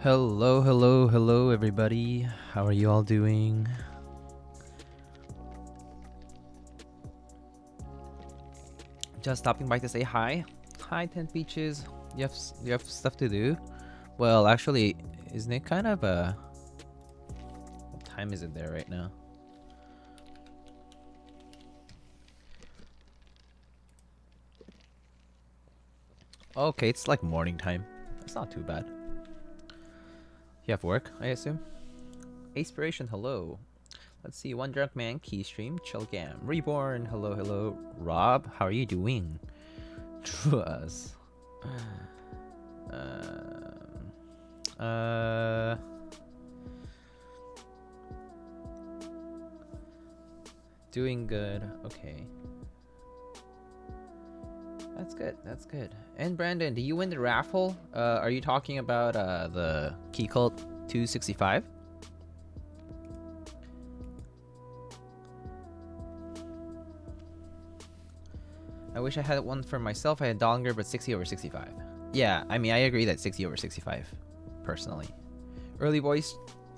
Hello, hello, hello, everybody. How are you all doing? Just stopping by to say hi. Hi, Tent Beaches. You have stuff to do? Well, actually, isn't it kind of what time is it there right now? Okay, it's like morning time. That's not too bad. You have work, I assume? Aspiration, hello. Let's see, One Drunk Man, Keystream, Chillgam, Reborn, hello, hello. Rob, how are you doing? Trust. Doing good. Okay. That's good. That's good. And Brandon, do you win the raffle? Are you talking about the Key Cult 265? I wish I had one for myself. I had Dollinger, but 60 over 65. Yeah, I mean, I agree that 60 over 65, personally. Early voice,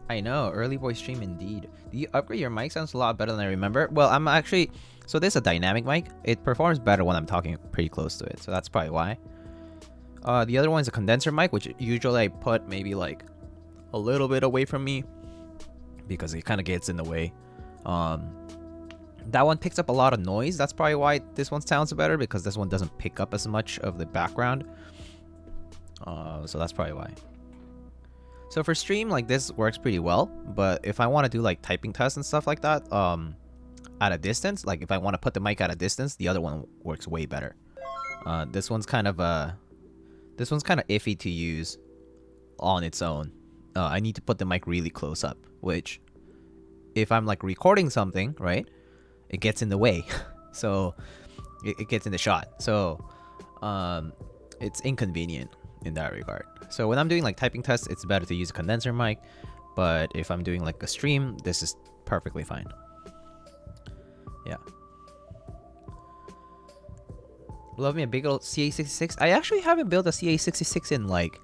I know, early voice stream indeed. Do you upgrade your mic? Sounds a lot better than I remember. Well, I'm actually, so this is a dynamic mic. It performs better when I'm talking pretty close to it, so that's probably why. The other one's a condenser mic, which usually I put maybe like a little bit away from me because it kind of gets in the way. That one picks up a lot of noise. That's probably why this one sounds better, because this one doesn't pick up as much of the background. So that's probably why. So for stream, like, this works pretty well, but if I want to do like typing tests and stuff like that, at a distance, like if I want to put the mic at a distance, the other one works way better. This one's kind of iffy to use on its own. I need to put the mic really close up, which if I'm like recording something, right, it gets in the way. So it gets in the shot. So it's inconvenient in that regard. So when I'm doing like typing tests, it's better to use a condenser mic, but if I'm doing like a stream, this is perfectly fine. Yeah. Love me a big old CA66. I actually haven't built a CA66 in like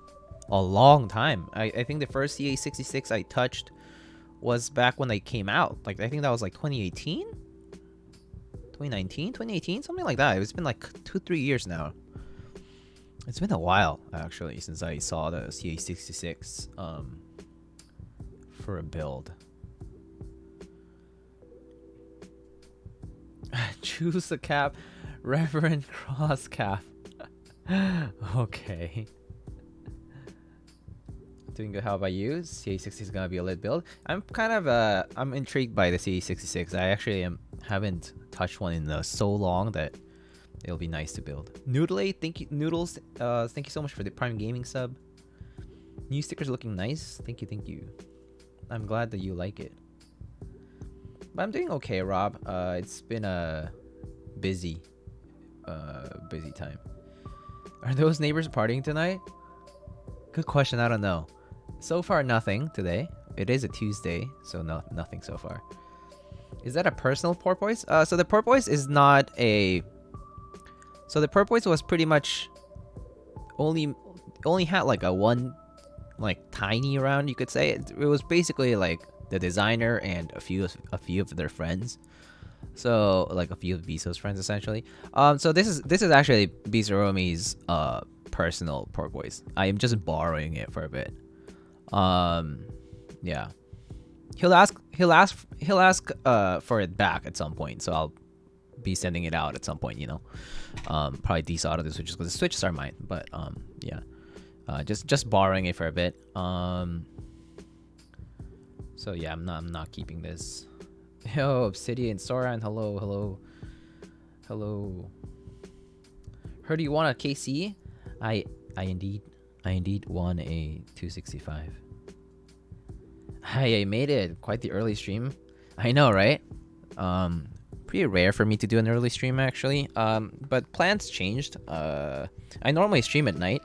a long time. I think the first CA66 I touched was back when they came out. Like, I think that was like 2018? 2019? 2018? Something like that. It's been like 2-3 years now. It's been a while, actually, since I saw the CA66 for a build. Choose a cap. Reverend Cross cap. Okay. Doing good. How about you? CA60 is gonna be a lit build. I'm kind of I'm intrigued by the CA66. I actually haven't touched one in so long that it'll be nice to build. Noodle, thank you, Noodles. Thank you so much for the Prime Gaming sub. New stickers looking nice. Thank you, thank you. I'm glad that you like it. But I'm doing okay, Rob. It's been a busy time. Are those neighbors partying tonight? Good question. I don't know. So far, nothing today. It is a Tuesday, so nothing so far. Is that a personal porpoise? So the porpoise is not a. So the porpoise was pretty much only had like a one, like tiny round, you could say. It was basically like the designer and a few of their friends. So like a few of Biso's friends essentially. So this is actually Bisaromi's personal porpoise. I am just borrowing it for a bit. Yeah. He'll ask for it back at some point, so I'll be sending it out at some point, you know. Probably desolder the switches because the switches are mine, but yeah. Just borrowing it for a bit. So yeah, I'm not keeping this. Yo, Obsidian, Soran, hello. Heard you want a KC? I indeed won a 265. I made it. Quite the early stream. I know, right? Pretty rare for me to do an early stream, actually. But plans changed. I normally stream at night,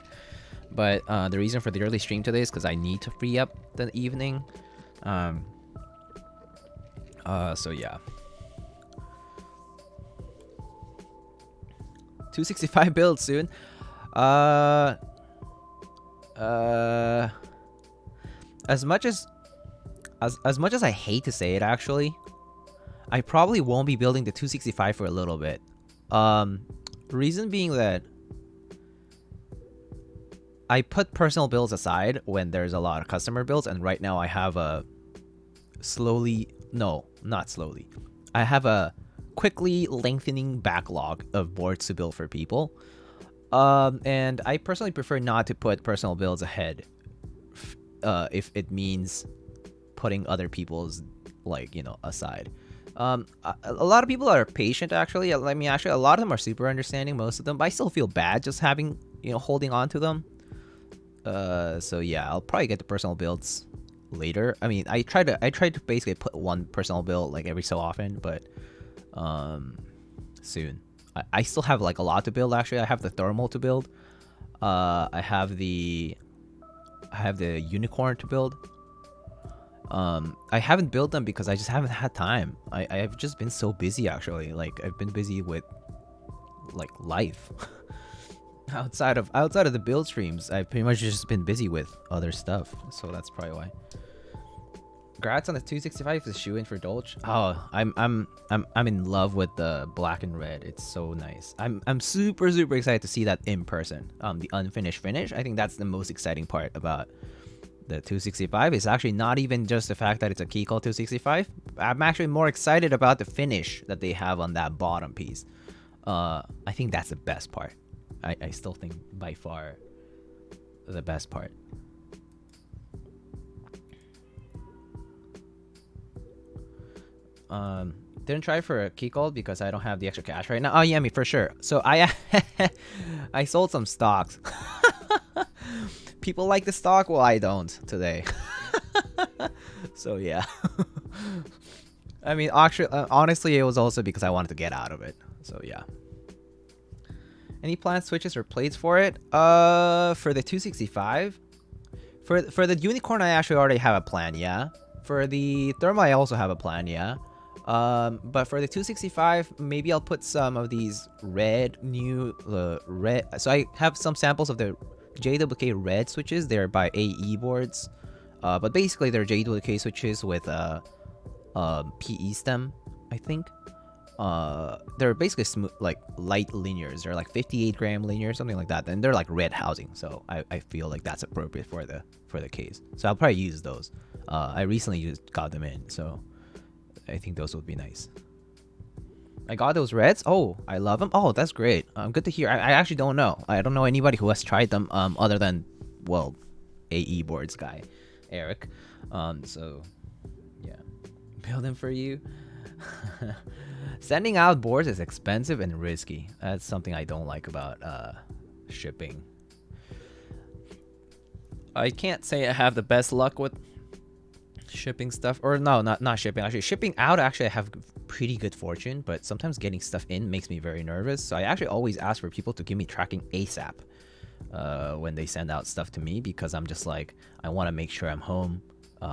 but the reason for the early stream today is because I need to free up the evening. So yeah. 265 build soon. As much as much as I hate to say it, actually, I probably won't be building the 265 for a little bit. Reason being that I put personal builds aside when there's a lot of customer builds, and right now I have a I have a quickly lengthening backlog of boards to build for people. And I personally prefer not to put personal builds ahead if it means putting other people's, like, aside. A lot of people are patient, actually. I mean, actually, a lot of them are super understanding, most of them, but I still feel bad just having, holding on to them. So yeah, I'll probably get the personal builds later. I mean, I try to basically put one personal build like every so often, but soon. I still have like a lot to build, actually. I have the thermal to build. I have the unicorn to build. I haven't built them because I just haven't had time. I've just been so busy, actually. Like, I've been busy with like life. outside of the build streams, I've pretty much just been busy with other stuff. So that's probably why. Congrats on the 265 is shoe in for Dolch. Oh, I'm in love with the black and red. It's so nice. I'm super excited to see that in person. The unfinished finish. I think that's the most exciting part about the 265. It's actually not even just the fact that it's a Keycall 265. I'm actually more excited about the finish that they have on that bottom piece. I think that's the best part. I still think by far the best part. Didn't try for a Keycall because I don't have the extra cash right now. Oh yeah, me for sure. So I sold some stocks. People like the stock, well, I don't today. So yeah. I mean, actually, honestly, it was also because I wanted to get out of it. So yeah. Any planned switches or plates for it? For the 265, for the unicorn, I actually already have a plan. Yeah. For the thermal, I also have a plan. Yeah. But for the 265, maybe I'll put some of these red. So I have some samples of the JWK red switches. They're by AE boards, but basically they're JWK switches with PE stem, I think. They're basically smooth, like light linears. They're like 58-gram linear, something like that. And they're like red housing, so I feel like that's appropriate for the case. So I'll probably use those. I recently just got them in, so I think those would be nice. I got those reds. Oh, I love them. Oh, that's great. Good to hear. I actually don't know. I don't know anybody who has tried them other than, well, AE boards guy, Eric. So yeah, build them for you. Sending out boards is expensive and risky. That's something I don't like about shipping. I can't say I have the best luck with shipping stuff, or no, not shipping. Actually, shipping out, actually I have pretty good fortune, but sometimes getting stuff in makes me very nervous. So I actually always ask for people to give me tracking ASAP when they send out stuff to me, because I'm just like, I want to make sure I'm home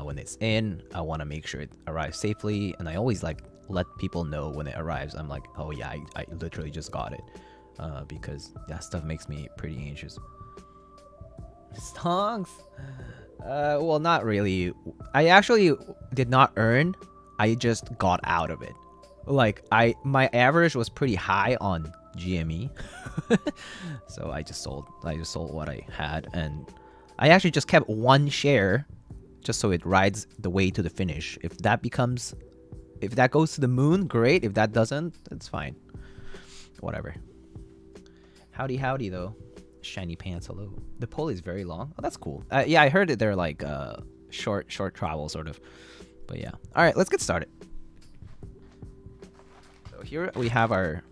when it's in. I want to make sure it arrives safely, and I always like let people know when it arrives. I'm like, oh yeah, I literally just got it, because that stuff makes me pretty anxious. Stonks. Well, not really. I actually did not earn. I just got out of it. Like, my average was pretty high on GME. So I just sold what I had, and I actually just kept one share just so it rides the way to the finish. If that goes to the moon, great. If that doesn't, it's fine. Whatever. Howdy though. Shiny pants, hello. The pole is very long. Oh, that's cool. Yeah, I heard that they're like short travel sort of. But yeah. All right, let's get started. So here we have our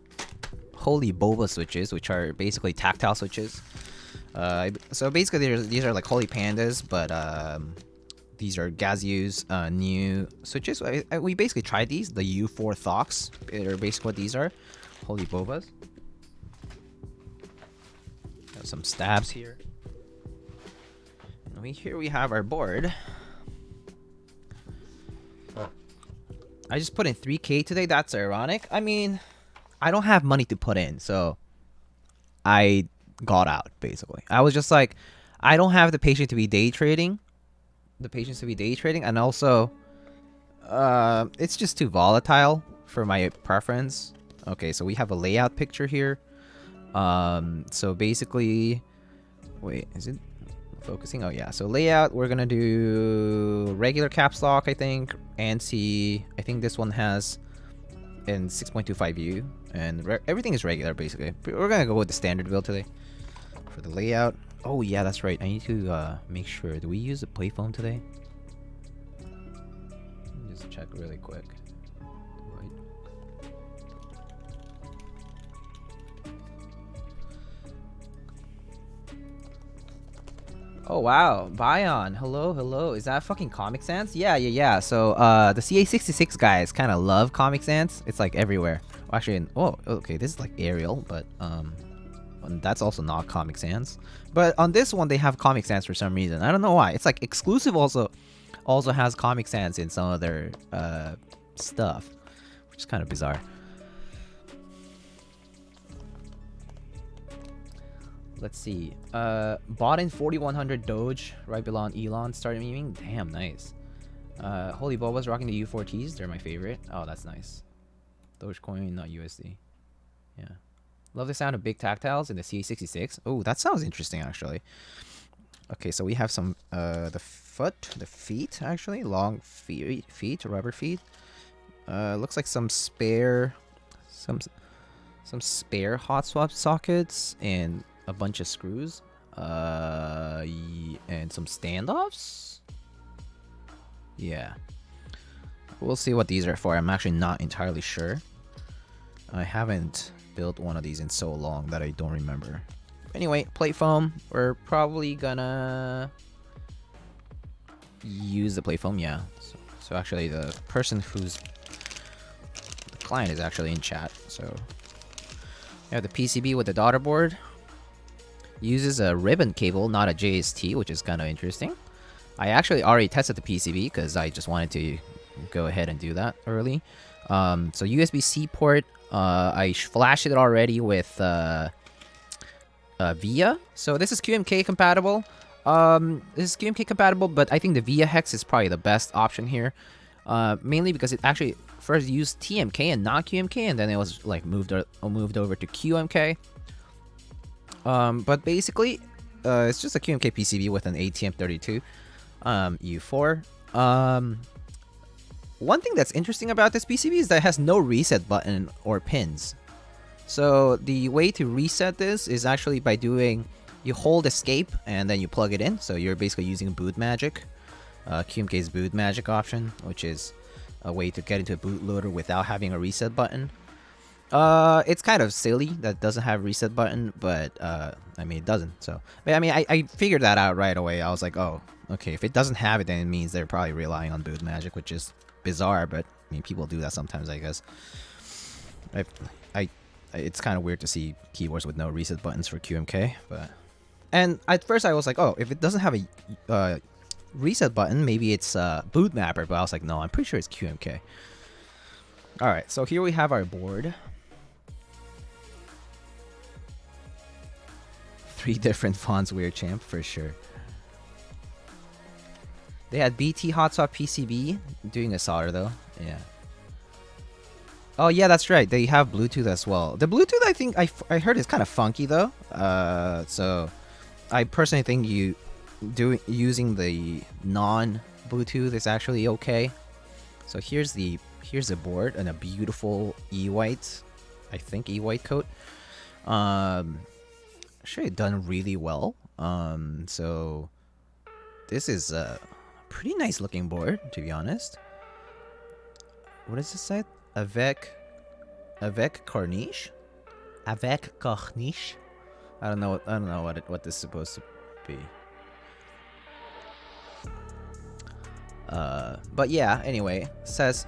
holy Boba switches, which are basically tactile switches. So basically these are like holy pandas, but these are Gaziu's new switches. We basically tried these, the U4 Thox. They're basically what these are. Holy Bobas. Some stabs here. And here we have our board. I just put in 3K today. That's ironic. I mean, I don't have money to put in, so I got out, basically. I was just like, I don't have the patience to be day trading, the patience to be day trading, and also it's just too volatile for my preference. Okay, so we have a layout picture here. So basically, wait, is it focusing? Oh yeah, so layout, we're gonna do regular caps lock, I think, ANSI. I think this one has in 6.25 view, and everything is regular basically. We're gonna go with the standard build today for the layout. Oh yeah, that's right. I need to make sure. Do we use the play foam today? Let me just check really quick. Oh wow, Bion, hello, hello. Is that fucking Comic Sans? Yeah. So the CA66 guys kind of love Comic Sans. It's like everywhere. Well, actually, oh, okay, this is like Arial, but that's also not Comic Sans. But on this one, they have Comic Sans for some reason. I don't know why. It's like exclusive also has Comic Sans in some of their stuff, which is kind of bizarre. Let's see. Bought in 4100 Doge right below Elon started memeing. Damn, nice. Holy Boba's rocking the U4Ts. They're my favorite. Oh, that's nice. Dogecoin, not USD. Yeah. Love the sound of big tactiles in the CA66. Oh, that sounds interesting, actually. Okay, so we have some, the feet, actually. Long feet, rubber feet. Looks like some spare hot swap sockets and a bunch of screws, and some standoffs. Yeah, we'll see what these are for. I'm actually not entirely sure. I haven't built one of these in so long that I don't remember. Anyway, plate foam. We're probably gonna use the plate foam. Yeah. So actually, the person who's the client is actually in chat. So we have the PCB with the daughter board. Uses a ribbon cable, not a JST, which is kind of interesting. I actually already tested the PCB because I just wanted to go ahead and do that early. So USB-C port, I flashed it already with VIA. So this is QMK compatible. This is QMK compatible, but I think the VIA hex is probably the best option here. Mainly because it actually first used TMK and not QMK, and then it was like moved over to QMK. But basically, it's just a QMK PCB with an ATM32 U4. One thing that's interesting about this PCB is that it has no reset button or pins. So the way to reset this is actually by doing, you hold escape and then you plug it in. So you're basically using boot magic, QMK's boot magic option, which is a way to get into a bootloader without having a reset button. It's kind of silly that it doesn't have reset button, but I mean it doesn't. So, but I mean I figured that out right away. I was like, oh, okay, if it doesn't have it, then it means they're probably relying on boot magic, which is bizarre. But I mean, people do that sometimes, I guess. It's kind of weird to see keyboards with no reset buttons for QMK, but and at first I was like, oh, if it doesn't have a reset button, maybe it's boot mapper. But I was like, no, I'm pretty sure it's QMK. All right, so here we have our board. 3 different fonts, weird champ, for sure. They had BT hot swap PCB doing a solder though. Yeah. Oh yeah, that's right. They have Bluetooth as well. The Bluetooth, I think I heard is kind of funky though. So I personally think using the non-Bluetooth is actually okay. So here's the board and a beautiful E-white, I think E-white coat. Actually done really well. So this is a pretty nice looking board, to be honest. What does this say? Avec corniche? Avec corniche? I don't know what this is supposed to be. But yeah, anyway, it says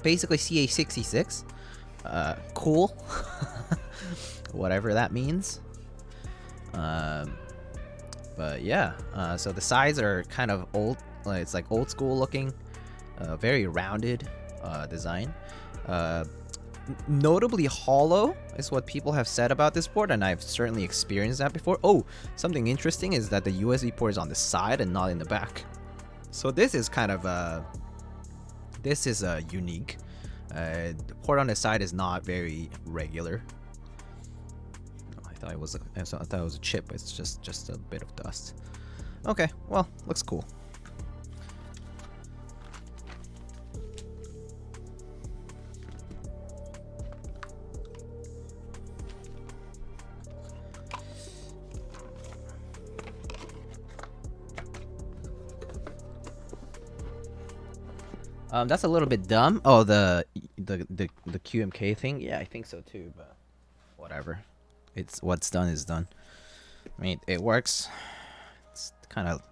basically CA66. Cool. Whatever that means. But yeah, so the sides are kind of old, it's like old school looking, very rounded design. Notably hollow is what people have said about this board, and I've certainly experienced that before. Oh, something interesting is that the USB port is on the side and not in the back. So this is kind of this is unique. The port on the side is not very regular. I thought it was a chip. It's just a bit of dust. Okay, well, looks cool. That's a little bit dumb. Oh, the QMK thing. Yeah, I think so too. But whatever. It's what's done is done. I mean, it works. It's kind of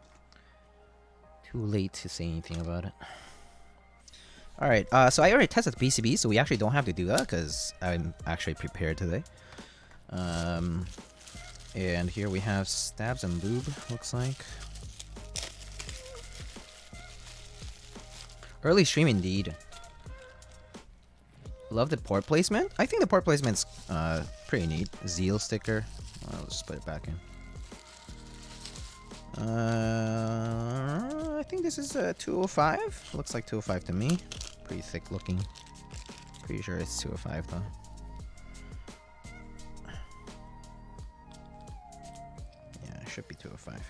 too late to say anything about it. All right. So I already tested the PCB, so we actually don't have to do that because I'm actually prepared today. And here we have stabs and lube. Looks like. Early stream indeed. Love the port placement. I think the port placement's pretty neat. Zeal sticker. I'll just put it back in. I think this is 205. Looks like 205 to me. Pretty thick looking. Pretty sure it's 205 though. Yeah, it should be 205.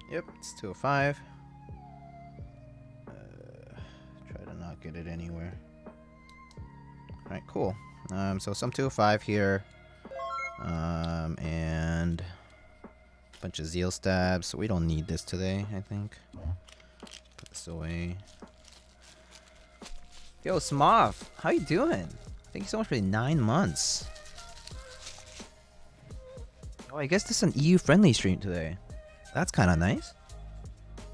Yep, it's 205. Try to not get it anywhere. Alright, cool. So some 205 here. And a bunch of Zeal stabs. So we don't need this today, I think. Put this away. Yo, Smoth, how you doing? Thank you so much for the 9 months. Oh, I guess this is an EU-friendly stream today. That's kind of nice.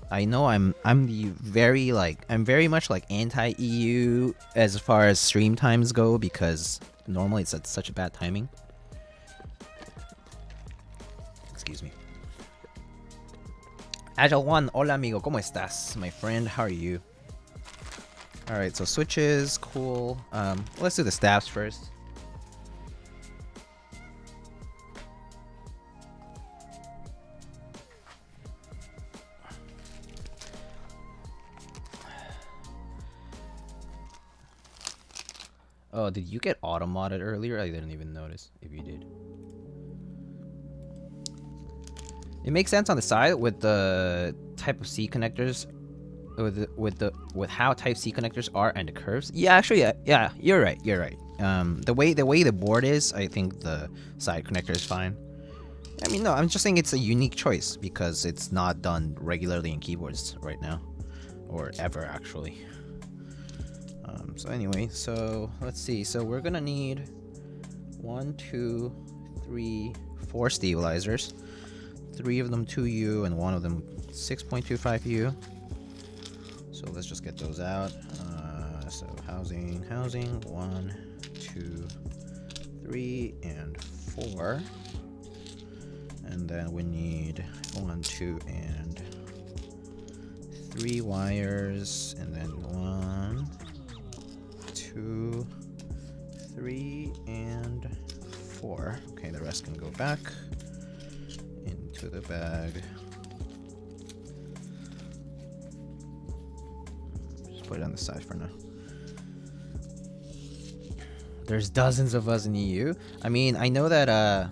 I know I'm very much like anti-EU as far as stream times go because normally it's at such a bad timing. Excuse me. Agile One, hola amigo, ¿cómo estás? My friend, how are you? Alright, so switches, cool. Let's do the stabs first. Oh, did you get auto-modded earlier? I didn't even notice if you did. It makes sense on the side with the type of C connectors, with how type C connectors are and the curves. Yeah, actually, yeah, you're right. You're right. The way the board is, I think the side connector is fine. I mean, no, I'm just saying it's a unique choice because it's not done regularly in keyboards right now, or ever actually. So anyway, so let's see. So we're gonna need 1, 2, 3, 4 stabilizers. 3 of them 2U and 1 of them 6.25U. So let's just get those out. So housing, 1, 2, 3, and 4. And then we need 1, 2, and 3 wires, and then 1, 2, 3, and 4. Okay, the rest can go back into the bag. Just put it on the side for now. There's dozens of us in EU. I mean, I know that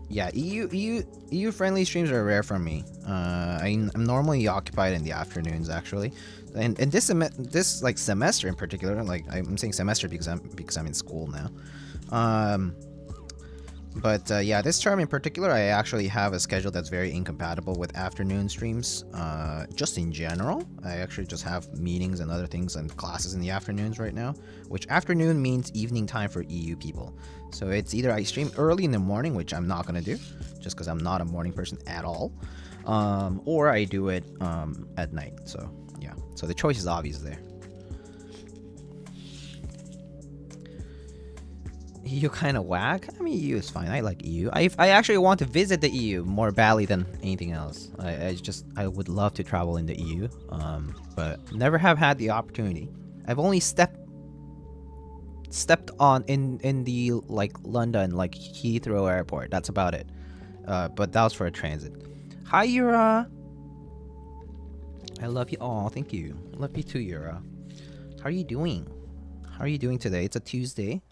yeah, EU friendly streams are rare for me. I'm normally occupied in the afternoons actually. And this like semester in particular, like I'm saying semester because I'm in school now. But yeah, this term in particular, I actually have a schedule that's very incompatible with afternoon streams. Just in general, I actually just have meetings and other things and classes in the afternoons right now, which afternoon means evening time for EU people. So it's either I stream early in the morning, which I'm not gonna do, just because I'm not a morning person at all, or I do it at night. So yeah, so the choice is obvious there. EU kind of whack. I mean, EU is fine. I like EU. I actually want to visit the EU more badly than anything else. I would love to travel in the EU. But never have had the opportunity. I've only stepped on in the like London like Heathrow Airport. That's about it. But that was for a transit. Hi, Yura. I love you all. Thank you. Love you too, Yura. How are you doing? How are you doing today? It's a Tuesday.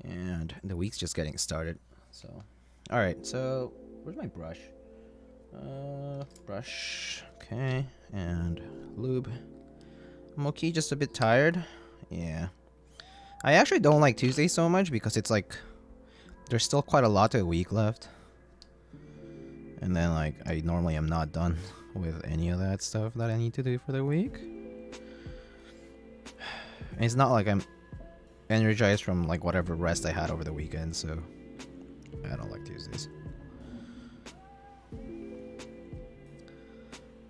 And the week's just getting started. So, alright, so where's my brush? Brush. Okay. And lube. I'm okay, just a bit tired. Yeah. I actually don't like Tuesday so much because it's like there's still quite a lot of the week left. And then like I normally am not done with any of that stuff that I need to do for the week. And it's not like I'm energized from like whatever rest I had over the weekend, so I don't like Tuesdays.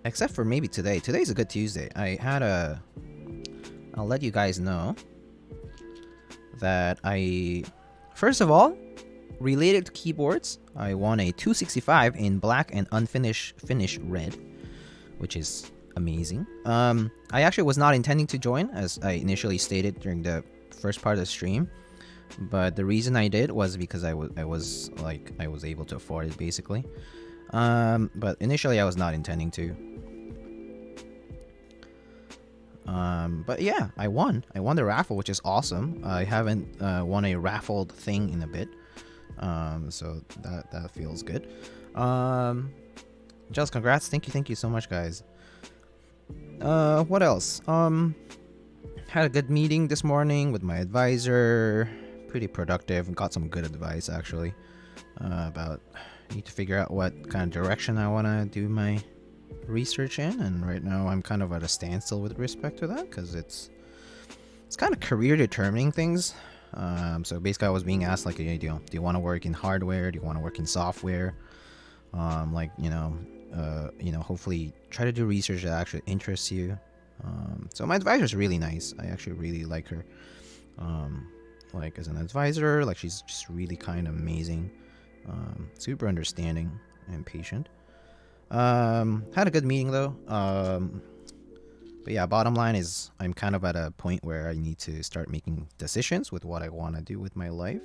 Except for maybe today. Today's a good Tuesday. I'll let you guys know that first of all, related to keyboards, I won a 265 in black and unfinished finish red, which is amazing. I actually was not intending to join, as I initially stated during the first part of the stream, but the reason I did was because I was able to afford it basically. But initially I was not intending to. But yeah, I won the raffle, which is awesome. I haven't won a raffled thing in a bit, so that feels good. Just congrats, thank you so much, guys. What else? Had a good meeting this morning with my advisor. Pretty productive. Got some good advice actually about need to figure out what kind of direction I want to do my research in, and right now I'm kind of at a standstill with respect to that because it's kind of career determining things. So basically I was being asked like, do you want to work in hardware, do you want to work in software, hopefully try to do research that actually interests you. So my advisor is really nice. I actually really like her like as an advisor. Like she's just really kind of amazing, super understanding and patient. Had a good meeting though. But yeah, bottom line is I'm kind of at a point where I need to start making decisions with what I want to do with my life.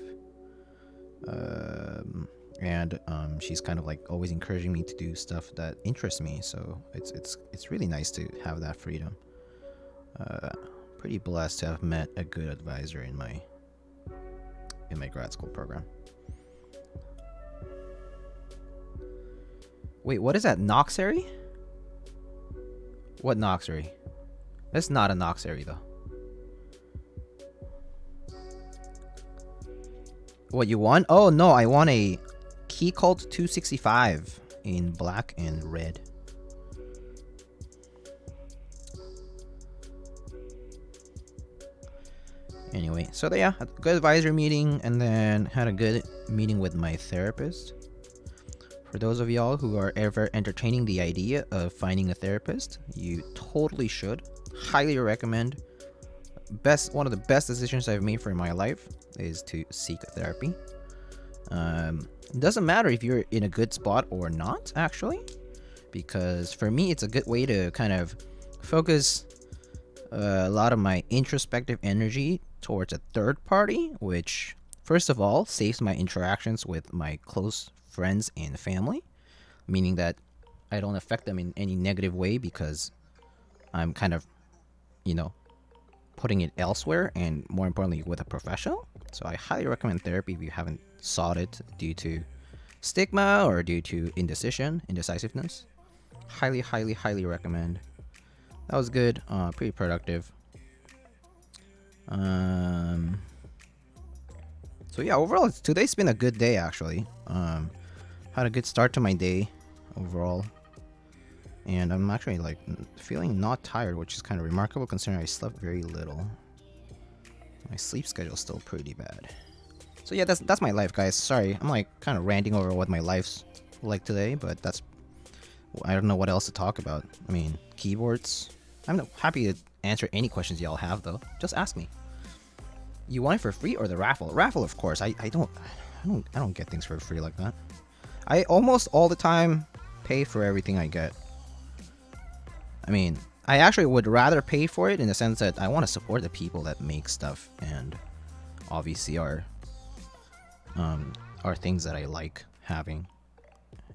And she's kind of like always encouraging me to do stuff that interests me, so it's really nice to have that freedom. Pretty blessed to have met a good advisor in my grad school program. Wait, what is that? Noxery? What Noxery? That's not a Noxery though. What you won? Oh no, I won a Key Cult 265 in black and red. Anyway, so yeah, had a good advisor meeting and then had a good meeting with my therapist. For those of y'all who are ever entertaining the idea of finding a therapist, you totally should. Highly recommend. One of the best decisions I've made for my life is to seek therapy. It doesn't matter if you're in a good spot or not, actually, because for me it's a good way to kind of focus a lot of my introspective energy towards a third party, which first of all saves my interactions with my close friends and family, meaning that I don't affect them in any negative way because I'm kind of, putting it elsewhere, and more importantly with a professional. So I highly recommend therapy if you haven't sought it due to stigma or due to indecisiveness. Highly recommend. That was good. Pretty productive. So yeah, overall today's been a good day actually. Had a good start to my day overall, and I'm actually like feeling not tired, which is kind of remarkable considering I slept very little. My sleep schedule is still pretty bad. So yeah, that's my life, guys. Sorry, I'm like kind of ranting over what my life's like today, but I don't know what else to talk about. I mean, keyboards. I'm happy to answer any questions y'all have though. Just ask me. You want it for free or the raffle? Raffle, of course. I don't get things for free like that. I almost all the time pay for everything I get. I mean, I actually would rather pay for it in the sense that I want to support the people that make stuff and obviously are things that I like having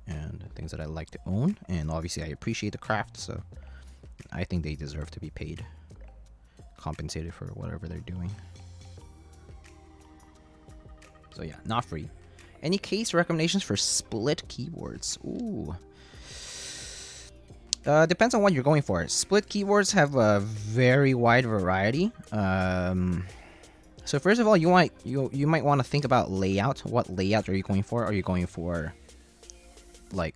and things that I like to own, and obviously I appreciate the craft, so I think they deserve to be paid, compensated for whatever they're doing. So yeah, not free. Any case recommendations for split keyboards? Ooh. Depends on what you're going for. Split keyboards have a very wide variety. So first of all, you might want to think about layout. What layout are you going for? Are you going for like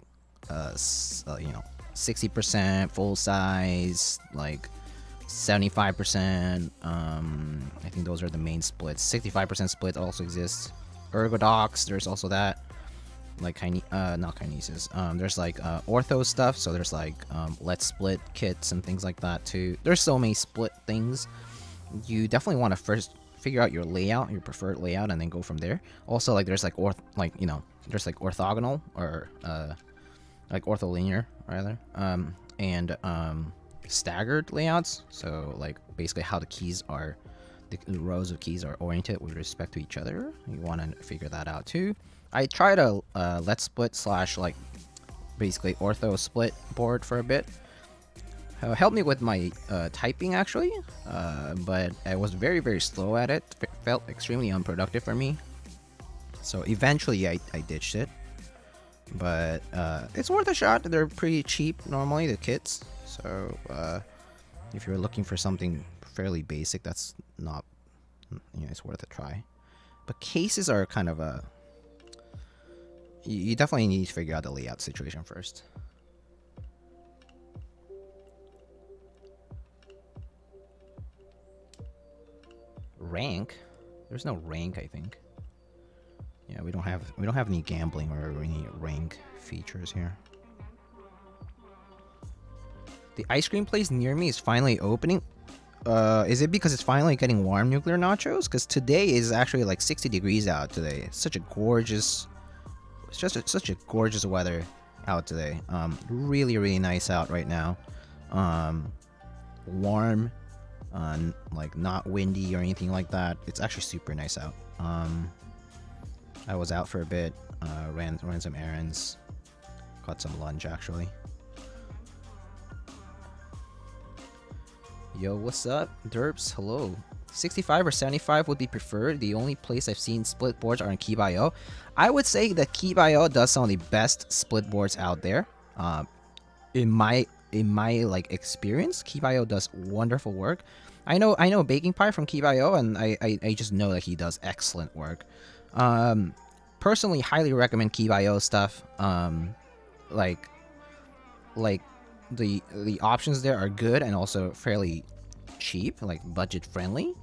60% full size, like 75%? I think those are the main splits. 65% split also exists. Ergodox, there's also that. Like not kinesis. There's like ortho stuff. So there's like let's split kits and things like that too. There's so many split things. You definitely want to first figure out your layout, your preferred layout, and then go from there. Also, like there's like there's like orthogonal or like ortholinear rather, and staggered layouts. So like basically how the keys are, the rows of keys are oriented with respect to each other. You want to figure that out too. I tried a let's split slash like basically ortho split board for a bit. Helped me with my typing actually, but I was very, very slow at it. Felt extremely unproductive for me. So eventually I ditched it. But it's worth a shot. They're pretty cheap normally, the kits. So if you're looking for something fairly basic, that's not, it's worth a try. But cases are kind of a, you definitely need to figure out the layout situation first. Rank? There's no rank, I think. Yeah, we don't have any gambling or any rank features here. The ice cream place near me is finally opening. Is it because it's finally getting warm, nuclear nachos? Because today is actually like 60 degrees out today. It's such a gorgeous, it's just such a gorgeous weather out today. Really, really nice out right now. Warm. Like not windy or anything like that. It's actually super nice out. I was out for a bit, ran some errands, got some lunch actually. Yo, what's up, derps? Hello. 65 or 75 would be preferred. The only place I've seen split boards are in Keep.io. I would say that Keep.io does some of the best split boards out there. In my like experience, Keep.io does wonderful work. I know Baking Pie from Keep.io, and I just know that he does excellent work. Personally, highly recommend Keep.io stuff. Like the options there are good and also fairly cheap, like budget friendly.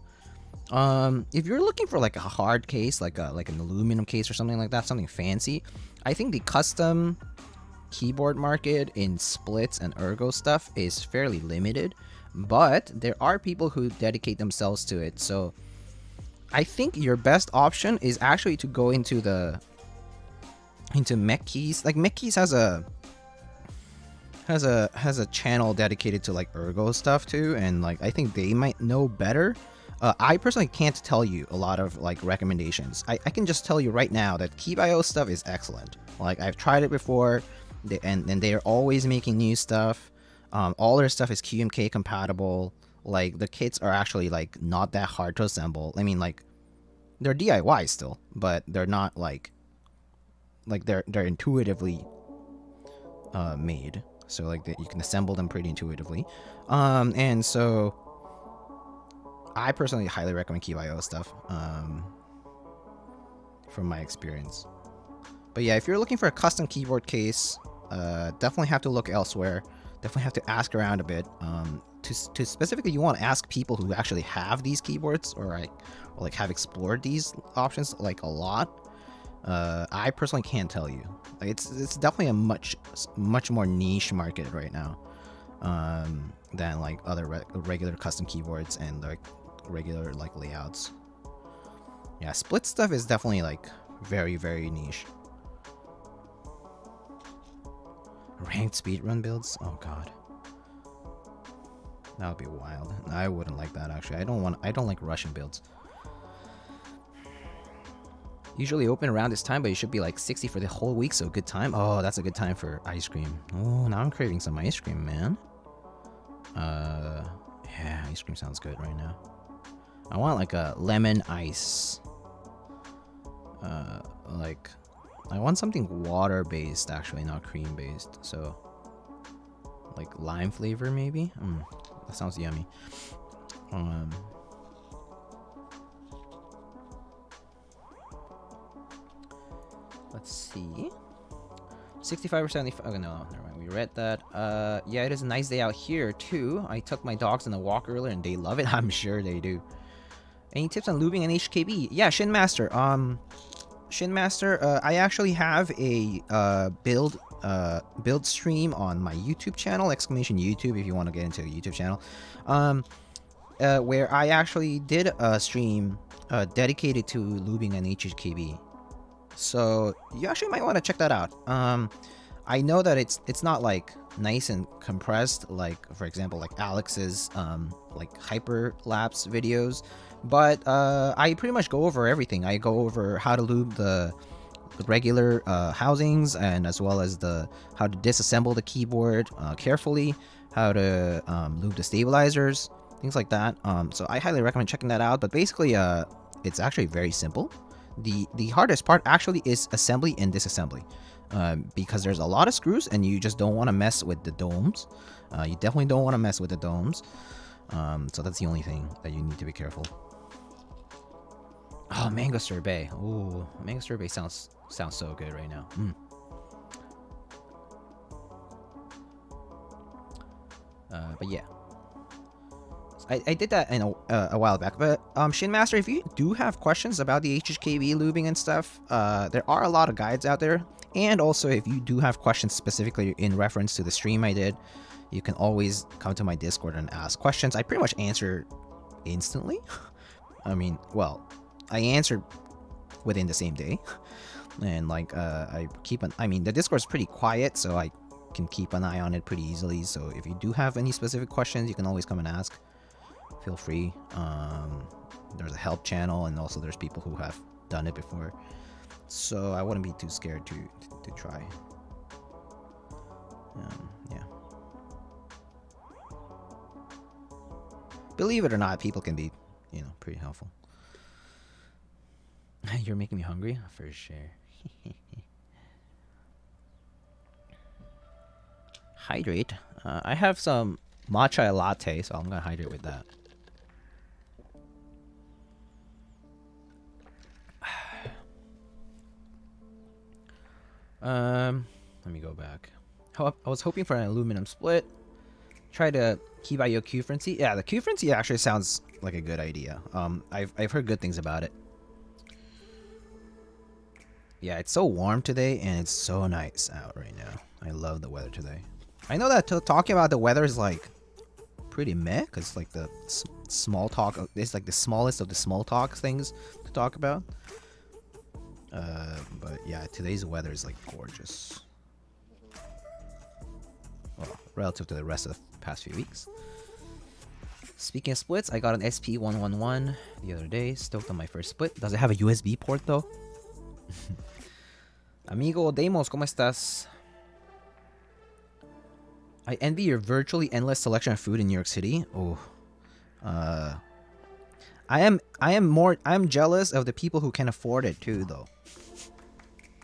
If you're looking for like a hard case, like an aluminum case or something like that, something fancy, I think the custom keyboard market in splits and ergo stuff is fairly limited, but there are people who dedicate themselves to it. So I think your best option is actually to go into Mech Keys. Like Mech Keys has a channel dedicated to like ergo stuff too, and like I think they might know better. I personally can't tell you a lot of like recommendations. I can just tell you right now that Keep.io stuff is excellent. Like I've tried it before, and they are always making new stuff. All their stuff is Gmk compatible. Like the kits are actually like not that hard to assemble. I mean, like they're DIY still, but they're not like they're intuitively made. So like you can assemble them pretty intuitively. And so I personally highly recommend Keep.io stuff from my experience. But yeah, if you're looking for a custom keyboard case, definitely have to look elsewhere. Definitely have to ask around a bit. To specifically, you want to ask people who actually have these keyboards or have explored these options like a lot. I personally can't tell you. Like, it's definitely a much more niche market right now than like other regular custom keyboards and like regular like layouts. Yeah, split stuff is definitely like very, very niche. Ranked speedrun builds? Oh god. That would be wild. I wouldn't like that actually. I don't like Russian builds. Usually open around this time, but it should be like 60 for the whole week, so good time. Oh, that's a good time for ice cream. Oh, now I'm craving some ice cream, man. Yeah, ice cream sounds good right now. I want like a lemon ice. Like, I want something water-based actually, not cream-based. So, like lime flavor maybe? That sounds yummy. Let's see. 65 or 75. Okay, no, never mind. We read that. Yeah, it is a nice day out here too. I took my dogs on a walk earlier and they love it. I'm sure they do. Any tips on lubing and HKB? Yeah, Shin Master. I actually have a build stream on my YouTube channel, !YouTube if you want to get into a YouTube channel. Where I actually did a stream dedicated to lubing and HKB. So you actually might want to check that out. I know that it's not like nice and compressed, like for example like Alex's like hyperlapse videos, but I pretty much go over everything. I go over how to lube the regular housings, and as well as how to disassemble the keyboard carefully, how to lube the stabilizers, things like that. So I highly recommend checking that out. But basically, it's actually very simple. The hardest part actually is assembly and disassembly, because there's a lot of screws and you just don't want to mess with the domes. You definitely don't want to mess with the domes. So that's the only thing that you need to be careful. Oh, mango sorbet. Ooh, mango sorbet sounds so good right now. But yeah, I did that in a while back. But Shin Master, if you do have questions about the HHKB lubing and stuff, there are a lot of guides out there. And also, if you do have questions specifically in reference to the stream I did, you can always come to my Discord and ask questions. I pretty much answer instantly. I mean, well, I answered within the same day. And like, I mean, the Discord's pretty quiet, so I can keep an eye on it pretty easily. So if you do have any specific questions, you can always come and ask. Feel free. There's a help channel, and also there's people who have done it before, so I wouldn't be too scared to try. Yeah. Believe it or not, people can be, pretty helpful. You're making me hungry for sure. Hydrate. I have some matcha latte, so I'm gonna hydrate with that. Let me go back. I was hoping for an aluminum split. Try to keep out your Q frequency. Yeah, the Q frequency actually sounds like a good idea. I've heard good things about it. Yeah, it's so warm today, and it's so nice out right now. I love the weather today. I know that talking about the weather is like pretty meh, because like the small talk, it's like the smallest of the small talk things to talk about. But yeah, today's weather is like gorgeous. Well, relative to the rest of the past few weeks. Speaking of splits, I got an SP111 the other day. Stoked on my first split. Does it have a USB port though? Amigo Demos, ¿cómo estás? I envy your virtually endless selection of food in New York City. Oh, I am jealous of the people who can afford it too, though.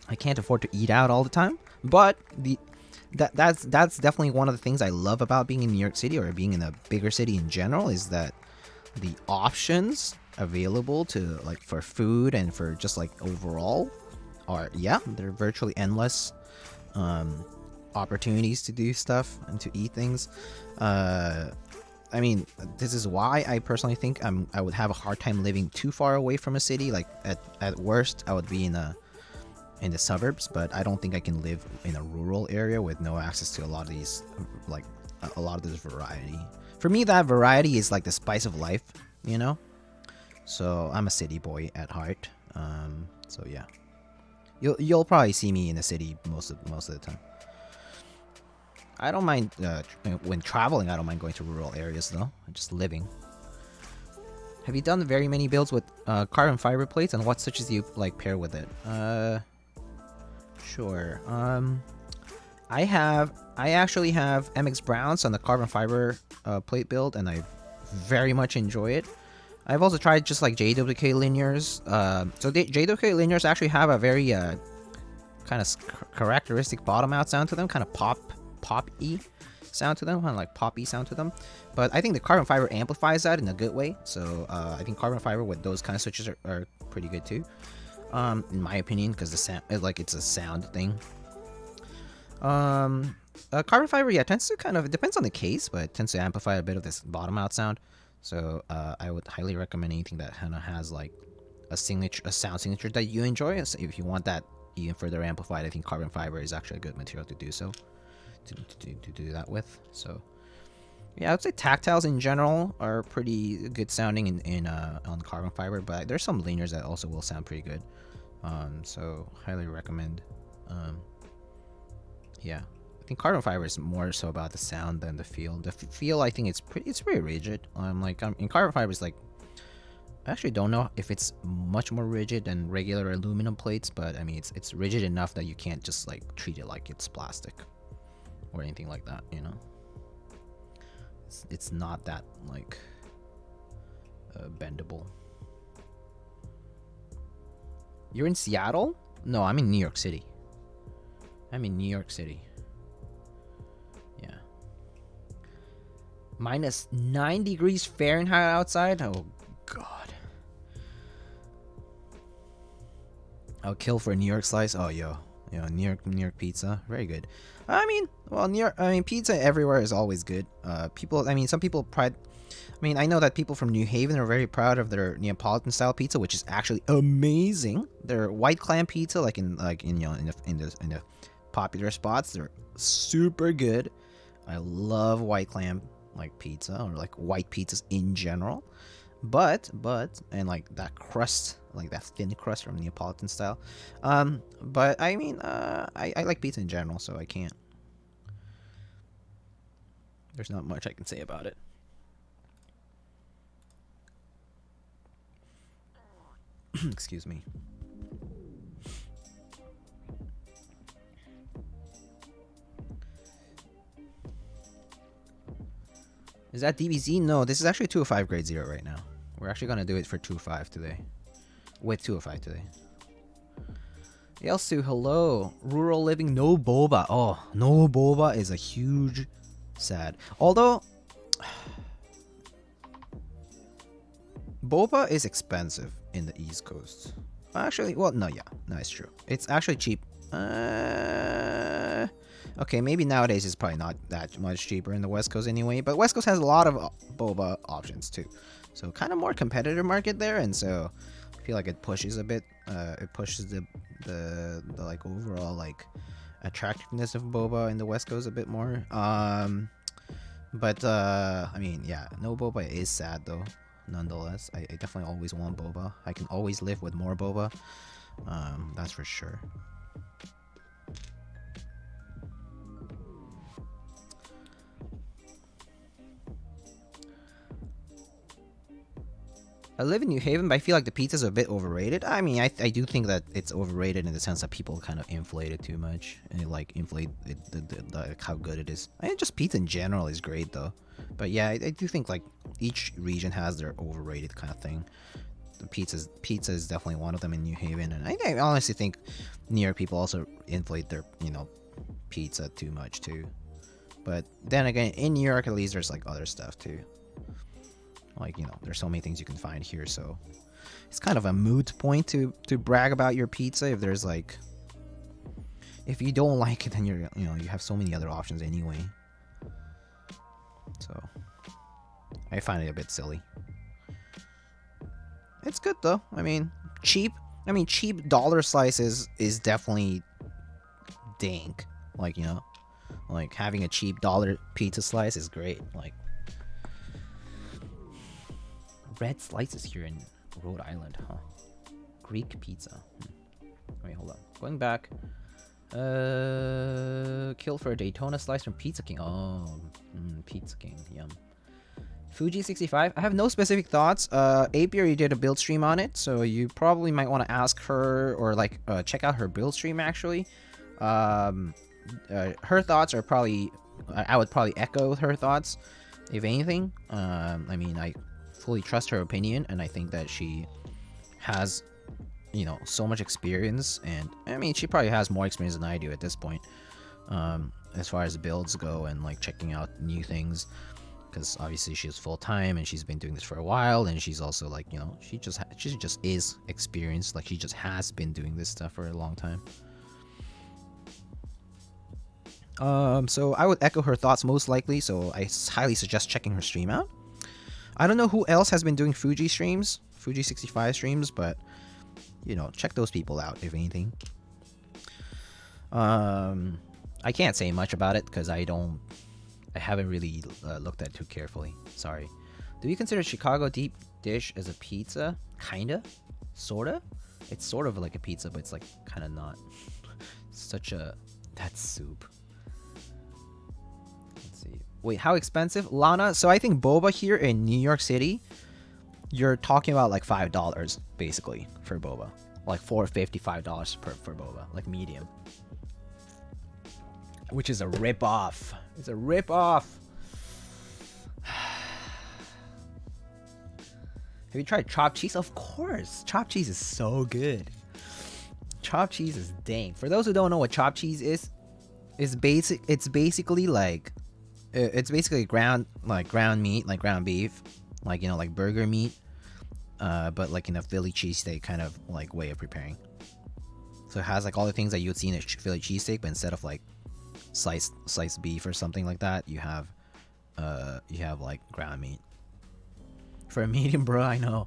I can't afford to eat out all the time, but that's definitely one of the things I love about being in New York City, or being in a bigger city in general, is that the options available to like for food and for just like overall are, yeah, they're virtually endless. Opportunities to do stuff and to eat things. I mean, this is why I personally think I would have a hard time living too far away from a city. Like at worst, I would be in the suburbs, but I don't think I can live in a rural area with no access to a lot of these, like a lot of this variety. For me, that variety is like the spice of life, So I'm a city boy at heart. So yeah, you'll probably see me in the city most of the time. I don't mind when traveling. I don't mind going to rural areas though. Just living. Have you done very many builds with carbon fiber plates, and what switches do you like pair with it? Sure. I actually have MX Browns on the carbon fiber plate build, and I very much enjoy it. I've also tried just like JWK linears. So the JWK linears actually have a very kind of characteristic bottom out sound to them, kind of pop-y sound to them, kind of like poppy sound to them. But I think the carbon fiber amplifies that in a good way. So I think carbon fiber with those kind of switches are pretty good too, in my opinion, because the sound, it's a sound thing. Carbon fiber, yeah, tends to kind of, it depends on the case, but it tends to amplify a bit of this bottom out sound. So I would highly recommend anything that kind of has like a sound signature that you enjoy. So if you want that even further amplified, I think carbon fiber is actually a good material to do so, to do that with. So yeah, I would say tactiles in general are pretty good sounding on carbon fiber, but there's some linears that also will sound pretty good. So highly recommend. Yeah, I think carbon fiber is more so about the sound than the feel. The feel, I think it's pretty rigid. In carbon fiber is like, I actually don't know if it's much more rigid than regular aluminum plates, but I mean it's rigid enough that you can't just like treat it like it's plastic or anything like that, you know. It's not that like bendable. You're in Seattle? No, I'm in New York City. I'm in New York City. Yeah. Minus 9 degrees Fahrenheit outside? Oh, God. I'll kill for a New York slice. Oh, yo. New York pizza. Very good. I mean, pizza everywhere is always good. Some people pride... I know that people from New Haven are very proud of their Neapolitan style pizza, which is actually amazing. Their white clam pizza, in the popular spots, they're super good. I love white clam pizza, or like white pizzas in general. But like that crust, like that thin crust from Neapolitan style. But I mean, I like pizza in general, so I can't. There's not much I can say about it. Excuse me. Is that DBZ? No, this is actually 205 grade 0 right now. We're actually going to do it for 205 today. With 205 today. Yelsu, hello. Rural living, no boba. Oh, no boba is a huge sad. Although, boba is expensive in the East Coast. Actually, well, no, it's true. It's actually cheap. Okay, maybe nowadays it's probably not that much cheaper in the West Coast anyway, but West Coast has a lot of boba options too. So kind of more competitive market there, and so I feel like it pushes a bit. It pushes the like overall like attractiveness of boba in the West Coast a bit more. But I mean, yeah, no boba is sad though. Nonetheless, I definitely always want boba. I can always live with more boba. That's for sure. I live in New Haven, but I feel like the pizza's a bit overrated. I mean, I do think that it's overrated in the sense that people kind of inflate it too much, and like inflate it, like how good it is. I mean, just pizza in general is great though, but yeah, I do think like each region has their overrated kind of thing. The pizza is definitely one of them in New Haven, and I honestly think New York people also inflate their pizza too much too. But then again, in New York at least there's like other stuff too. Like, there's so many things you can find here, so it's kind of a moot point to brag about your pizza if there's like, if you don't like it, then you have so many other options anyway. So I find it a bit silly. It's good though. I mean, cheap dollar slices is definitely dank. Like, like having a cheap dollar pizza slice is great. Like, red slices here in Rhode Island, huh? Greek pizza. Wait, hold on. Going back. Kill for a Daytona slice from Pizza King. Oh, Pizza King. Yum. Fuji65. I have no specific thoughts. Ape already did a build stream on it, so you probably might want to ask her or like check out her build stream actually. Her thoughts are probably, I would probably echo her thoughts, if anything. I mean, I fully trust her opinion, and I think that she has, you know, so much experience, and I mean, she probably has more experience than I do at this point, as far as builds go and like checking out new things, because obviously she's full-time and she's been doing this for a while, and she's also like, you know, she just is experienced, like she just has been doing this stuff for a long time. So I would echo her thoughts most likely, so I highly suggest checking her stream out. I don't know who else has been doing Fuji streams, Fuji65 streams, but you know, check those people out if anything. I can't say much about it because I haven't really looked at it too carefully. Sorry. Do you consider Chicago deep dish as a pizza? Kinda, sorta. It's sort of like a pizza, but it's like kind of not. Such a that soup. Let's see. Wait, how expensive, Lana? So I think boba here in New York City, you're talking about like $5 basically for boba, like $4.50, $5 for boba, like medium, which is a rip off. It's a rip off. Have you tried chopped cheese? Of course, chopped cheese is so good. Chopped cheese is dang. For those who don't know what chopped cheese is, it's basically like ground meat, like ground beef, like, you know, like burger meat, but like in a Philly cheesesteak kind of like way of preparing. So it has like all the things that you would see in a Philly cheesesteak, but instead of like sliced beef or something like that, you have like ground meat. For a medium, bro, I know.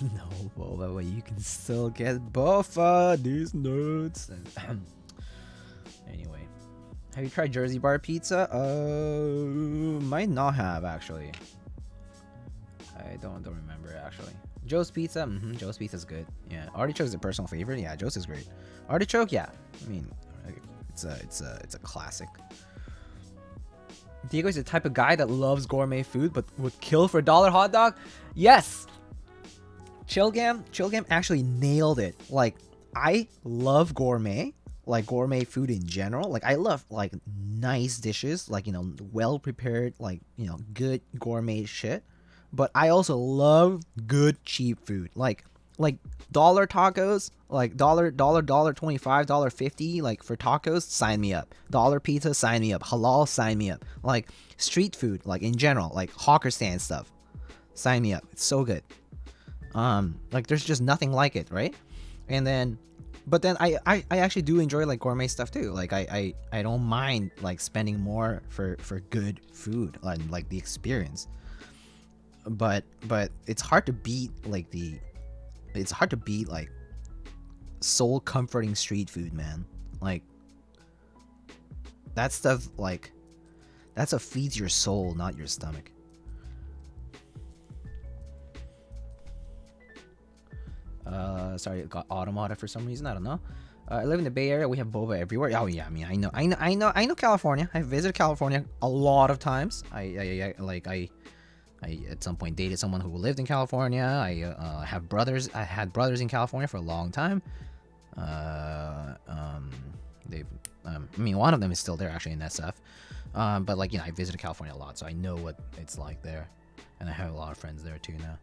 No, Boba, but you can still get Boba. These nuts. Anyway, have you tried Jersey Bar pizza? Might not have actually. I don't remember actually. Joe's Pizza. Joe's Pizza's good. Yeah, artichoke is a personal favorite. Yeah, Joe's is great. Artichoke, yeah. I mean, it's a classic. Diego is the type of guy that loves gourmet food but would kill for a $1 hot dog. Yes. Chillgam actually nailed it. Like, I love gourmet, like gourmet food in general. Like, I love like nice dishes, like, you know, well prepared, like, you know, good gourmet shit. But I also love good cheap food, like dollar tacos, like dollar $25, $50, like for tacos, sign me up. Dollar pizza, sign me up. Halal, sign me up. Like street food, like in general, like hawker stand stuff, sign me up. It's so good. Like there's just nothing like it, right? And then, but then I actually do enjoy like gourmet stuff too. Like I don't mind like spending more for good food and like the experience. But it's hard to beat like soul comforting street food, man. Like that stuff, like that stuff feeds your soul, not your stomach. Sorry, it got automated for some reason. I don't know. I live in the Bay Area. We have boba everywhere. Oh yeah, I mean, I know California. I've visited California a lot of times. I at some point dated someone who lived in California. I have brothers. I had brothers in California for a long time. I mean, one of them is still there actually in SF. But like, you know, I visited California a lot, so I know what it's like there, and I have a lot of friends there too now.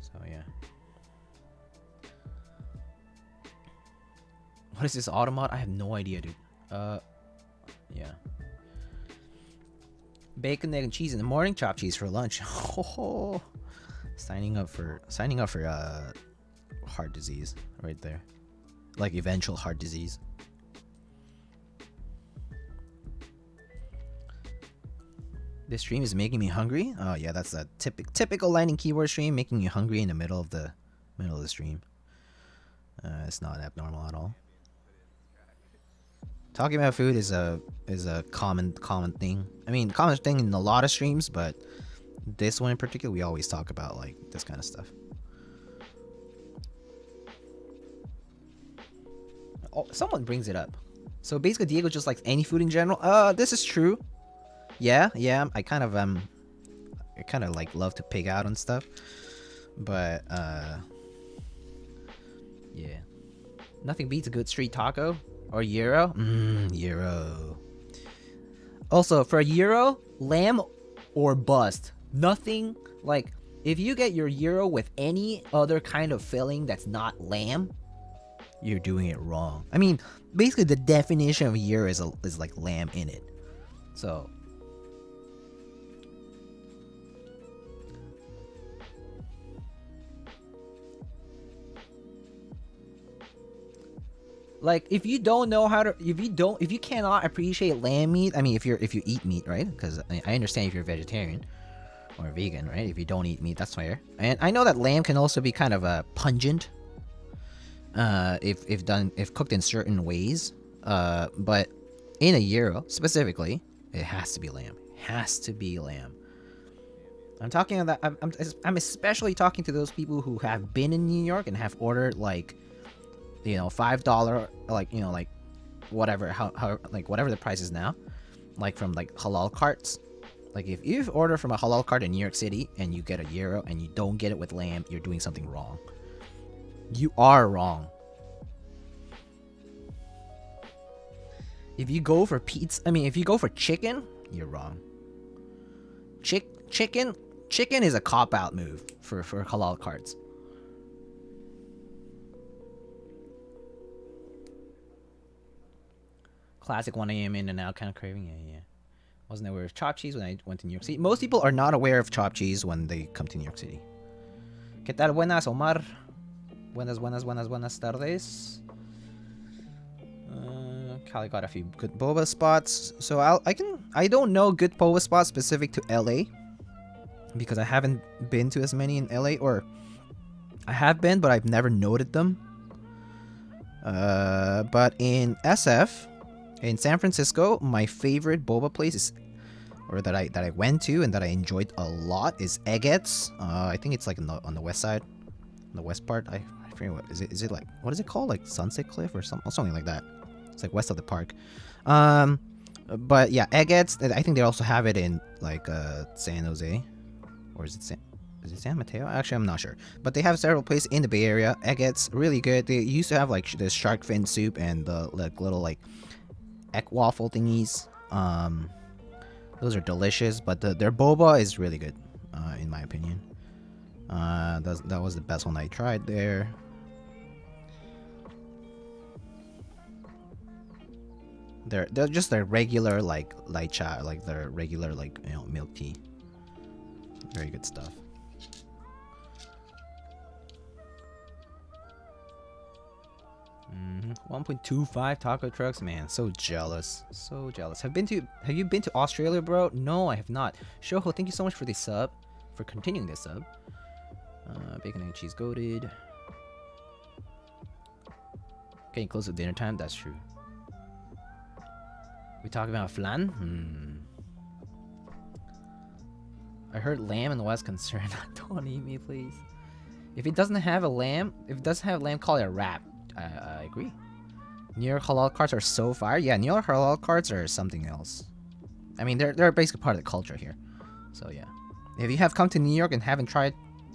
So yeah. What is this automat? I have no idea, dude. Yeah. Bacon, egg, and cheese in the morning. Chopped cheese for lunch. Oh, signing up for heart disease right there, like eventual heart disease. This stream is making me hungry. Oh yeah, that's a typical Lightning Keyboard stream, making you hungry in the middle of the stream. It's not abnormal at all. Talking about food is a common thing. I mean, common thing in a lot of streams, but this one in particular, we always talk about like this kind of stuff. Oh, someone brings it up. So basically, Diego just likes any food in general. This is true. Yeah. I kind of like love to pig out on stuff, but yeah, nothing beats a good street taco or gyro. Gyro. Also, for a gyro, lamb or bust. Nothing like if you get your gyro with any other kind of filling that's not lamb, you're doing it wrong. I mean, basically the definition of gyro is like lamb in it. So like if you don't know how to, if you cannot appreciate lamb meat, I mean if you eat meat, right? Because I understand if you're vegetarian or vegan, right? If you don't eat meat, that's fair. And I know that lamb can also be kind of pungent if cooked in certain ways. But in a gyro specifically, it has to be lamb. Has to be lamb. I'm talking about I'm especially talking to those people who have been in New York and have ordered like, you know, $5, like, you know, like whatever how like whatever the price is now, like from like halal carts. Like if you've ordered from a halal cart in New York City and you get a gyro and you don't get it with lamb, you're doing something wrong. You are wrong. If you go for if you go for chicken, you're wrong. Chicken is a cop-out move for halal carts. Classic 1 a.m. in and out kind of craving. Yeah. Wasn't aware of chopped cheese when I went to New York City. Most people are not aware of chopped cheese when they come to New York City. ¿Qué tal? Buenas, Omar. Buenas tardes. Cali got a few good boba spots. So I don't know good boba spots specific to LA because I haven't been to as many in LA, or I have been, but I've never noted them. But in SF, in San Francisco, my favorite boba place is, or that I went to and that I enjoyed a lot, is Eggett's. I think it's like on the west side, on the west part. I forget what is it. Is it like, what is it called? Like Sunset Cliff or something like that. It's like west of the park. But yeah, Eggett's. I think they also have it in like San Jose, or is it San Mateo? Actually, I'm not sure. But they have several places in the Bay Area. Eggett's, really good. They used to have like this shark fin soup and the like little like egg waffle thingies. Those are delicious, but their boba is really good, in my opinion. That was the best one I tried there. They're just their regular like light cha, like their regular like, you know, milk tea. Very good stuff. Mm-hmm. 1.25 taco trucks, man. So jealous. So jealous. Have you been to Australia, bro? No, I have not. Shoho, thank you so much for the sub. For continuing this sub. Bacon and cheese goated. Getting close to dinner time, that's true. We talking about flan? I heard lamb in the West concerned. Don't eat me, please. If it doesn't have lamb, call it a wrap. I agree. New York halal carts are so fire. Yeah, New York halal carts are something else. I mean, they're basically part of the culture here. So yeah, if you have come to New York and haven't tried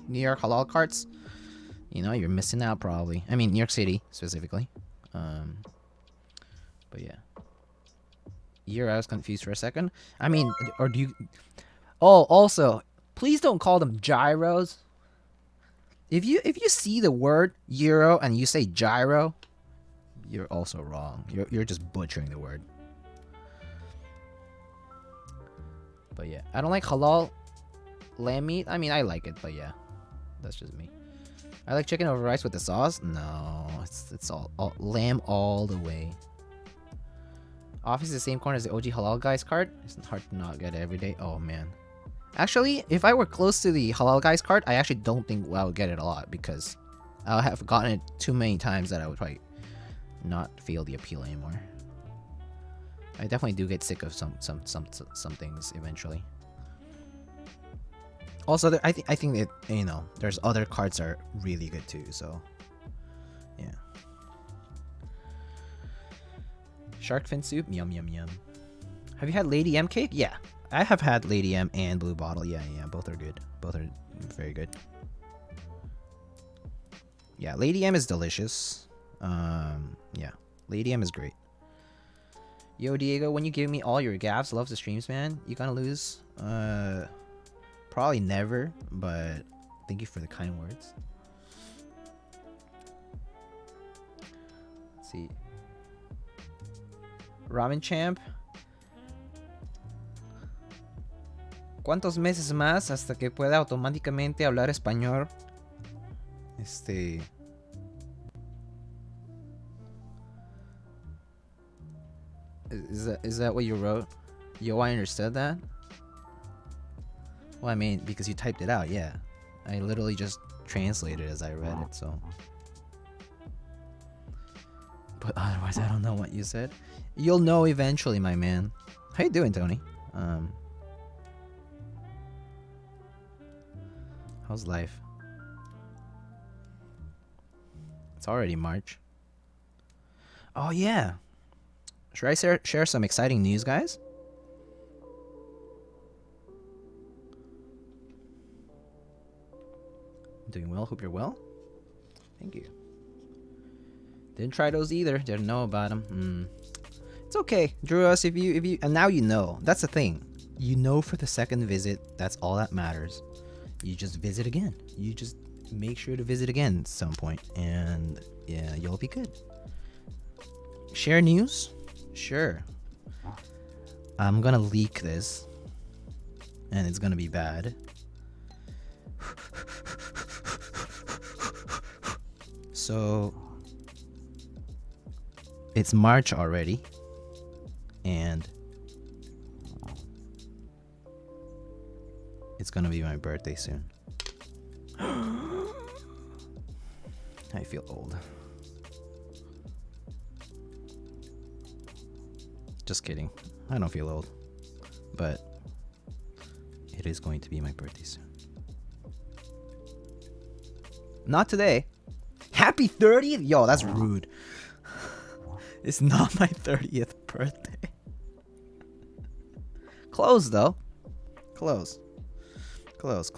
New York halal carts, you know, you're missing out probably. I mean, New York City specifically. But yeah. I was confused for a second. I mean, or do you... Oh, also, please don't call them gyros. If you see the word gyro and you say gyro, you're also wrong. You're just butchering the word. But yeah, I don't like halal lamb meat. I mean, I like it, but yeah, that's just me. I like chicken over rice with the sauce. No, it's all lamb all the way. Office is the same corner as the OG halal guys cart. It's hard to not get it every day. Oh man. Actually, if I were close to the halal guys cart, I actually don't think I would get it a lot because I'll have gotten it too many times that I would probably not feel the appeal anymore. I definitely do get sick of some things eventually. Also, I think it, you know, there's other cards that are really good too. So, yeah. Shark fin soup, yum yum yum. Have you had Lady M cake? Yeah, I have had Lady M and Blue Bottle. Yeah, yeah, both are good. Both are very good. Yeah, Lady M is delicious. Yeah, Lady M is great. Yo, Diego, when you give me all your gaffs, loves the streams, man. You gonna lose? Probably never, but thank you for the kind words. Let's see. Ramen Champ. ¿Cuántos meses más hasta que pueda automáticamente hablar español? Is that what you wrote? Yo, I understood that. Well, I mean, because you typed it out, yeah. I literally just translated as I read it, so. But otherwise, I don't know what you said. You'll know eventually, my man. How you doing, Tony? How's life? It's already March. Oh, yeah. Should I share some exciting news, guys? I'm doing well. Hope you're well. Thank you. Didn't try those either. Didn't know about them. It's okay, Druas. If you and now you know. That's the thing. You know for the second visit. That's all that matters. You just visit again. You just make sure to visit again at some point, and yeah, you'll be good. Share news? Sure. I'm gonna leak this, and it's gonna be bad. So it's March already, and it's gonna be my birthday soon. I feel old. Just kidding. I don't feel old. But it is going to be my birthday soon. Not today. Happy 30th? Yo, that's rude. It's not my 30th birthday. Close though. Close. Close.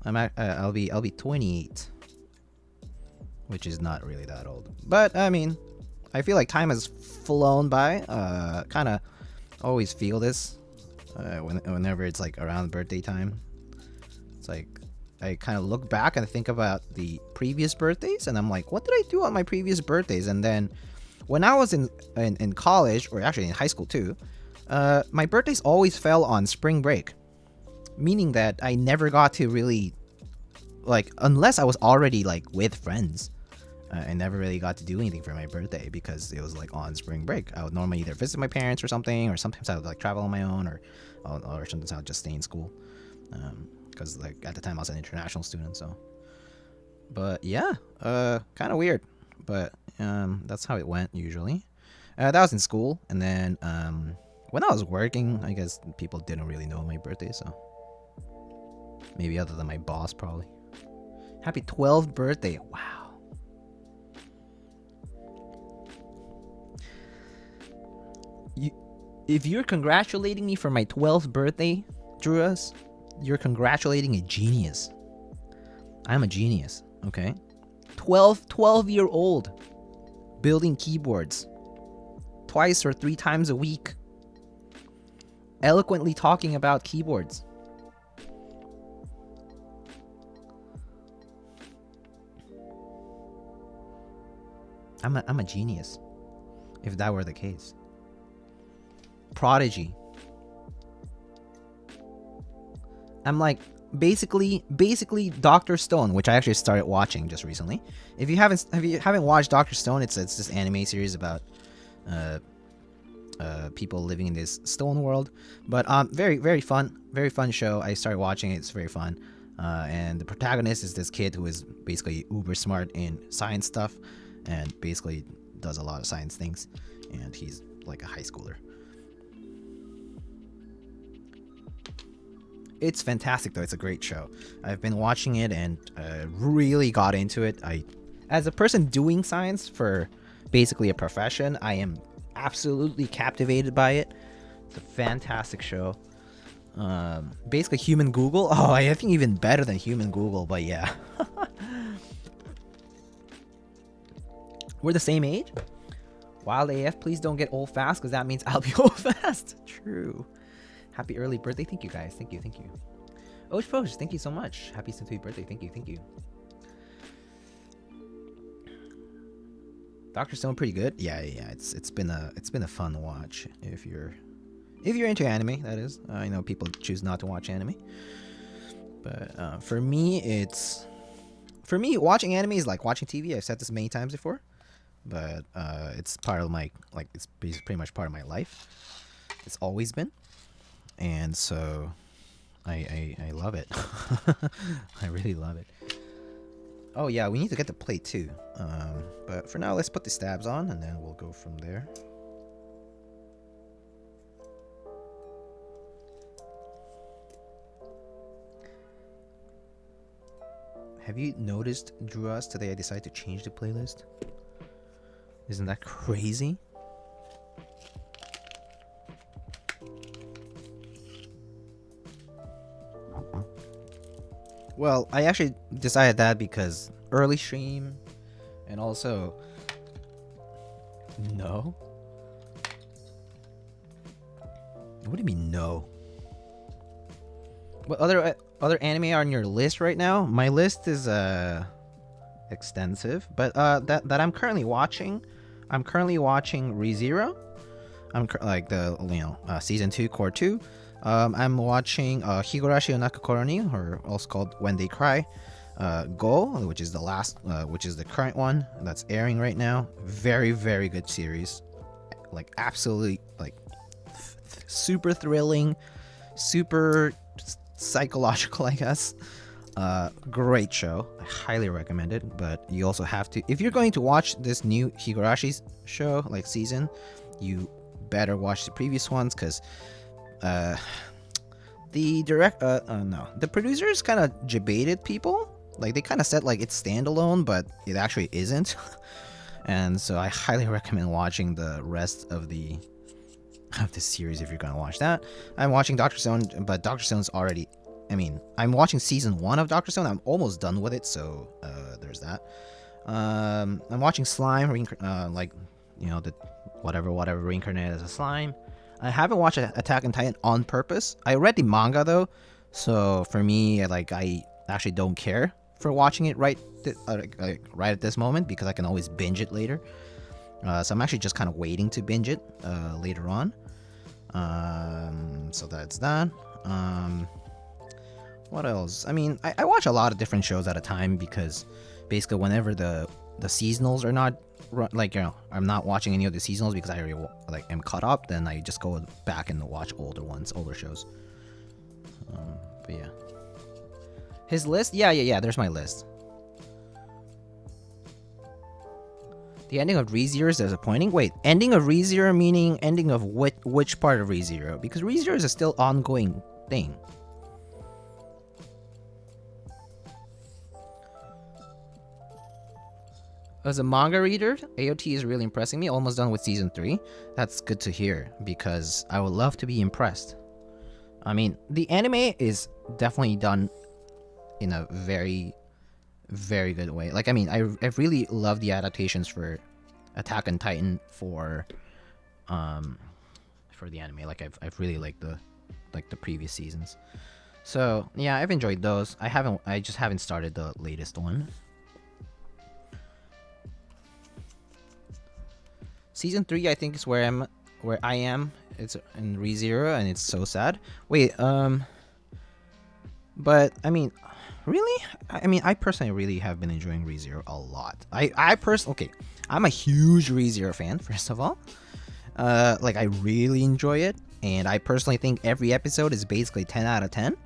I'll be 28. Which is not really that old. But I mean, I feel like time has flown by. Kind of always feel this whenever it's like around birthday time. It's like I kind of look back and think about the previous birthdays, and I'm like, what did I do on my previous birthdays? And then when I was in college, or actually in high school too, my birthdays always fell on spring break, meaning that I never got to really, like, unless I was already like with friends. I never really got to do anything for my birthday because it was like on spring break. I would normally either visit my parents or something, or sometimes I would like travel on my own, or sometimes I would just stay in school. Because like at the time I was an international student, so. But yeah, kind of weird, but that's how it went usually. That was in school, and then when I was working, I guess people didn't really know my birthday, so maybe other than my boss probably. Happy 12th birthday! Wow. If you're congratulating me for my 12th birthday, Druas, you're congratulating a genius. I'm a genius, okay? 12-year-old building keyboards twice or 3 times a week, eloquently talking about keyboards. I'm a genius, if that were the case. Prodigy. I'm like basically Dr. Stone, which I actually started watching just recently. If you haven't watched Dr. Stone, it's this anime series about people living in this stone world, but very fun show. I started watching it. It's very fun. And the protagonist is this kid who is basically uber smart in science stuff, and basically does a lot of science things, and he's like a high schooler. It's fantastic though. It's a great show. I've been watching it and really got into it. As a person doing science for basically a profession, I am absolutely captivated by it. It's a fantastic show. Basically human Google. Oh, I think even better than human Google, but yeah. We're the same age? Wild AF, please don't get old fast, because that means I'll be old fast. True. Happy early birthday. Thank you, guys. Thank you. Osh Posh, thank you so much. Happy sweet birthday. Thank you. Dr. Stone pretty good. Yeah. It's been a fun watch if you're into anime, that is. I know people choose not to watch anime. But for me watching anime is like watching TV. I've said this many times before. But it's part of my, like, it's pretty much part of my life. It's always been. And so I love it. I really love it. Oh yeah, we need to get the plate too. But for now, let's put the stabs on and then we'll go from there. Have you noticed, Druas, today I decided to change the playlist? Isn't that crazy? Well, I actually decided that because early stream and also... No? What do you mean no? What other anime are on your list right now? My list is extensive, but that I'm currently watching. I'm currently watching ReZero. Like the season 2 core 2. I'm watching Higurashi Onakakoroni, or also called When They Cry. Go, which is the last, which is the current one that's airing right now. Very, very good series. Like absolutely, like super thrilling, super psychological, I guess. Great show. I highly recommend it. But you also have to, if you're going to watch this new Higurashi show, like season, you better watch the previous ones, because the producers kind of debated people. Like they kind of said like it's standalone, but it actually isn't. And so I highly recommend watching the rest of the series if you're gonna watch that. I'm watching Dr. Stone, but Dr. Stone's already, I'm watching season 1 of Dr. Stone. I'm almost done with it, so there's that. I'm watching Slime, the whatever reincarnated as a slime. I haven't watched Attack on Titan on purpose. I read the manga though, so for me, I actually don't care for watching it right at this moment, because I can always binge it later. So I'm actually just kind of waiting to binge it later on. So that's that. What else? I watch a lot of different shows at a time, because basically whenever the seasonals are not, I'm not watching any of the seasonals because I already am caught up, then I just go back and watch older shows. But yeah. His list? Yeah, there's my list. The ending of ReZero is disappointing? Wait, ending of ReZero meaning ending of which part of ReZero? Because ReZero is a still ongoing thing. As a manga reader, AOT is really impressing me. Almost done with season 3. That's good to hear, because I would love to be impressed. The anime is definitely done in a very, very good way. I really love the adaptations for Attack on Titan for the anime. I've really liked the previous seasons. So yeah, I've enjoyed those. I just haven't started the latest one. Season 3, I think, is where I am. It's in ReZero, and it's so sad. Wait, but really? I personally really have been enjoying ReZero a lot. I'm a huge ReZero fan, first of all. I really enjoy it, and I personally think every episode is basically 10 out of 10.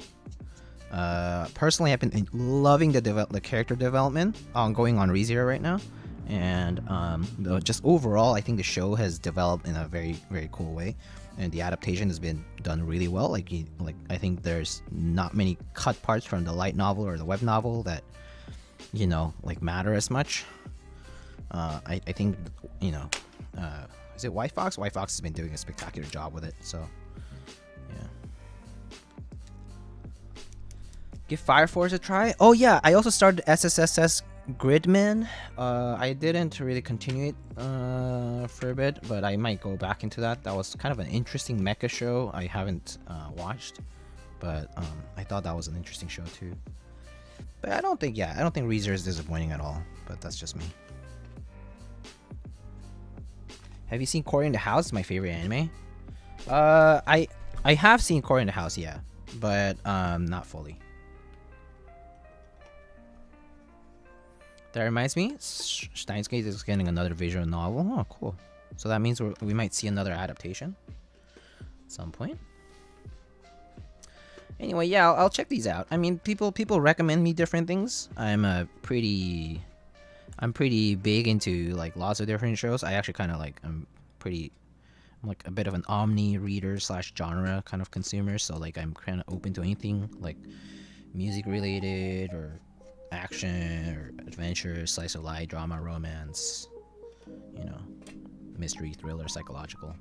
Personally, I've been loving the character development ongoing on ReZero right now. And just overall, I think the show has developed in a very, very cool way. and the adaptation has been done really well. Like I think there's not many cut parts from the light novel or the web novel that like matter as much. I think is it White Fox? White Fox has been doing a spectacular job with it. So yeah. Give Fire Force a try. Oh yeah, I also started SSSS Gridman. I didn't really continue it for a bit, but I might go back into that. That was kind of an interesting mecha show I haven't watched, but I thought that was an interesting show too. But I don't think ReZero is disappointing at all, but that's just me. Have you seen Cory in the House? My favorite anime. I have seen Cory in the House, yeah, but not fully. That reminds me, Steins Gate is getting another visual novel. Oh, cool. So that means we might see another adaptation at some point. Anyway, yeah, I'll check these out. I mean, people recommend me different things. I'm pretty big into like lots of different shows. I actually kind of like I'm like a bit of an omni reader / genre kind of consumer. So like I'm kind of open to anything like music related or action or adventure, slice of life, drama, romance, mystery, thriller, psychological.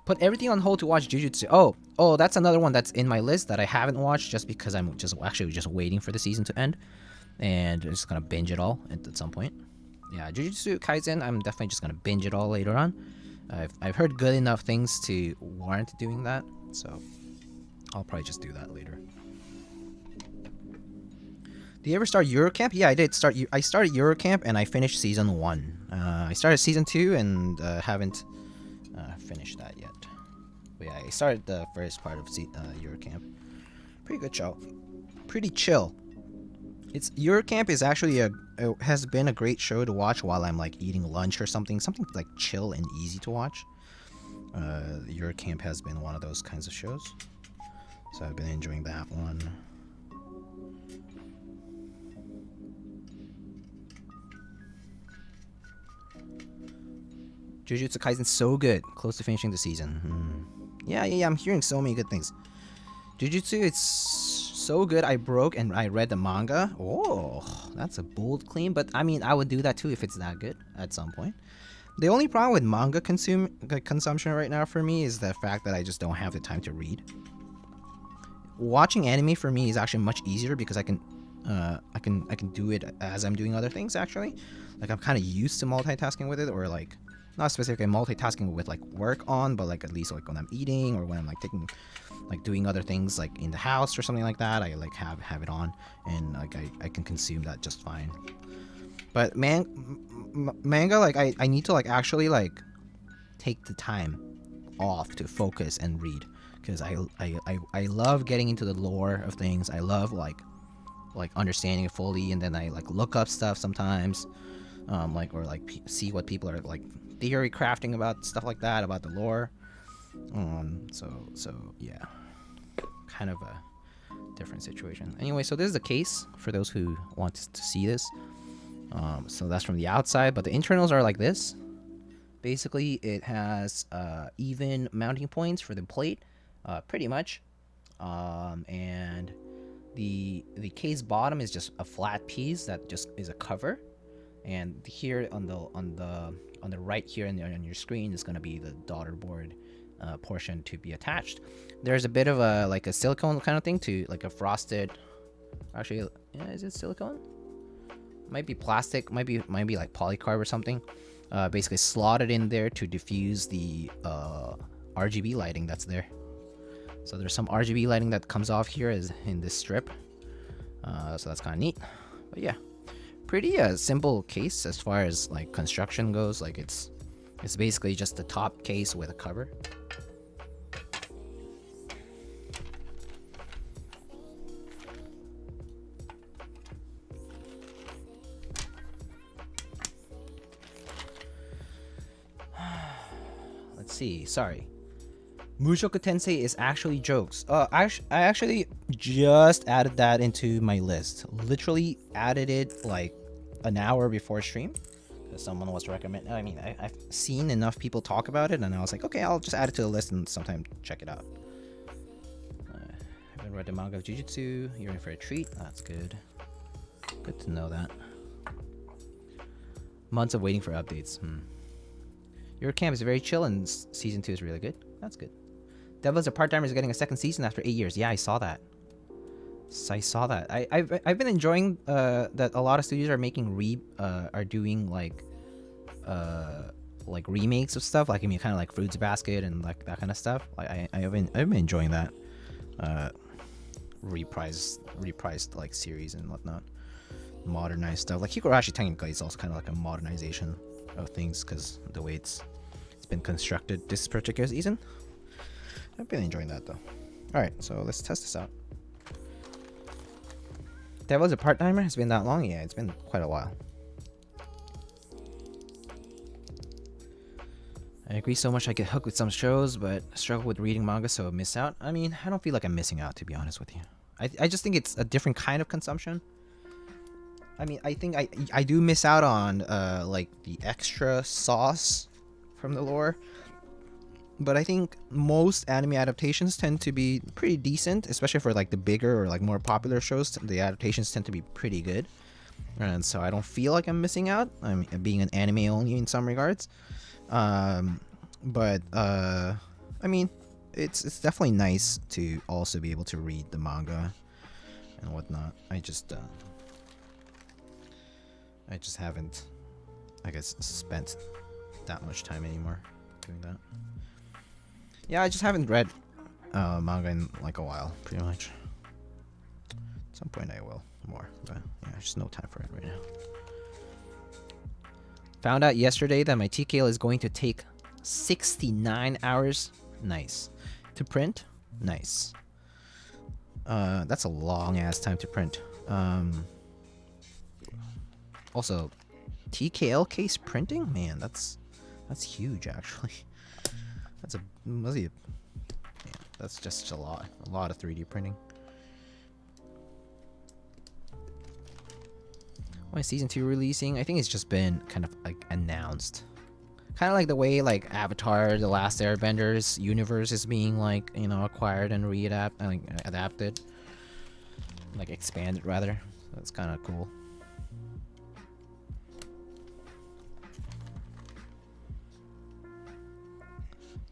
Put everything on hold to watch Jujutsu. Oh, that's another one that's in my list that I haven't watched just because I'm just waiting for the season to end, and I'm just gonna binge it all at some point. Yeah, Jujutsu Kaisen, I'm definitely just gonna binge it all later on. I've heard good enough things to warrant doing that, so I'll probably just do that later. Did you ever start Eurocamp? Yeah, I did start. I started Eurocamp and I finished season 1. I started season 2 and haven't finished that yet. But yeah, I started the first part of Eurocamp. Pretty good show. Pretty chill. Eurocamp is actually has been a great show to watch while I'm like eating lunch or something like chill and easy to watch. Eurocamp has been one of those kinds of shows, so I've been enjoying that one. Jujutsu Kaisen's so good, close to finishing the season. Yeah, I'm hearing so many good things. Jujutsu, it's so good. I broke and I read the manga. Oh, that's a bold claim, but I mean, I would do that too if it's that good at some point. The only problem with manga consumption right now for me is the fact that I just don't have the time to read. Watching anime for me is actually much easier because I can do it as I'm doing other things. Actually, like I'm kind of used to multitasking with it, or like not specifically multitasking with like work on, but like at least like when I'm eating or when I'm like doing other things like in the house or something like that. I like have it on, and like I can consume that just fine. But manga, like I need to like actually like take the time off to focus and read, because I love getting into the lore of things. I love like understanding it fully, and then I like look up stuff sometimes, see what people are like theory crafting about stuff like that, about the lore. So yeah, kind of a different situation. Anyway, so this is the case for those who want to see this. So that's from the outside, but the internals are like this. Basically, it has even mounting points for the plate, pretty much, and the case bottom is just a flat piece that just is a cover, and here on the right here on your screen is going to be the daughter board portion to be attached. There's a bit of a like a silicone kind of thing to like a frosted. Actually, yeah, is it silicone? Might be plastic. Might be like polycarb or something. Basically slotted in there to diffuse the RGB lighting that's there. So there's some RGB lighting that comes off here is in this strip. So that's kind of neat. But yeah, pretty simple case as far as like construction goes. Like it's basically just the top case with a cover. Let's see. Sorry. Mushoku Tensei is actually jokes. I actually just added that into my list. Literally added it like an hour before stream. because someone was recommending. I mean, I've seen enough people talk about it, and I was like, okay, I'll just add it to the list and sometime check it out. I haven't read the manga of Jujutsu. You're in for a treat. That's good. Good to know that. Months of waiting for updates. Your camp is very chill, and season 2 is really good. That's good. Devils Are Part-Timers is getting a second season after 8 years. Yeah, I saw that. I saw that. I've been enjoying that a lot of studios are making are doing like remakes of stuff. Like, I mean, kind of like Fruits Basket and like that kind of stuff. Like I've been enjoying that reprised like series and whatnot, modernized stuff. Like Higurashi technically is also kind of like a modernization of things because the way it's been constructed this particular season. I've been enjoying that though. All right, so let's test this out. Devil's a part-timer? Has been that long? Yeah, it's been quite a while. I agree so much I get hooked with some shows, but struggle with reading manga, so I miss out. I mean, I don't feel like I'm missing out, to be honest with you. I just think it's a different kind of consumption. I mean, I think I do miss out on like the extra sauce from the lore. But I think most anime adaptations tend to be pretty decent, especially for like the bigger or like more popular shows. The adaptations tend to be pretty good, and so I don't feel like I'm missing out. I'm being an anime only in some regards, but I mean, it's definitely nice to also be able to read the manga and whatnot. I just haven't, I guess, spent that much time anymore doing that. Yeah, I just haven't read manga in like a while, pretty much. At some point I will more, but yeah, just no time for it right now. Found out yesterday that my TKL is going to take 69 hours. Nice. To print? Nice. That's a long ass time to print. Also, TKL case printing? Man, that's huge actually. That's just a lot of 3D printing. When is season 2 releasing? I think it's just been kind of like announced. Kind of like the way like Avatar: The Last Airbender's universe is being like, you know, acquired and adapted, like expanded rather. So that's kind of cool.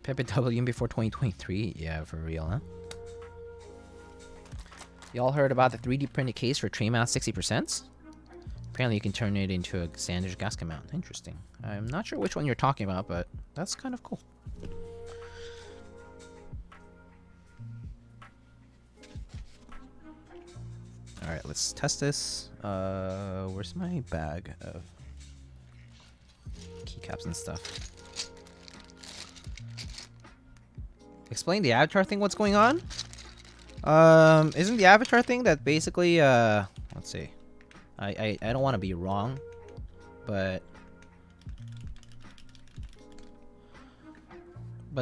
Pepe W before 2023? Yeah, for real, huh? Y'all heard about the 3D printed case for tray mount 60%? Apparently you can turn it into a standard gasket mount. Interesting. I'm not sure which one you're talking about, but that's kind of cool. Alright, let's test this. Where's my bag of keycaps and stuff? Explain the avatar thing, what's going on? Isn't the avatar thing that basically, let's see. I don't want to be wrong, but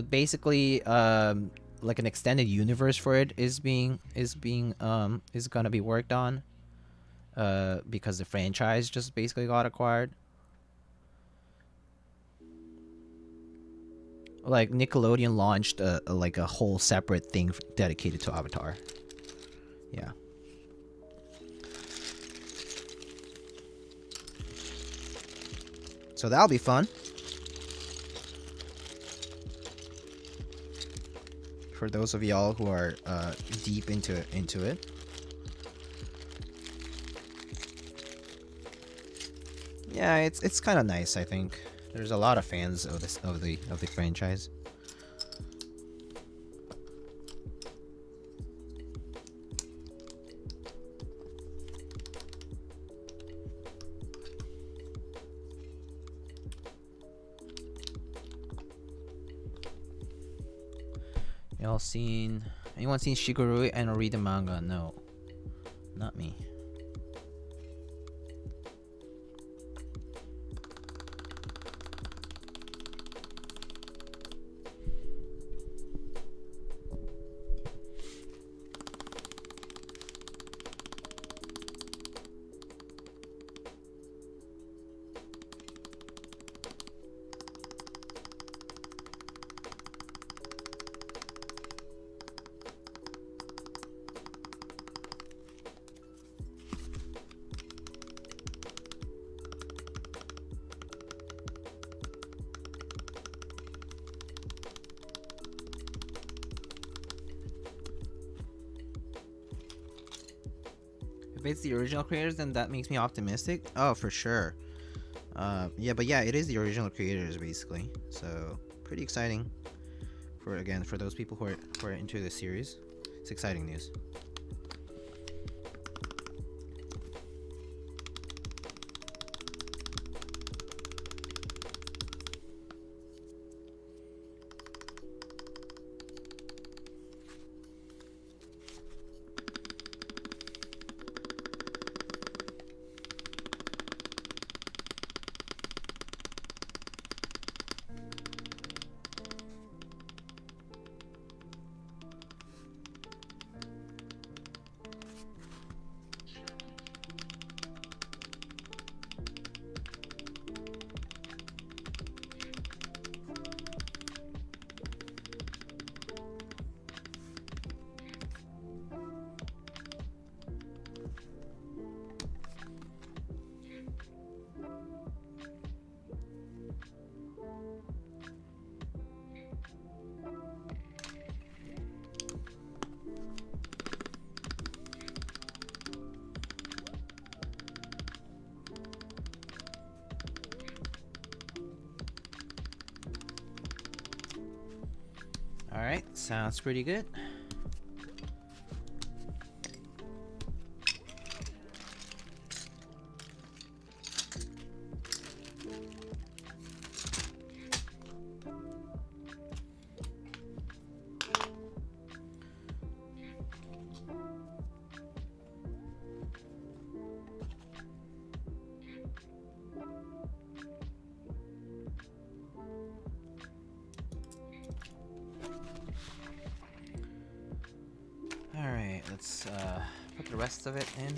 basically, like an extended universe for it is gonna be worked on, because the franchise just basically got acquired. Like Nickelodeon launched like a whole separate thing dedicated to Avatar. Yeah. So that'll be fun. For those of y'all who are deep into it. Yeah, it's kind of nice, I think. There's a lot of fans of the franchise. Anyone seen Shigurui and read the manga? No. Not me. If it's the original creators, then that makes me optimistic. Oh, for sure. Yeah, but yeah, it is the original creators basically. So pretty exciting for those people who are into the series. It's exciting news. Alright, sounds pretty good. Alright, let's put the rest of it in.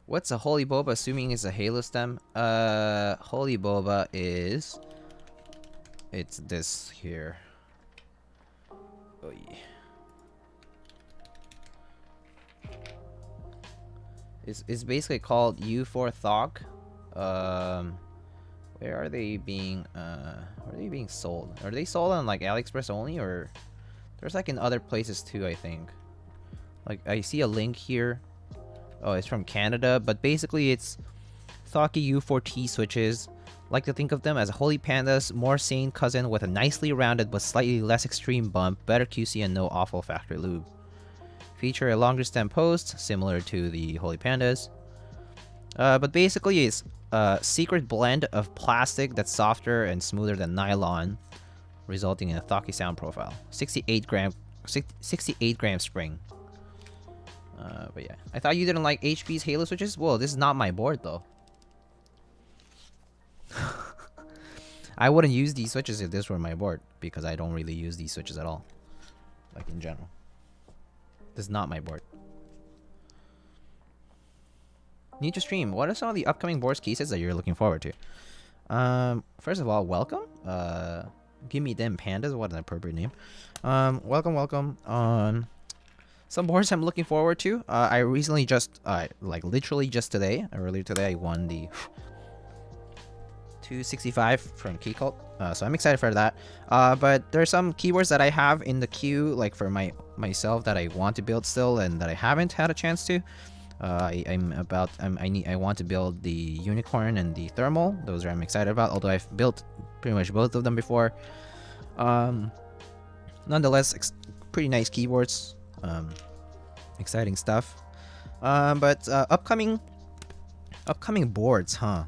What's a Holy Boba, assuming it's a Halo stem? Holy Boba is... It's this here. Oh, yeah. It's basically called U4 Thok. Where are they being sold? Are they sold on like AliExpress only, or there's like in other places too, I think. Like I see a link here. Oh, it's from Canada, but basically it's Thoki U4T switches. Like to think of them as Holy Panda's more sane cousin with a nicely rounded but slightly less extreme bump, better QC and no awful factory lube. Feature a longer stem post, similar to the Holy Pandas. But basically it's a secret blend of plastic that's softer and smoother than nylon, resulting in a Thoki sound profile. 68 gram spring. But yeah, I thought you didn't like HP's Halo switches. Well, this is not my board though. I wouldn't use these switches if this were my board, because I don't really use these switches at all, like in general. This is not my board. Need to stream. What are some of the upcoming boards cases that you're looking forward to? First of all, welcome. Give me them pandas. What an appropriate name. Welcome. Some boards I'm looking forward to. I recently just, like literally just today, earlier today, I won the 265 from Keycaps. So I'm excited for that. But there's some keyboards that I have in the queue, like for myself, that I want to build still and that I haven't had a chance to. I want to build the Unicorn and the Thermal. Those are I'm excited about, although I've built pretty much both of them before. Nonetheless, pretty nice keyboards. Exciting stuff. But upcoming boards, huh?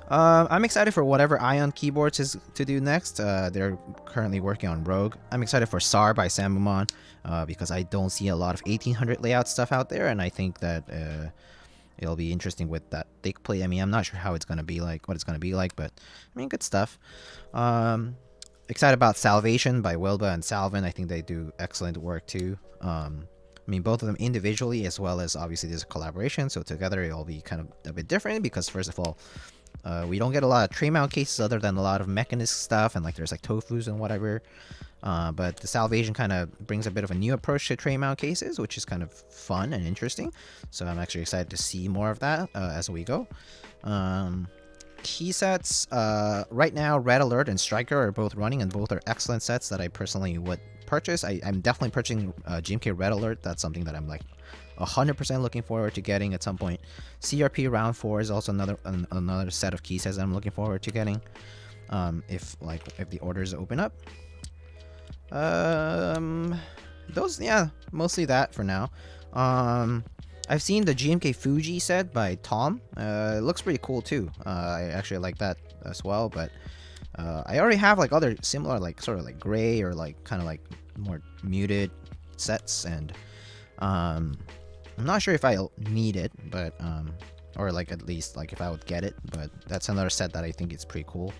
I'm excited for whatever Ion Keyboards is to do next. They're currently working on Rogue. I'm excited for SAR by Samumon, because I don't see a lot of 1800 layout stuff out there, and I think that it'll be interesting with that thick plate. I mean, I'm not sure how it's gonna be like, what it's gonna be like, but I mean, good stuff. Excited about Salvation by Wilba and Salvin. I think they do excellent work too. I mean, both of them individually, as well as obviously there's a collaboration, so together it'll be kind of a bit different, because first of all, We don't get a lot of tray mount cases other than a lot of mechanist stuff, and like there's like tofus and whatever. But the Salvation kind of brings a bit of a new approach to tray mount cases, which is kind of fun and interesting. So I'm actually excited to see more of that as we go. Key sets, right now Red Alert and Striker are both running, and both are excellent sets that I personally would purchase. I'm definitely purchasing GMK Red Alert. That's something that I'm like 100% looking forward to getting at some point. CRP Round 4 is also another set of key sets I'm looking forward to getting, if the orders open up. Those, yeah, mostly that for now. I've seen the GMK Fuji set by Tom. It looks pretty cool too. I actually like that as well, but I already have like other similar, like sort of like gray or like kind of like more muted sets, and I'm not sure if I'll need it, but or like at least like if I would get it, but that's another set that I think is pretty cool.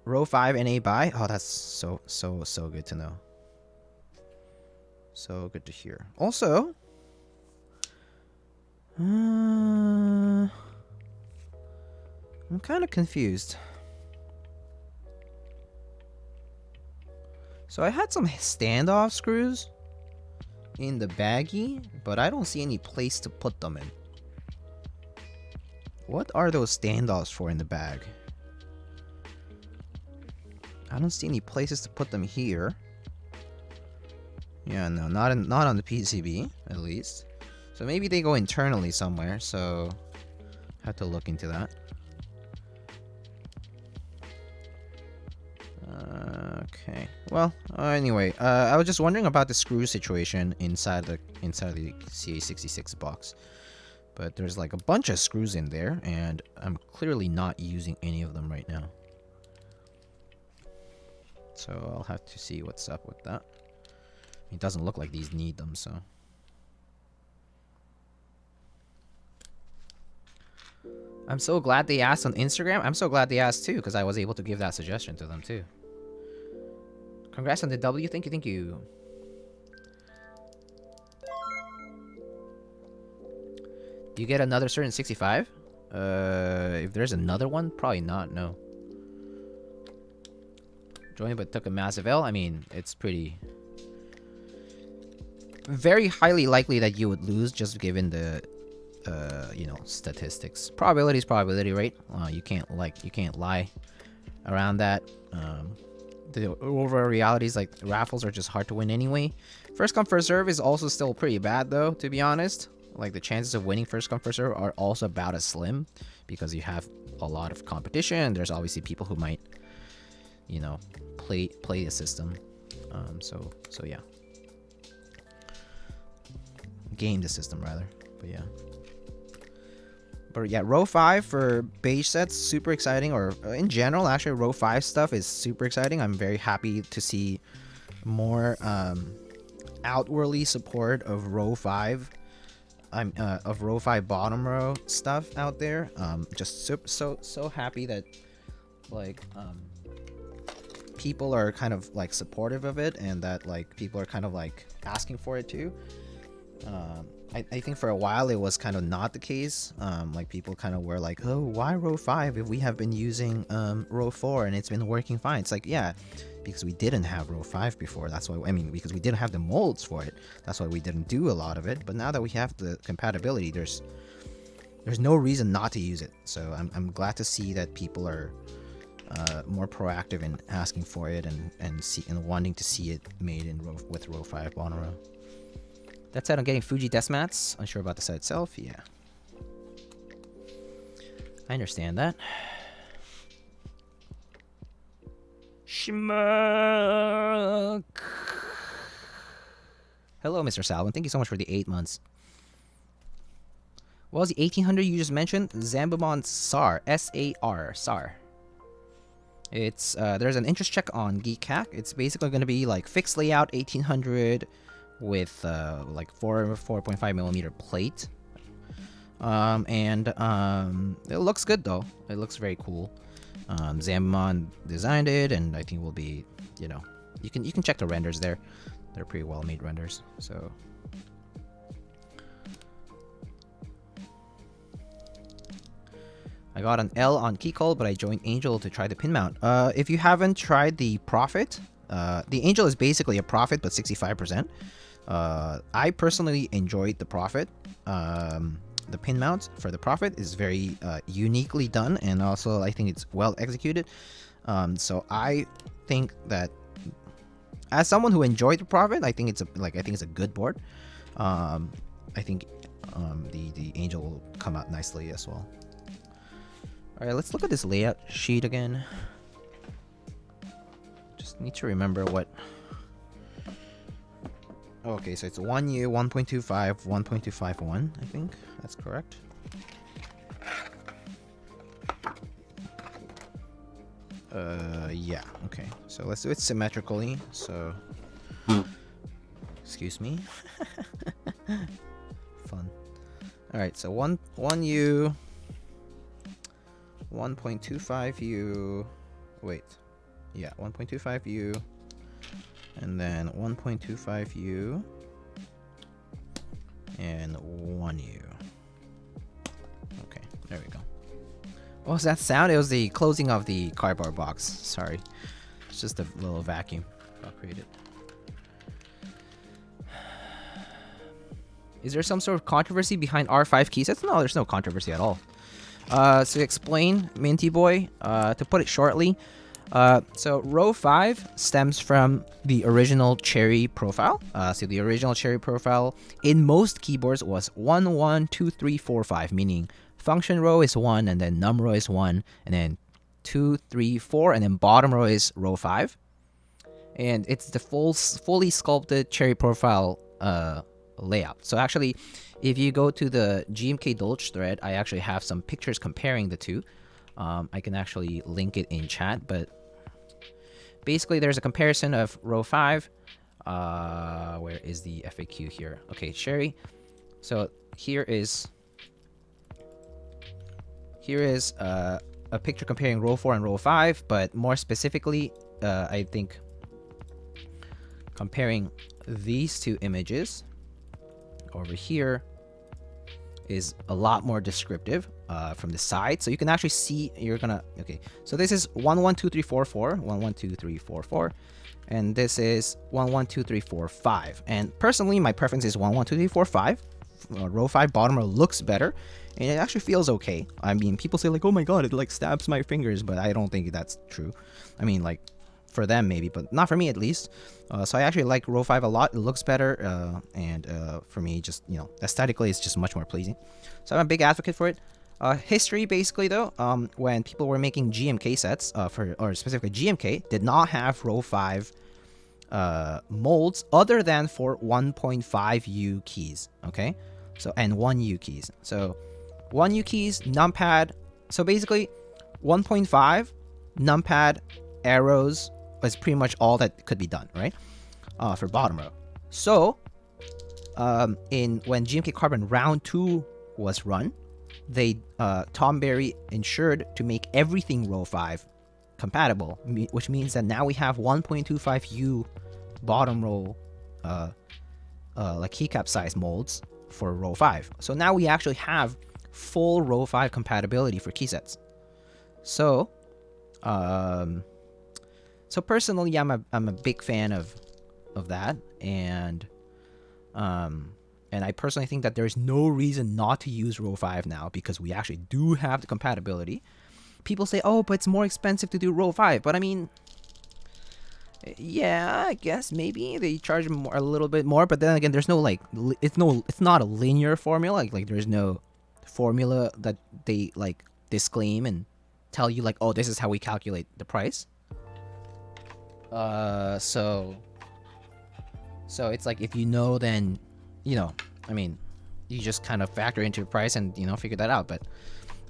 Row 5 NA buy. Oh, that's so good to know. So good to hear. Also, I'm kind of confused. So I had some standoff screws in the baggie, but I don't see any place to put them in. What are those standoffs for in the bag? I don't see any places to put them here. Yeah, no, not on the PCB, at least. So maybe they go internally somewhere, so have to look into that. Okay. Well, anyway, I was just wondering about the screw situation inside the CA66 box. But there's like a bunch of screws in there, and I'm clearly not using any of them right now. So I'll have to see what's up with that. It doesn't look like these need them, so. I'm so glad they asked on Instagram. I'm so glad they asked too, because I was able to give that suggestion to them too. Congrats on the W. Thank you, thank you. Do you get another certain 65? If there's another one, probably not, no. Joined but took a massive L. I mean, it's pretty... very highly likely that you would lose, just given the you know, statistics. Probability is probability, right? You can't lie around that. The overall reality is like raffles are just hard to win anyway. First come first serve is also still pretty bad though, to be honest. Like the chances of winning first come first serve are also about as slim, because you have a lot of competition. There's obviously people who might, you know, play a system. So yeah. Game the system rather, but yeah. But yeah, row 5 for beige sets, super exciting. Or in general, actually, row 5 stuff is super exciting. I'm very happy to see more outwardly support of row 5. Of row 5 bottom row stuff out there. Just so happy that like people are kind of like supportive of it, and that like people are kind of like asking for it too. I think for a while it was kind of not the case. Like people kind of were like, oh, why row 5 if we have been using row 4 and it's been working fine? It's like, yeah, because we didn't have row 5 before. That's why, I mean, because we didn't have the molds for it. That's why we didn't do a lot of it. But now that we have the compatibility, there's no reason not to use it. So I'm glad to see that people are more proactive in asking for it and wanting to see it made in with row 5 bottom row. That said, I'm getting Fuji desk mats. Unsure about the set itself. Yeah. I understand that. Schmuck. Hello, Mr. Salvin. Thank you so much for the 8 months. What was the 1800 you just mentioned? Zambamon SAR. S-A-R. SAR. It's, there's an interest check on Geekhack. It's basically going to be like fixed layout 1800... with like 4.5 millimeter plate, and it looks good though. It looks very cool. Zambamon designed it, and I think will be, you know, you can check the renders there. They're pretty well made renders. So I got an L on Keycall, but I joined Angel to try the pin mount. If you haven't tried the Prophet, the Angel is basically a Prophet, but 65%. I personally enjoyed the Prophet. The pin mount for the Prophet is very uniquely done, and also I think it's well executed. So I think that as someone who enjoyed the Prophet, I think it's a good board. I think the Angel will come out nicely as well. All right, let's look at this layout sheet again. Just need to remember what. Okay, so it's 1U, 1.25, 1.251. I think that's correct. Yeah. Okay. So let's do it symmetrically. So, excuse me. Fun. All right. So 1U. 1.25U, wait, yeah, 1.25U, and then 1.25U, and 1U. Okay, there we go. What was that sound? It was the closing of the cardboard box. Sorry, it's just a little vacuum got created. Is there some sort of controversy behind R5 keysets? No, there's no controversy at all. To explain, Minty Boy, to put it shortly, so row 5 stems from the original Cherry profile. So the original Cherry profile in most keyboards was 1, 1, 2, 3, 4, 5, meaning function row is 1, and then num row is 1, and then 2, 3, 4, and then bottom row is row 5. And it's the fully sculpted Cherry profile layout. So actually, if you go to the GMK Dolch thread, I actually have some pictures comparing the two. I can actually link it in chat, but basically there's a comparison of row 5. Where is the FAQ here? Okay, Sherry. So here is a picture comparing row 4 and row 5, but more specifically, I think comparing these two images over here is a lot more descriptive from the side. So you can actually see, okay, so this is 1 1 2 3 4 4, 1 1 2 3 4 4, and this is 1 1 2 3 4 5. And personally, my preference is 1 1 2 3 4 5. Row 5 bottom row looks better, and it actually feels okay. I mean, people say like, oh my god, it like stabs my fingers, but I don't think that's true. I mean, like, for them maybe, but not for me at least. So I actually like row 5 a lot. It looks better, and for me, just, you know, aesthetically, it's just much more pleasing. So I'm a big advocate for it. History, basically, though, when people were making GMK sets, or specifically GMK, did not have row 5 molds other than for 1.5U keys, okay? So, and 1U keys. So 1U keys, numpad. So basically, 1.5, numpad, arrows, is pretty much all that could be done, right? For bottom row. So, when GMK Carbon round 2 was run, Tom Berry ensured to make everything row 5 compatible, which means that now we have 1.25U bottom row, like keycap size molds for row 5. So now we actually have full row 5 compatibility for key sets. So, so personally, I'm a big fan of that, and I personally think that there's no reason not to use row 5 now, because we actually do have the compatibility. People say, oh, but it's more expensive to do row 5, but I mean, yeah, I guess maybe they charge more, a little bit more, but then again, there's no like, it's not a linear formula. Like there's no formula that they like disclaim and tell you like, oh, this is how we calculate the price. So it's like, if you know, then, you know, I mean, you just kind of factor into the price and, you know, figure that out. But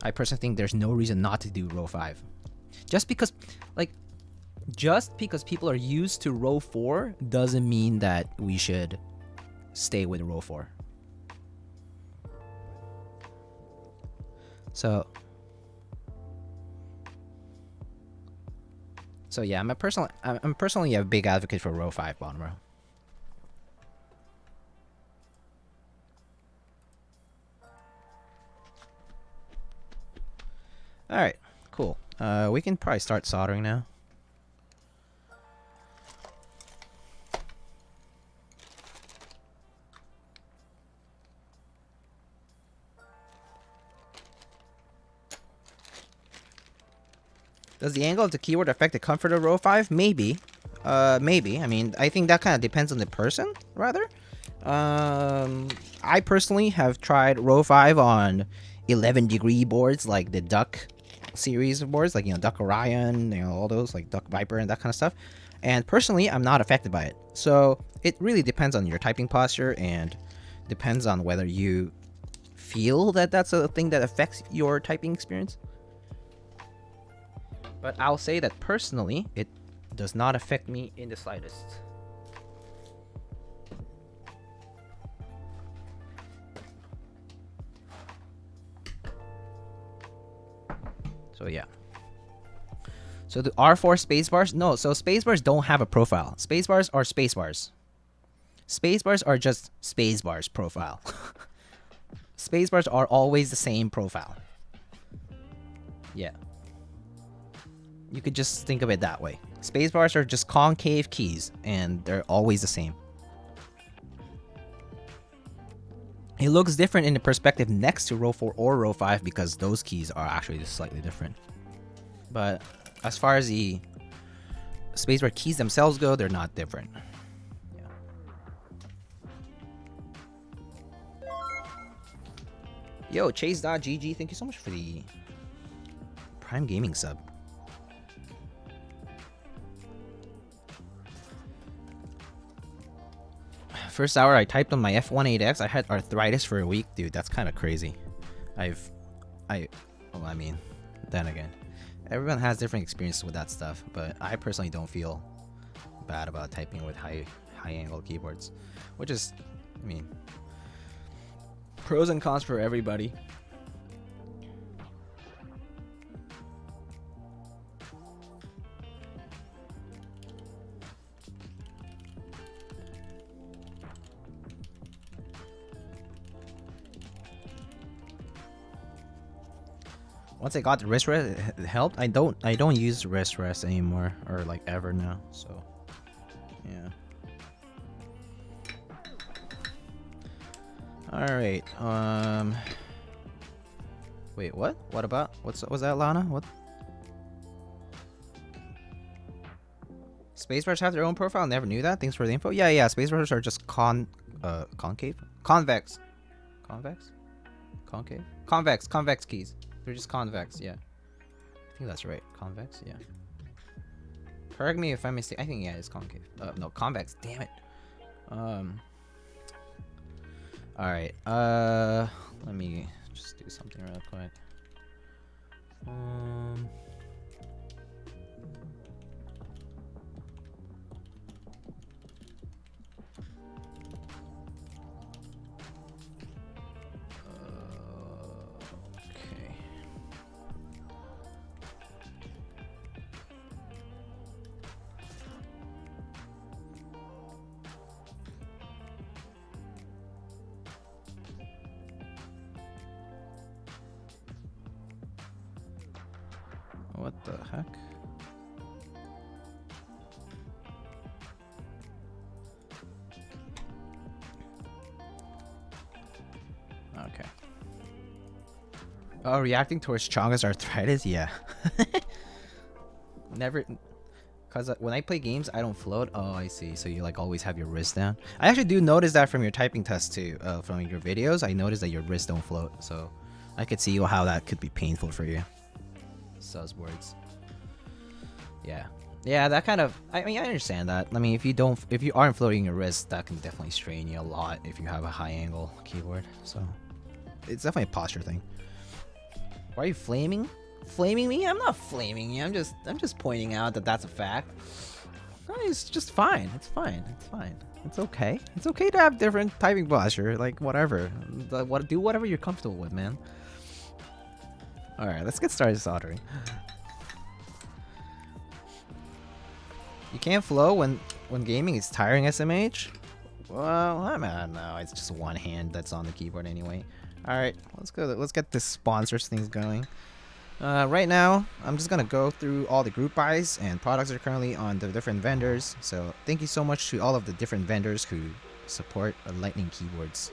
I personally think there's no reason not to do row 5. Just because people are used to row 4 doesn't mean that we should stay with row 4. So yeah, I'm personally a big advocate for row 5 bottom row. All right, cool. We can probably start soldering now. Does the angle of the keyboard affect the comfort of row 5? Maybe. Maybe. I mean, I think that kind of depends on the person, rather. I personally have tried row 5 on 11-degree boards, like the Duck series of boards, like, you know, Duck Orion, you know, all those, like Duck Viper and that kind of stuff. And personally, I'm not affected by it. So it really depends on your typing posture and depends on whether you feel that that's a thing that affects your typing experience. But I'll say that personally, it does not affect me in the slightest. So yeah. So the R4 spacebars? No, so spacebars don't have a profile. Spacebars are spacebars. Spacebars are just spacebars profile. Spacebars are always the same profile. Yeah. You could just think of it that way. Spacebars are just concave keys, and they're always the same. It looks different in the perspective next to row 4 or row 5 because those keys are actually just slightly different. But as far as the spacebar keys themselves go, they're not different. Yeah. Yo, Chase.gg, thank you so much for the Prime Gaming sub. First hour I typed on my F18X, I had arthritis for a week, dude. That's kind of crazy. Well, I mean, then again, everyone has different experiences with that stuff, but I personally don't feel bad about typing with high angle keyboards, which is, I mean, pros and cons for everybody. Once I got the wrist rest, it helped. I don't use wrist rest anymore, or like ever now. So, yeah. All right. Wait, what? What about? Was that, Lana? What? Spacebars have their own profile. Never knew that. Thanks for the info. Yeah. Spacebars are just concave, convex, convex keys. They're just convex, yeah. I think that's right. Convex, yeah. Correct me if I'm mistaken. I think, yeah, it's concave. No, convex. Damn it. Alright. Let me just do something real quick. What the heck? Okay. Oh, reacting towards Chonga's arthritis? Yeah. Never. Because when I play games, I don't float. Oh, I see. So you like always have your wrist down. I actually do notice that from your typing test too. From your videos, I noticed that your wrists don't float. So I could see how that could be painful for you. Sus words. Yeah, that kind of, I mean, I understand that. I mean, if you aren't floating your wrist, that can definitely strain you a lot if you have a high angle keyboard. So it's definitely a posture thing. Why are you flaming me? I'm not flaming you. I'm just pointing out that that's a fact. No, it's just fine. It's fine. It's okay. It's okay to have different typing posture. Like whatever. Do whatever you're comfortable with, man. All right, let's get started soldering. You can't flow when gaming is tiring, SMH? Well, I don't know. It's just one hand that's on the keyboard anyway. All right, let's go. Let's get this sponsors things going. Right now, I'm just gonna go through all the group buys and products that are currently on the different vendors. So thank you so much to all of the different vendors who support Lightning keyboards.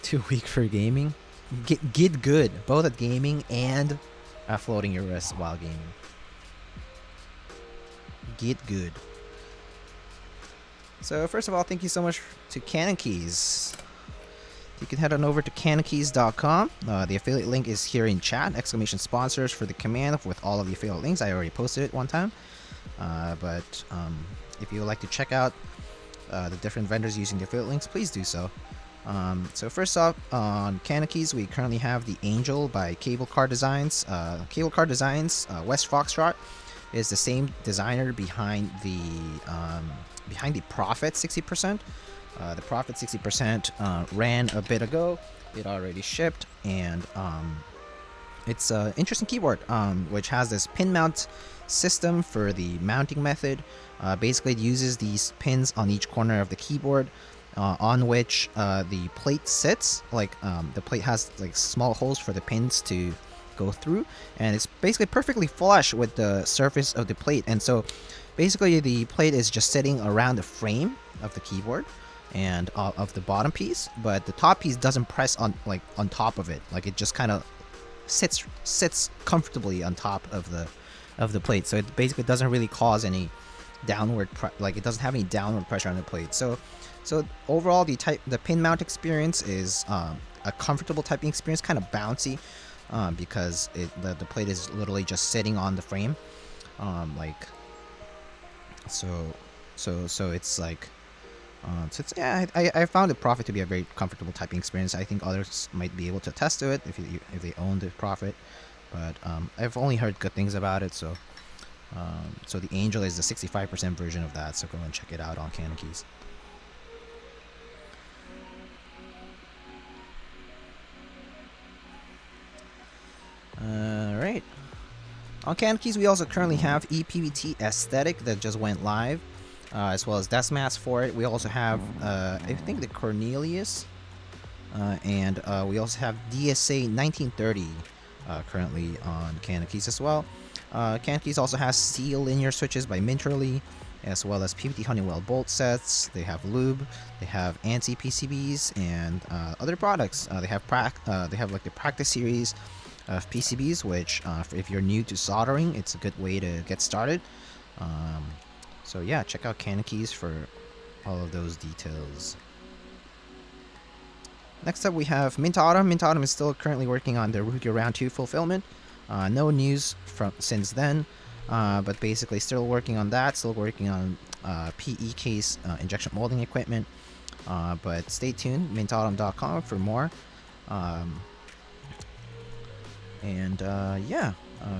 Too weak for gaming? Get good, both at gaming and at floating your wrists while gaming. Get good. So first of all, thank you so much to Canon Keys. You can head on over to canonkeys.com. The affiliate link is here in chat. Exclamation sponsors for the command with all of the affiliate links. I already posted it one time. But if you would like to check out the different vendors using the affiliate links, please do so. So first off, on Canon Keys, we currently have the Angel by Cable Car Designs. Cable Car Designs, West Foxtrot is the same designer behind the Profit 60%. The Profit 60% ran a bit ago. It already shipped, and it's an interesting keyboard, which has this pin mount system for the mounting method. Basically, it uses these pins on each corner of the keyboard, on which the plate sits. Like the plate has like small holes for the pins to go through, and it's basically perfectly flush with the surface of the plate. And so, basically, the plate is just sitting around the frame of the keyboard and of the bottom piece, but the top piece doesn't press on top of it. Like it just kind of sits comfortably on top of the plate. So it basically doesn't really cause any downward it doesn't have any downward pressure on the plate. So overall, the pin mount experience is a comfortable typing experience, kind of bouncy, because the plate is literally just sitting on the frame, so it's like. I found the Profit to be a very comfortable typing experience. I think others might be able to attest to it if they own the Profit, but I've only heard good things about it. So the Angel is the 65% version of that. So go and check it out on Canon Keys. All right. On Canon Keys, we also currently have ePBT Aesthetic that just went live. As well as desk mats for it. We also have, I think, the Cornelius, and we also have DSA 1930 currently on Canon Keys as well. Canon Keys also has Zeal linear switches by Minterly, as well as PBT Honeywell bolt sets. They have Lube, they have ANSI PCBs, and other products. They have like the practice series of PCBs, which if you're new to soldering, it's a good way to get started. So yeah, check out Canon Keys for all of those details. Next up, we have Mint Autumn. Mint Autumn is still currently working on the Rukia Round 2 fulfillment. No news since then, but basically still working on that. Still working on PE case injection molding equipment. But stay tuned, mintautumn.com for more.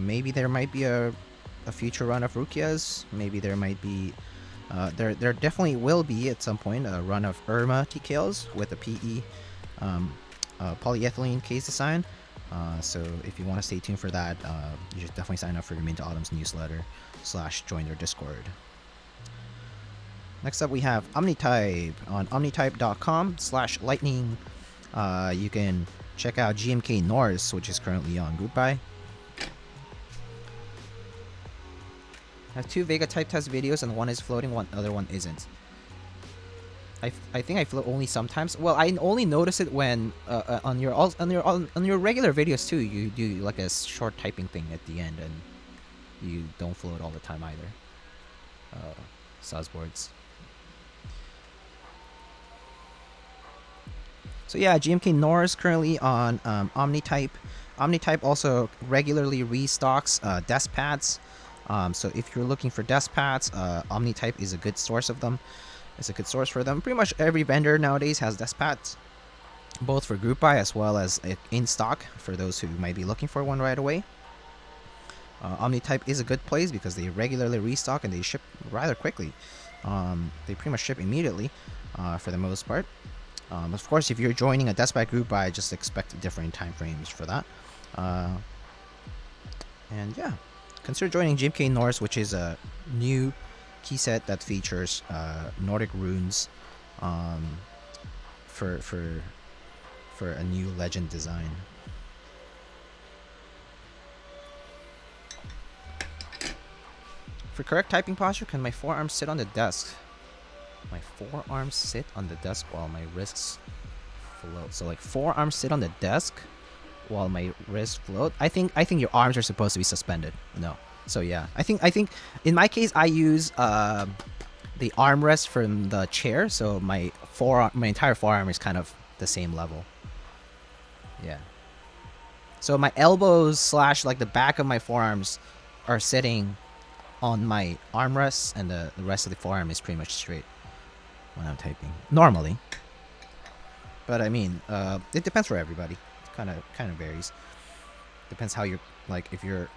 Maybe there might be a future run of Rukias. Maybe there might be, there definitely will be at some point a run of Irma TKLs with a PE polyethylene case design. So if you want to stay tuned for that, you should definitely sign up for your Mint Autumn's newsletter / join their Discord. Next up, we have Omnitype. On omnitype.com/lightning. You can check out GMK Norse, which is currently on group buy. I have 2 Vega type test videos, and one is floating, other one isn't. I think I float only sometimes. Well, I only notice it when on your regular videos too. You do like a short typing thing at the end, and you don't float all the time either. Suzzboards. So yeah, GMK Norse currently on Omnitype. Omnitype also regularly restocks desk pads. So if you're looking for desk pads, Omnitype is a good source of them. It's a good source for them. Pretty much every vendor nowadays has desk pads, both for group buy as well as in stock for those who might be looking for one right away. Omnitype is a good place because they regularly restock and they ship rather quickly. They pretty much ship immediately for the most part. Of course, if you're joining a desk pad group buy, just expect different time frames for that. And yeah, consider joining GMK Norse, which is a new key set that features Nordic runes for a new legend design. For correct typing posture, can my forearms sit on the desk? My forearms sit on the desk while my wrists float. So like forearms sit on the desk while my wrists float. I think your arms are supposed to be suspended. No. So yeah, I think in my case I use the armrest from the chair, so my entire forearm is kind of the same level. Yeah. So my elbows / like the back of my forearms are sitting on my armrests, and the rest of the forearm is pretty much straight when I'm typing normally. But I mean, it depends for everybody. It kind of varies. Depends how you're like if your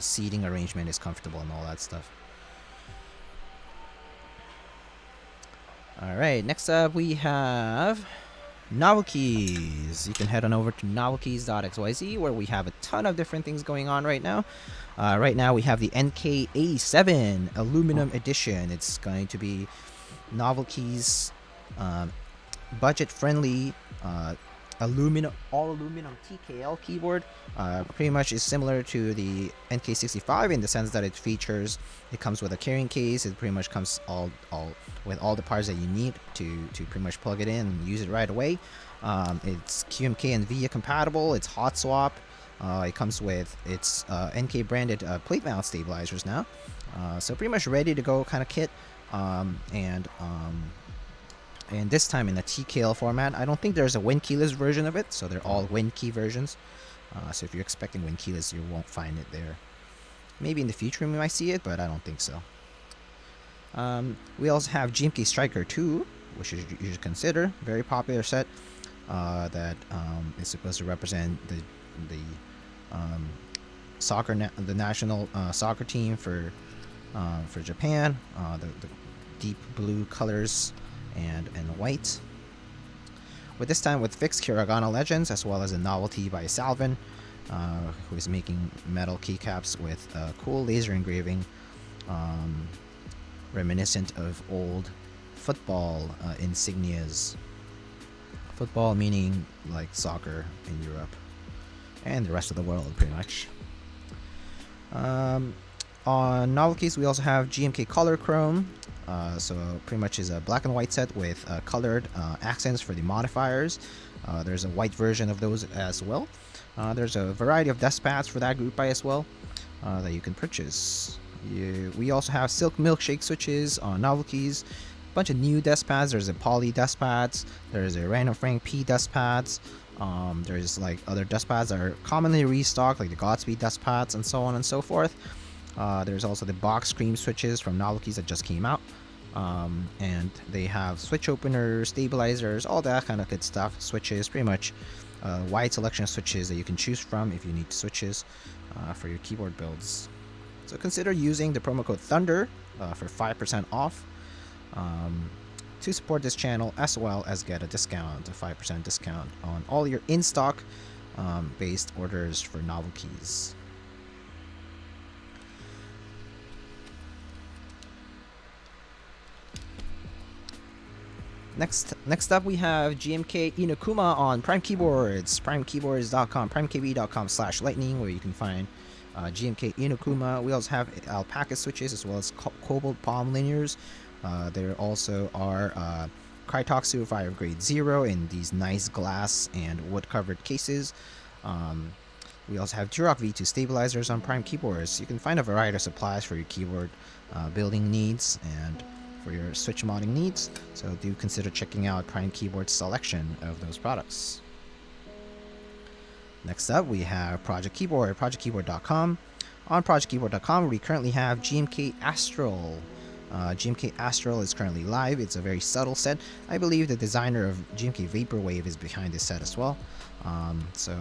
seating arrangement is comfortable and all that stuff. All right, next up we have novel keys. You can head on over to novelkeys.xyz where we have a ton of different things going on right now. Right now we have the NK87 aluminum edition. It's going to be novel keys, budget-friendly, all aluminum TKL keyboard. Pretty much is similar to the NK65 in the sense that it comes with a carrying case. It pretty much comes all with all the parts that you need to pretty much plug it in and use it right away. It's QMK and VIA compatible. It's hot swap. It comes with its NK branded plate mount stabilizers now. So pretty much ready to go kind of kit. And this time in a TKL format. I don't think there's a Win keyless version of it, so they're all Win key versions. So if you're expecting Win keyless, you won't find it there. Maybe in the future we might see it, but I don't think so. We also have Gmk Striker 2, which you should consider. Very popular set that is supposed to represent the national soccer team for Japan. The deep blue colors and white. With this time with fixed Hiragana legends, as well as a novelty by Salvin, who is making metal keycaps with cool laser engraving, reminiscent of old football insignias. Football meaning like soccer in Europe and the rest of the world, pretty much. On novelties, we also have GMK Color Chrome. So pretty much is a black and white set with colored accents for the modifiers. There's a white version of those as well. There's a variety of desk pads for that group buy as well that you can purchase. We also have Silk Milkshake switches on novelties. A bunch of new desk pads. There's a Poly desk pads. There's a Random Frank P desk pads. There's like other desk pads that are commonly restocked, like the Godspeed desk pads and so on and so forth. There's also the box cream switches from novelties that just came out. And they have switch openers, stabilizers, all that kind of good stuff. Switches, pretty much a wide selection of switches that you can choose from if you need switches for your keyboard builds. So consider using the promo code Thunder for 5% off to support this channel, as well as get a 5% discount on all your in-stock based orders for novel keys. Next up, we have GMK Inokuma on Prime Keyboards, primekeyboards.com, primekb.com/lightning, where you can find GMK Inokuma. We also have alpaca switches as well as cobalt palm linears. There also are Krytox 205 grade 0 in these nice glass and wood covered cases. We also have Duroc V2 stabilizers on Prime Keyboards. You can find a variety of supplies for your keyboard building needs and for your switch modding needs, so do consider checking out Prime Keyboard's selection of those products. Next up, we have Project Keyboard, projectkeyboard.com. On projectkeyboard.com, we currently have GMK Astral. GMK Astral is currently live. It's a very subtle set. I believe the designer of GMK Vaporwave is behind this set as well. So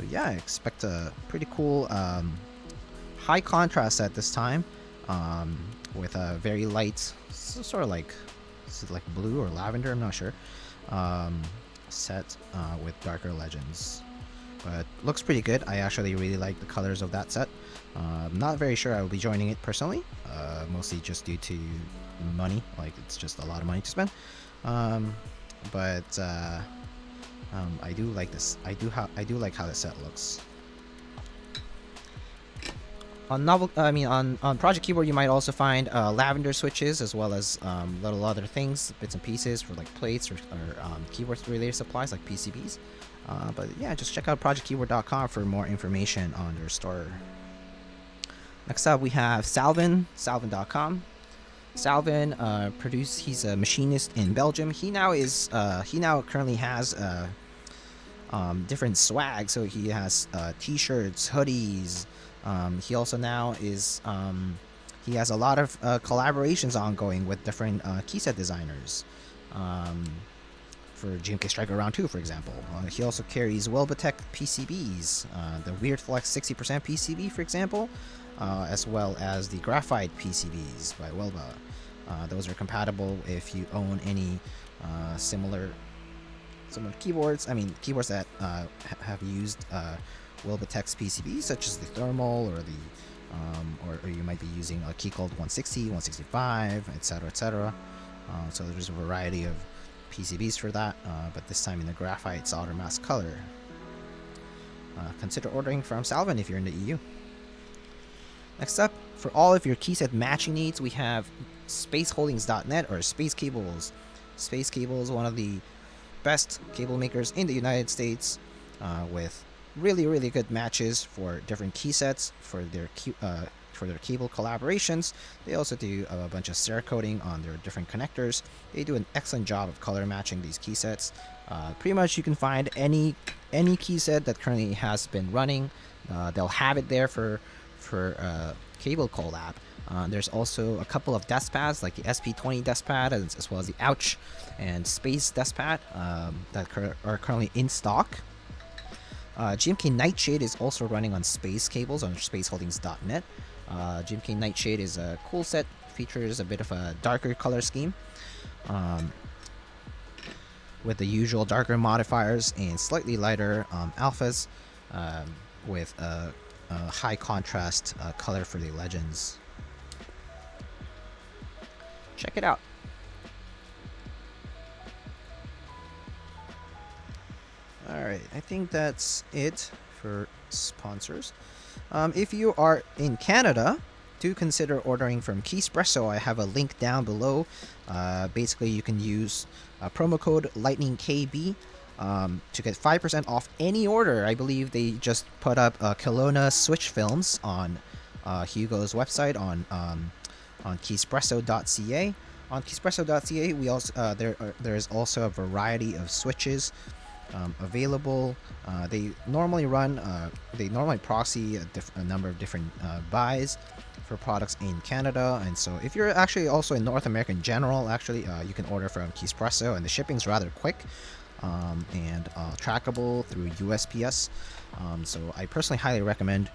yeah, I expect a pretty cool high contrast set this time. With a very light, sort of like, is it like blue or lavender? I'm not sure. Set with darker legends, but looks pretty good. I actually really like the colors of that set. I'm not very sure I will be joining it personally, mostly just due to money. Like, it's just a lot of money to spend. But I do like this. I do like how the set looks. on Project Keyboard, you might also find lavender switches as well as little other things, bits and pieces for like plates or keyboard related supplies like PCBs. But yeah, just check out projectkeyboard.com for more information on their store. Next up, we have Salvin, salvin.com. Salvin he's a machinist in Belgium. He now currently has different swag. So he has t-shirts, hoodies. He also now is he has a lot of collaborations ongoing with different keyset designers. For Gmk Striker Round 2, for example. He also carries Welbatech PCBs, the Weird Flex 60% PCB, for example, as well as the Graphite PCBs by Welba. Those are compatible if you own any similar keyboards. I mean, keyboards that have used Welbatech's PCBs, such as the thermal or the or you might be using a key called 160, 165, etc., etc. So there's a variety of PCBs for that, but this time in the graphite solder mask color. Consider ordering from Salvin if you're in the EU. Next up, for all of your keyset matching needs, we have spaceholdings.net or Space Cables. Space Cables, one of the best cable makers in the United States, with really good matches for different key sets for their cable collaborations. They also do a bunch of Cerakoting on their different connectors. They do an excellent job of color matching these key sets. Pretty much you can find any key set that currently has been running. They'll have it there for cable collab. There's also a couple of desk pads like the SP20 desk pad as well as the Ouch and Space desk pad that are currently in stock. GMK Nightshade is also running on Space Cables on spaceholdings.net. GMK Nightshade is a cool set, features a bit of a darker color scheme with the usual darker modifiers and slightly lighter alphas with a high contrast color for the legends. Check it out. Alright, I think that's it for sponsors. If you are in Canada, do consider ordering from Keyspresso. I have a link down below. Basically, you can use promo code LightningKB to get 5% off any order. I believe they just put up Kelowna Switch films on Hugo's website on keyspresso.ca. On keyspresso.ca, we also there is also a variety of switches available. They normally proxy a number of different buys for products in Canada, and so if you're actually also in North America in general, actually you can order from Keyspresso, and the shipping's rather quick and trackable through USPS. So I personally highly recommend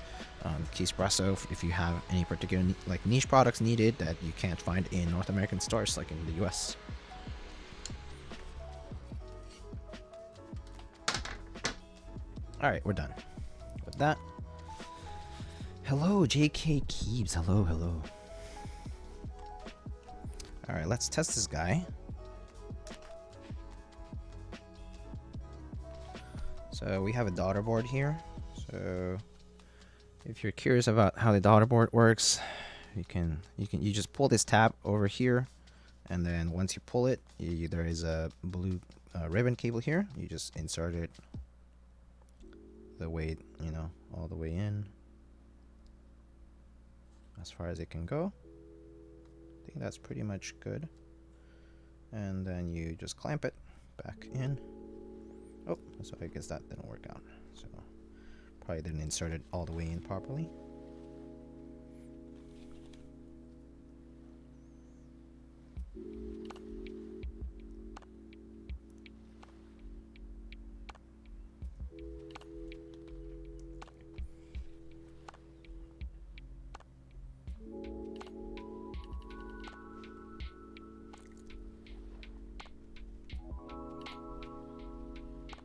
Keyspresso if you have any particular niche products needed that you can't find in North American stores like in the US. Alright, we're done with that. Hello, JK Keeps. Hello. Alright, let's test this guy. So we have a daughter board here. So if you're curious about how the daughter board works, you just pull this tab over here, and then once you pull it, there is a blue ribbon cable here. You just insert it the way, all the way in as far as it can go. I think that's pretty much good. And then you just clamp it back in. Oh, so I guess that didn't work out. So probably didn't insert it all the way in properly.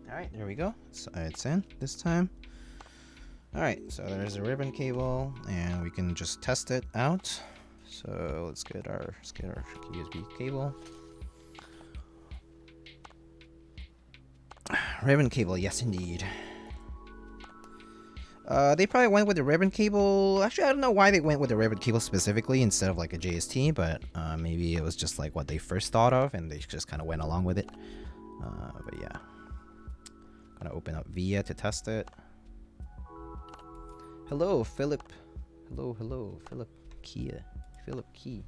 Alright, there we go. So it's in this time. Alright, so there's a ribbon cable, and we can just test it out. So let's get our USB cable. Ribbon cable, yes indeed. They probably went with the ribbon cable. Actually, I don't know why they went with the ribbon cable specifically instead of like a JST, but maybe it was just like what they first thought of and they just kind of went along with it. But yeah. Gonna open up VIA to test it. Hello, Philip. Hello, Philip Kia. Philip Key.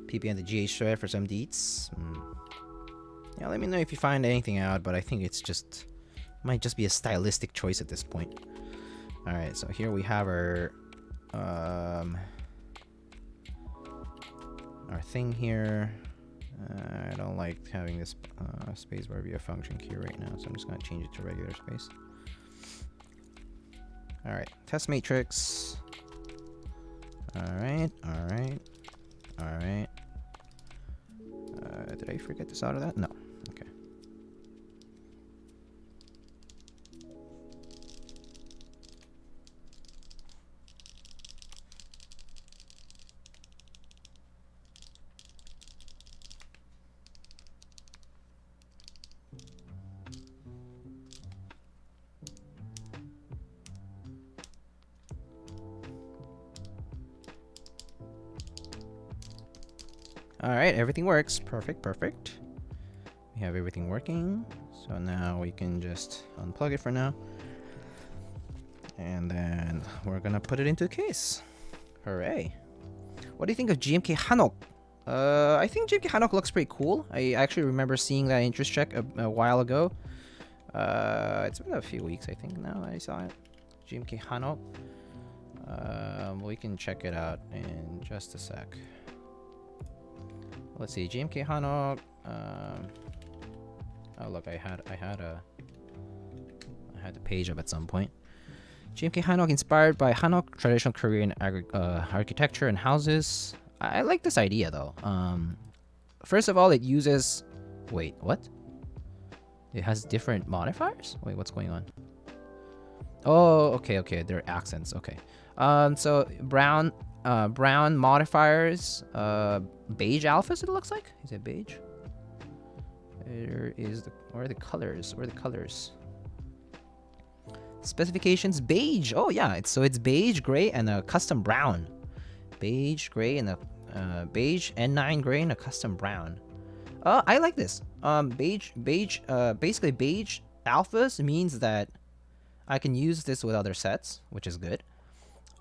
PP and the GH thread for some deets. Yeah, let me know if you find anything out, but I think it's just might just be a stylistic choice at this point. Alright, so here we have our thing here. I don't like having this spacebar be a function key right now, so I'm just gonna change it to regular space. Alright, test matrix. Alright. Did I forget this out of that? No. Okay. Alright, everything works. Perfect. We have everything working. So now we can just unplug it for now. And then we're gonna put it into a case. Hooray. What do you think of GMK Hanok? I think GMK Hanok looks pretty cool. I actually remember seeing that interest check a while ago. It's been a few weeks, I think, now that I saw it. GMK Hanok. We can check it out in just a sec. Let's see, GMK Hanok. Oh look, I had the page up at some point. GMK Hanok inspired by Hanok traditional Korean architecture and houses. I like this idea though. First of all, it uses. Wait, what? It has different modifiers. Wait, what's going on? Oh, okay. There are accents. Okay. So brown modifiers. Beige alphas. It looks like. Is it beige? Where are the colors? Specifications beige. Oh yeah, it's beige, gray, and a custom brown. Beige, gray, and a beige N9 gray and a custom brown. I like this. Basically beige alphas means that I can use this with other sets, which is good.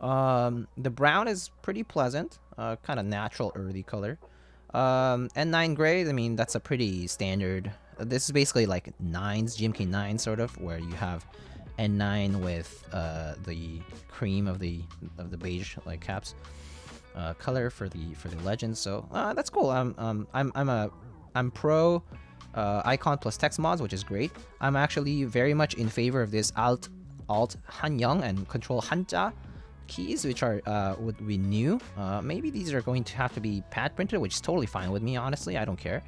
The brown is pretty pleasant, kind of natural earthy color. N9 gray, I mean, that's a pretty standard. This is basically like GMK 9 sort of, where you have N9 with the cream of the beige like caps color for the legends. So that's cool. I'm pro icon plus text mods, which is great. I'm actually very much in favor of this Alt Hanyang and Control Hanja keys, which are would be new. Maybe these are going to have to be pad printed, which is totally fine with me, honestly. I don't care.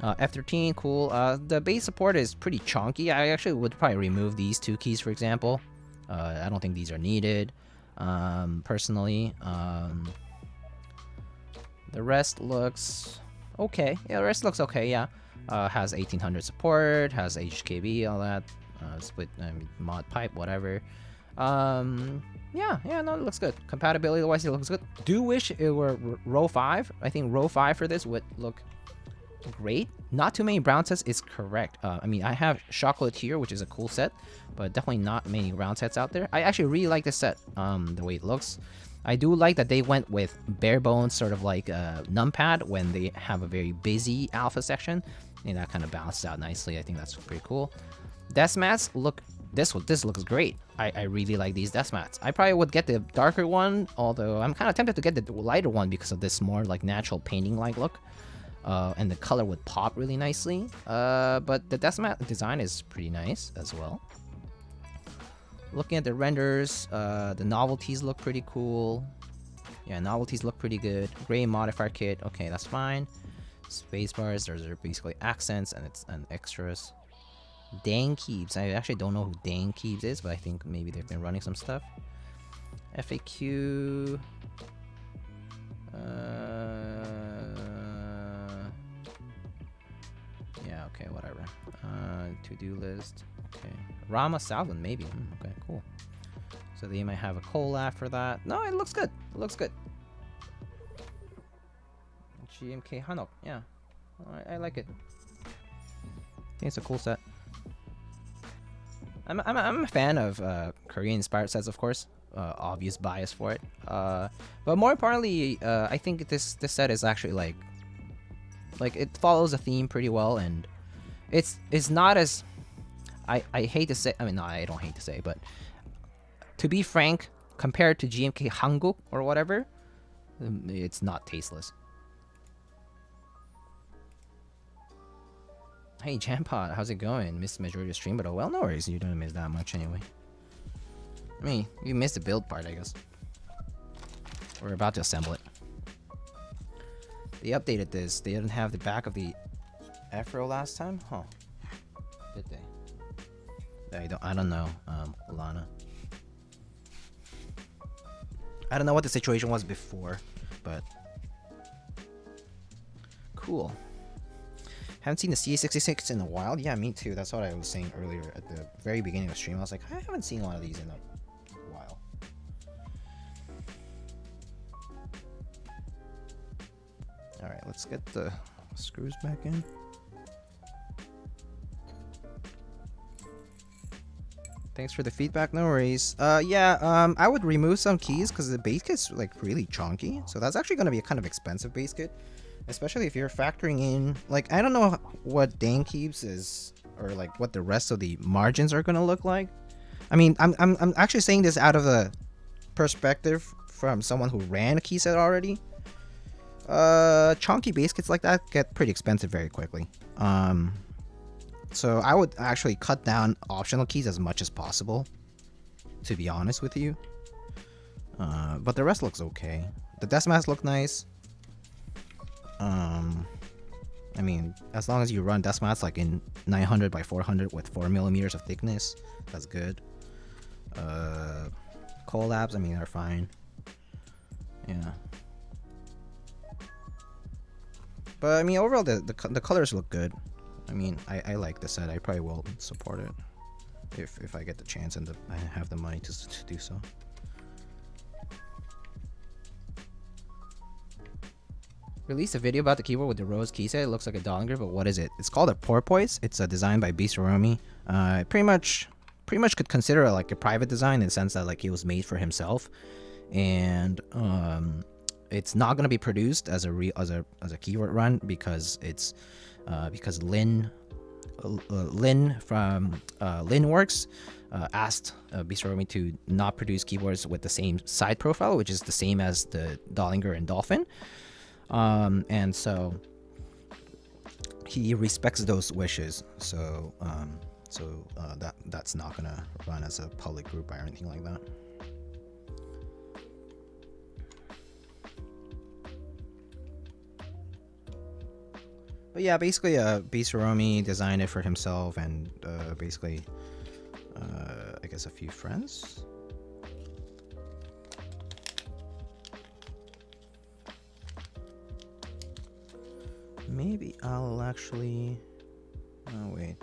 F13, cool. The base support is pretty chunky. I actually would probably remove these two keys, for example. I don't think these are needed, personally. The rest looks okay. Yeah, the rest looks okay, yeah. Has 1800 support, has HKB, all that. Split mod pipe, whatever. Yeah, no, it looks good. Compatibility-wise, it looks good. Do wish it were row 5. I think row 5 for this would look great. Not too many brown sets is correct. I mean, I have Chocolate here, which is a cool set, but definitely not many brown sets out there. I actually really like this set, the way it looks. I do like that they went with bare bones, sort of like numpad when they have a very busy alpha section, and that kind of balances out nicely. I think that's pretty cool. Desk mats look. This looks great. I really like these desk mats. I probably would get the darker one, although I'm kind of tempted to get the lighter one because of this more like natural painting-like look. And the color would pop really nicely. But the desk mat design is pretty nice as well. Looking at the renders, the novelties look pretty cool. Yeah, novelties look pretty good. Gray modifier kit, okay, that's fine. Space bars, those are basically accents and extras. Dang Keeps. I actually don't know who Dang Keeps is, but I think maybe they've been running some stuff. FAQ. Yeah, okay, whatever. To-do list. Okay. Rama Southland, maybe. Okay, cool. So they might have a collab for that. No, it looks good. It looks good. GMK Hanok, yeah. I like it. I think it's a cool set. I'm a fan of Korean inspired sets, of course. Obvious bias for it. But more importantly, I think this set is actually like it follows a theme pretty well, and it's not as I hate to say. I mean, no, I don't hate to say, but to be frank, compared to GMK Hanguk or whatever, it's not tasteless. Hey Jampot, how's it going? Missed the majority of the stream, but oh well, no worries. You don't miss that much anyway. I mean, you missed the build part, I guess. We're about to assemble it. They updated this. They didn't have the back of the Afro last time, huh? Did they? I don't know, Lana. I don't know what the situation was before, but cool. Haven't seen the CA66 in a while. Yeah, me too. That's what I was saying earlier at the very beginning of the stream. I was like, I haven't seen one of these in a while. Alright, let's get the screws back in. Thanks for the feedback, no worries. I would remove some keys because the base kit's like really chunky. So that's actually going to be a kind of expensive base kit. Especially if you're factoring in, like, I don't know what Dane Keeps is, or like what the rest of the margins are gonna look like. I mean, I'm actually saying this out of the perspective from someone who ran a key set already. Chunky base kits like that get pretty expensive very quickly. So I would actually cut down optional keys as much as possible, to be honest with you. But the rest looks okay. The desk mats look nice. I mean, as long as you run desk mats like in 900 by 400 with 4 millimeters of thickness, that's good. Collabs, I mean, are fine. Yeah. But I mean, overall, the colors look good. I mean, I like the set. I probably will support it if I get the chance and I have the money to do so. Released a video about the keyboard with the rose key set. It looks like a Dollinger, but what is it? It's called a porpoise. It's designed by Bisoromi. Pretty much could consider it like a private design in the sense that like it was made for himself, and it's not gonna be produced as a keyword run because it's because Lynn from Linworks asked Bisoromi to not produce keyboards with the same side profile, which is the same as the Dollinger and Dolphin. And so he respects those wishes. So that's not gonna run as a public group or anything like that. But yeah, basically, Bisoromi designed it for himself and basically, I guess a few friends. Maybe I'll actually... Oh, wait.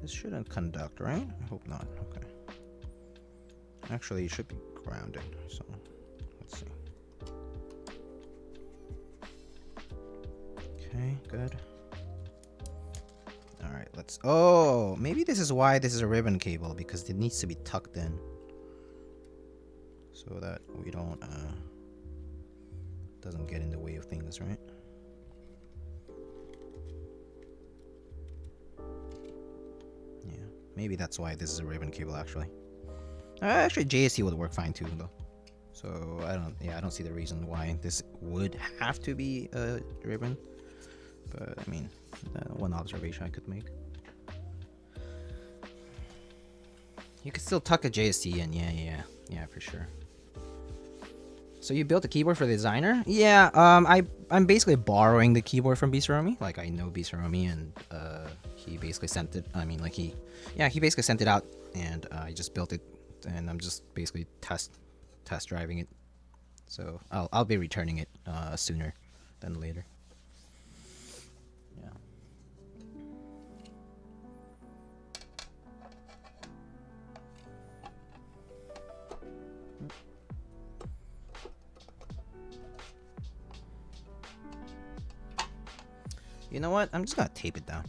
This shouldn't conduct, right? I hope not. Okay. Actually, it should be grounded, so let's see. Okay, good. Alright, let's... Oh, maybe this is why this is a ribbon cable, because it needs to be tucked in. So that we don't... doesn't get in the way of things, right? Maybe that's why this is a ribbon cable, actually. Actually, JSC would work fine too, though. So I don't see the reason why this would have to be a ribbon. But I mean, one observation I could make. You could still tuck a JSC in, yeah, for sure. So you built a keyboard for the designer? Yeah, I'm basically borrowing the keyboard from Bisarami. Like I know Bisarami, and he basically sent it. I mean, like he basically sent it out, and I just built it, and I'm just basically test driving it. So I'll be returning it sooner than later. Yeah. You know what? I'm just gonna tape it down.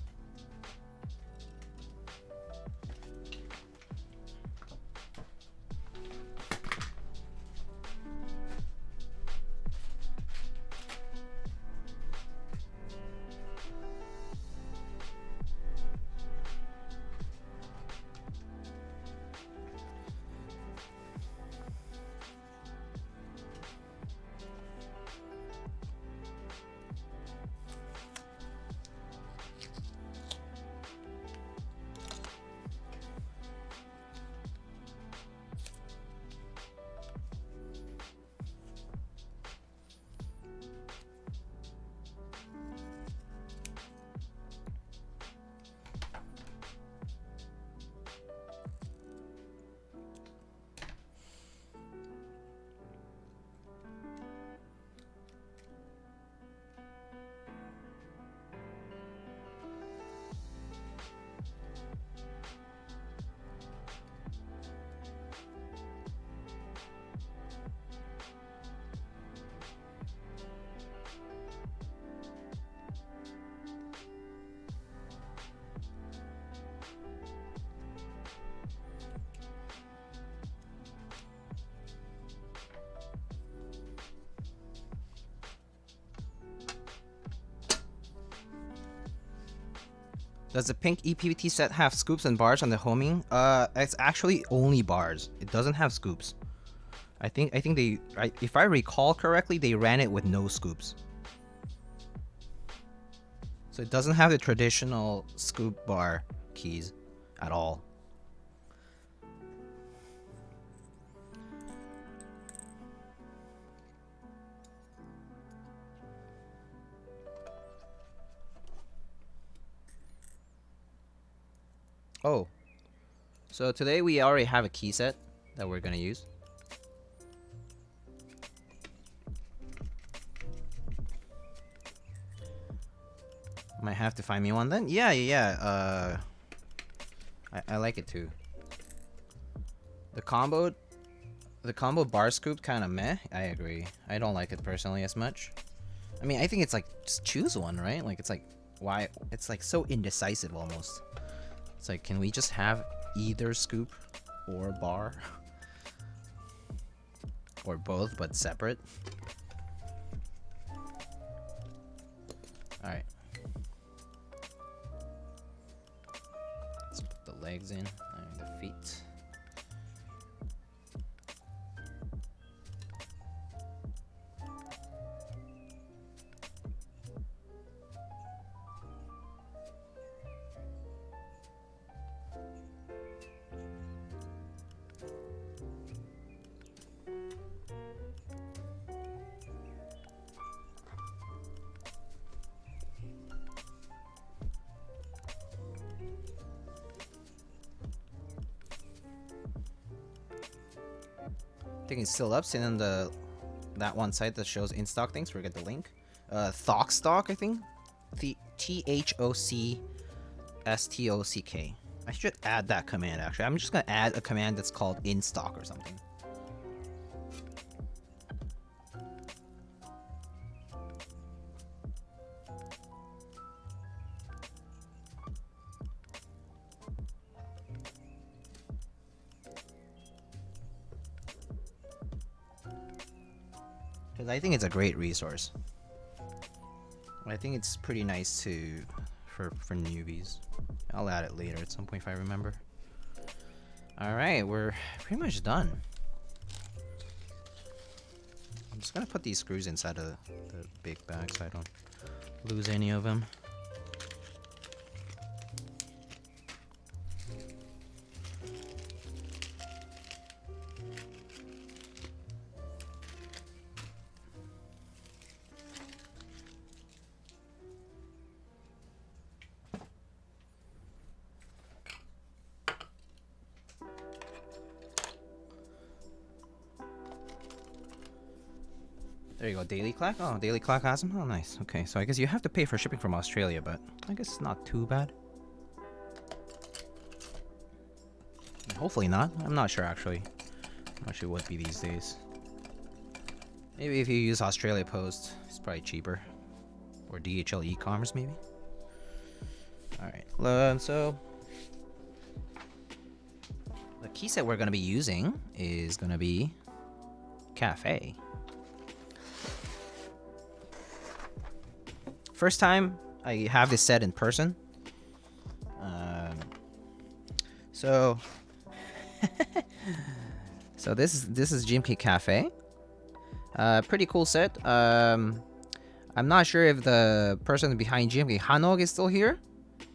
Does the pink EPVT set have scoops and bars on the homing? It's actually only bars. It doesn't have scoops. I think they, if I recall correctly, they ran it with no scoops. So it doesn't have the traditional scoop bar keys at all. Oh, so today we already have a key set that we're gonna use. Might have to find me one then. Yeah. I like it too. The combo bar scoop kind of meh. I agree. I don't like it personally as much. I mean, I think it's like just choose one, right? Like it's like why it's like so indecisive almost. It's like, can we just have either scoop or bar? Or both, but separate? Alright. Let's put the legs in and the feet. I think it's still up, sitting on that one site that shows in stock things. Forget the link. Thock stock, I think. THOCSTOCK. I should add that command actually. I'm just gonna add a command that's called in stock or something. Because I think it's a great resource. I think it's pretty nice for newbies. I'll add it later at some point if I remember. Alright, we're pretty much done. I'm just gonna put these screws inside of the big bag so I don't lose any of them. There you go, Daily Clack. Oh, Daily Clack has them. Oh, nice. Okay, so I guess you have to pay for shipping from Australia, but I guess it's not too bad. Hopefully not. I'm not sure actually. How much it would be these days. Maybe if you use Australia Post, it's probably cheaper. Or DHL e-commerce maybe. Alright, so the key set we're going to be using is going to be Cafe. First time I have this set in person. So this is Gmk Cafe. Pretty cool set. I'm not sure if the person behind Gmk Hanog is still here,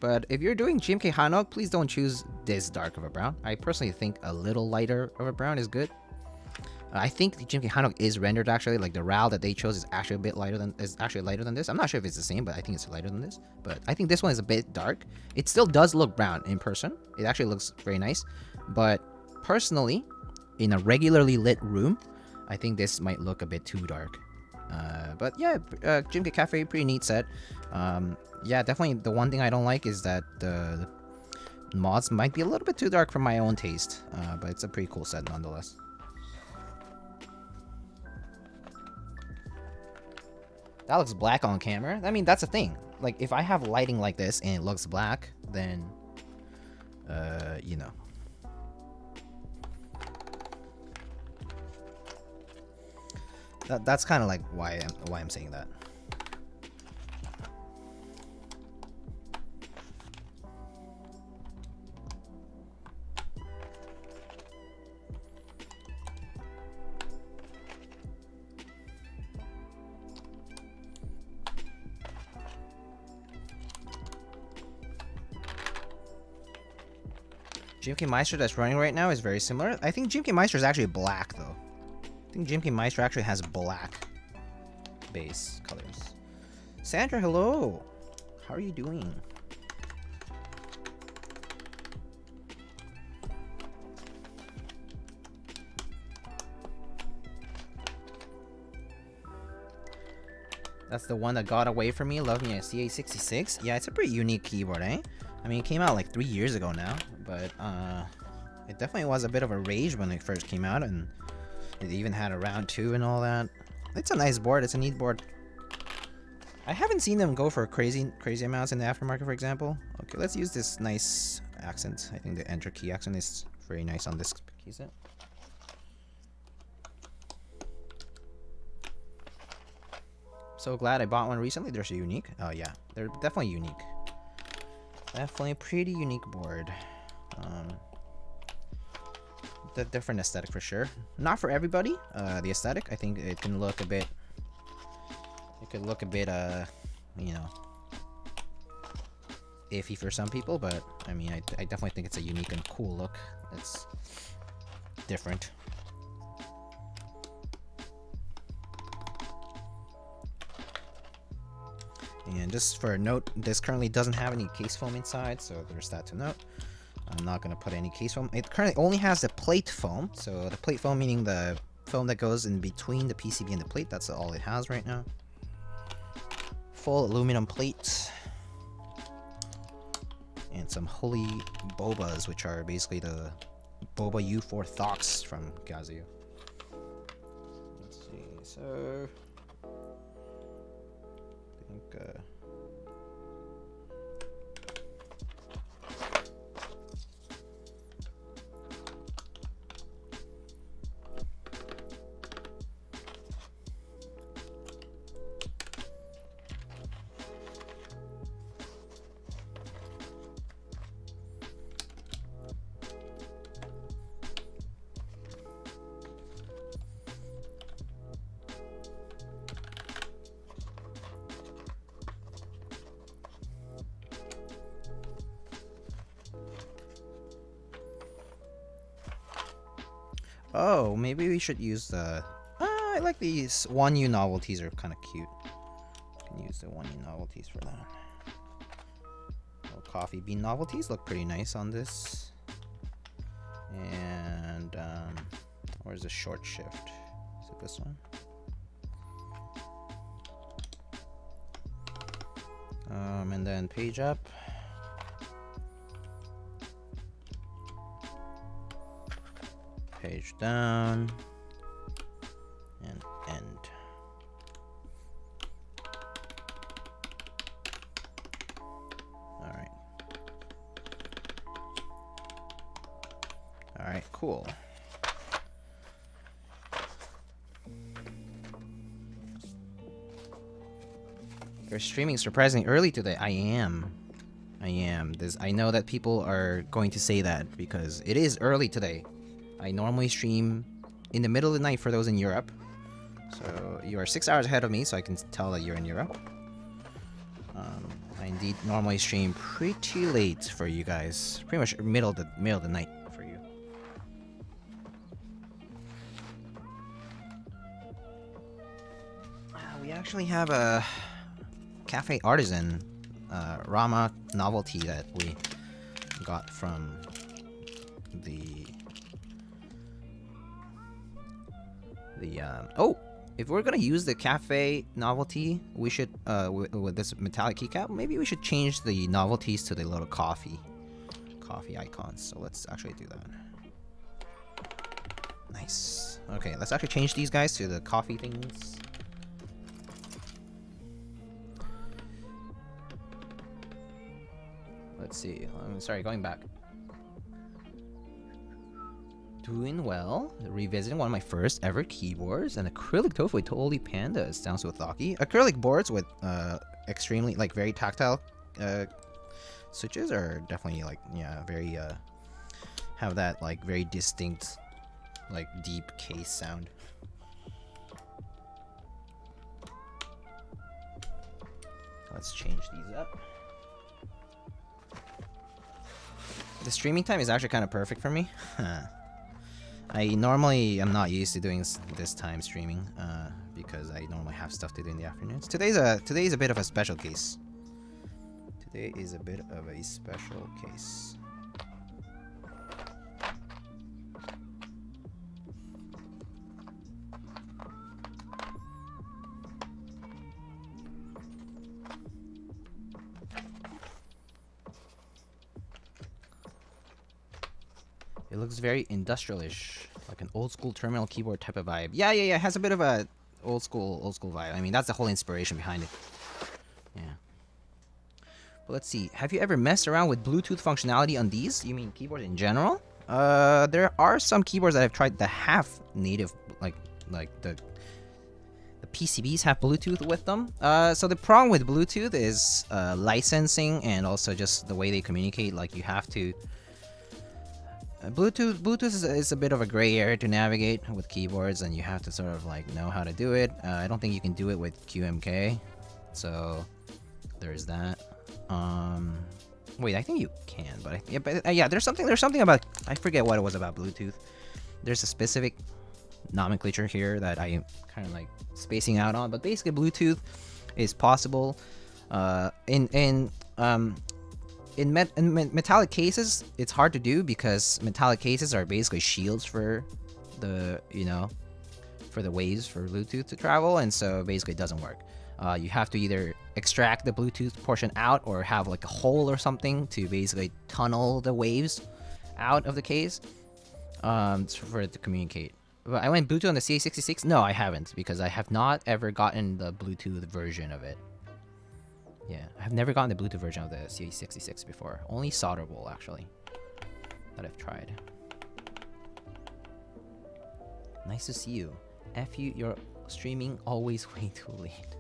but if you're doing Gmk Hanog, please don't choose this dark of a brown. I personally think a little lighter of a brown is good. I think the Gmk Hanog is rendered actually, like the RAL that they chose is actually a bit lighter than lighter than this. I'm not sure if it's the same, but I think it's lighter than this. But I think this one is a bit dark. It still does look brown in person. It actually looks very nice. But personally, in a regularly lit room, I think this might look a bit too dark. But yeah, Gmk Cafe, pretty neat set. Yeah, definitely the one thing I don't like is that the mods might be a little bit too dark for my own taste. But it's a pretty cool set nonetheless. That looks black on camera. I mean, that's the thing. Like, if I have lighting like this and it looks black, then, you know. That's kind of like why I'm saying that. Gmk Meister that's running right now is very similar. I think Gmk Meister is actually black, though. I think Gmk Meister actually has black base colors. Sandra, hello! How are you doing? That's the one that got away from me. Love me a CA66. Yeah, it's a pretty unique keyboard, eh? I mean, it came out like 3 years ago now, but it definitely was a bit of a rage when it first came out, and it even had a round 2 and all that. It's a nice board. It's a neat board. I haven't seen them go for crazy amounts in the aftermarket, for example. Okay, let's use this nice accent. I think the enter key accent is very nice on this key set. So glad I bought one recently. They're so unique. Oh yeah, they're definitely unique. Definitely a pretty unique board. The different aesthetic for sure. Not for everybody. The aesthetic, I think it can look a bit. It could look a bit, you know, iffy for some people. But I mean, I definitely think it's a unique and cool look. It's different. And just for a note, this currently doesn't have any case foam inside, so there's that to note. I'm not going to put any case foam. It currently only has the plate foam, so the plate foam meaning the foam that goes in between the PCB and the plate. That's all it has right now. Full aluminum plate. And some holy Bobas, which are basically the Boba U4 Thox from Gazio. Let's see, so... I think, oh, maybe we should use the... I like these 1U novelties are kind of cute. Can use the 1U novelties for that. Little coffee bean novelties look pretty nice on this. And where's the short shift? Is it this one? And then page up. Page down. And end. Alright. Alright, cool. You're streaming surprisingly early today. I am. I know that people are going to say that because it is early today. I normally stream in the middle of the night for those in Europe. So you are 6 hours ahead of me, so I can tell that you're in Europe. I indeed normally stream pretty late for you guys. Pretty much middle of the night for you. We actually have a Cafe Artisan Rama novelty that we got from oh, if we're gonna use the cafe novelty, we should with this metallic keycap, maybe we should change the novelties to the little coffee icons. So let's actually do that. Nice. Okay, let's actually change these guys to the coffee things. Let's see. Sorry, going back. Doing well. Revisiting one of my first ever keyboards. An acrylic tofu with Totally Pandas. Sounds with Thaki. Acrylic boards with extremely, like, very tactile switches are definitely, like, yeah, very, have that, like, very distinct, like, deep case sound. Let's change these up. The streaming time is actually kind of perfect for me. I normally am not used to doing this time streaming because I normally have stuff to do in the afternoons. Today's a bit of a special case. Today is a bit of a special case. It looks very industrial-ish, like an old-school terminal keyboard type of vibe. Yeah. It has a bit of a old school vibe. I mean, that's the whole inspiration behind it. Yeah. But let's see. Have you ever messed around with Bluetooth functionality on these? You mean keyboards in general? There are some keyboards that I've tried that have native, like the PCBs have Bluetooth with them. So the problem with Bluetooth is licensing and also just the way they communicate. Like you have to. Bluetooth is a bit of a gray area to navigate with keyboards, and you have to sort of like know how to do it. I don't think you can do it with QMK, so there's that. Wait, I think you can, but yeah, there's something about, I forget what it was about Bluetooth. There's a specific nomenclature here that I am kind of like spacing out on, but basically Bluetooth is possible in metallic cases. It's hard to do because metallic cases are basically shields for the, for the waves for Bluetooth to travel, and so basically it doesn't work. You have to either extract the Bluetooth portion out or have like a hole or something to basically tunnel the waves out of the case for it to communicate. But I went Bluetooth on the CA66? No, I haven't, because I have not ever gotten the Bluetooth version of it. Yeah, I've never gotten the Bluetooth version of the CA66 before. Only solderable, actually, that I've tried. Nice to see you. F you, you're streaming always way too late.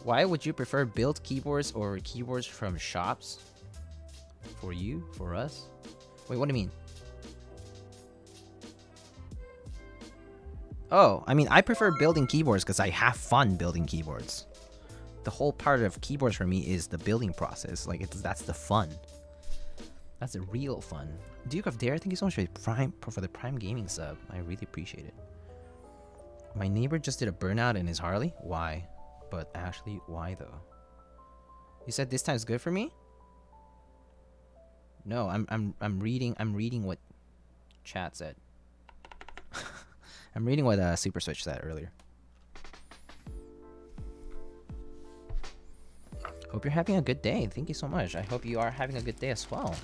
Why would you prefer built keyboards over keyboards from shops? For you? For us? Wait, what do you mean? Oh, I mean, I prefer building keyboards because I have fun building keyboards. The whole part of keyboards for me is the building process. Like, that's the fun. That's the real fun. Duke of Dare, thank you so much for the Prime Gaming sub. I really appreciate it. My neighbor just did a burnout in his Harley. Why? But actually, why though? You said this time's good for me? No, I'm reading what chat said. I'm reading what Super Switch said earlier. Hope you're having a good day. Thank you so much. I hope you are having a good day as well.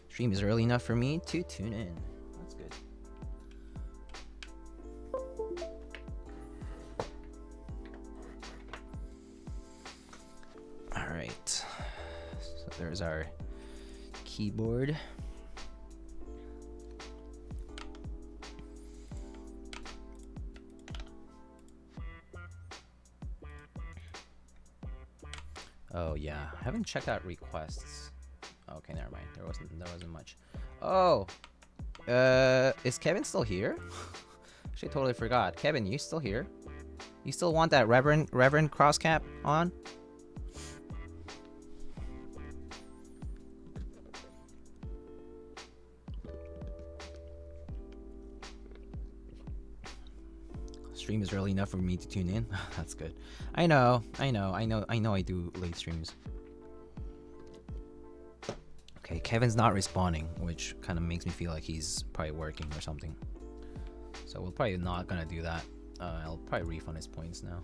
Stream is early enough for me to tune in. That's good. All right. So there's our keyboard. Oh yeah, I haven't checked out requests. Okay, never mind. There wasn't much. Oh, is Kevin still here? Actually, totally forgot. Kevin, you still here? You still want that Reverend cross cap on? Stream is early enough for me to tune in. That's good. I know I do late streams. Okay, Kevin's not responding, which kind of makes me feel like he's probably working or something. So we're probably not gonna do that. I'll probably refund his points now.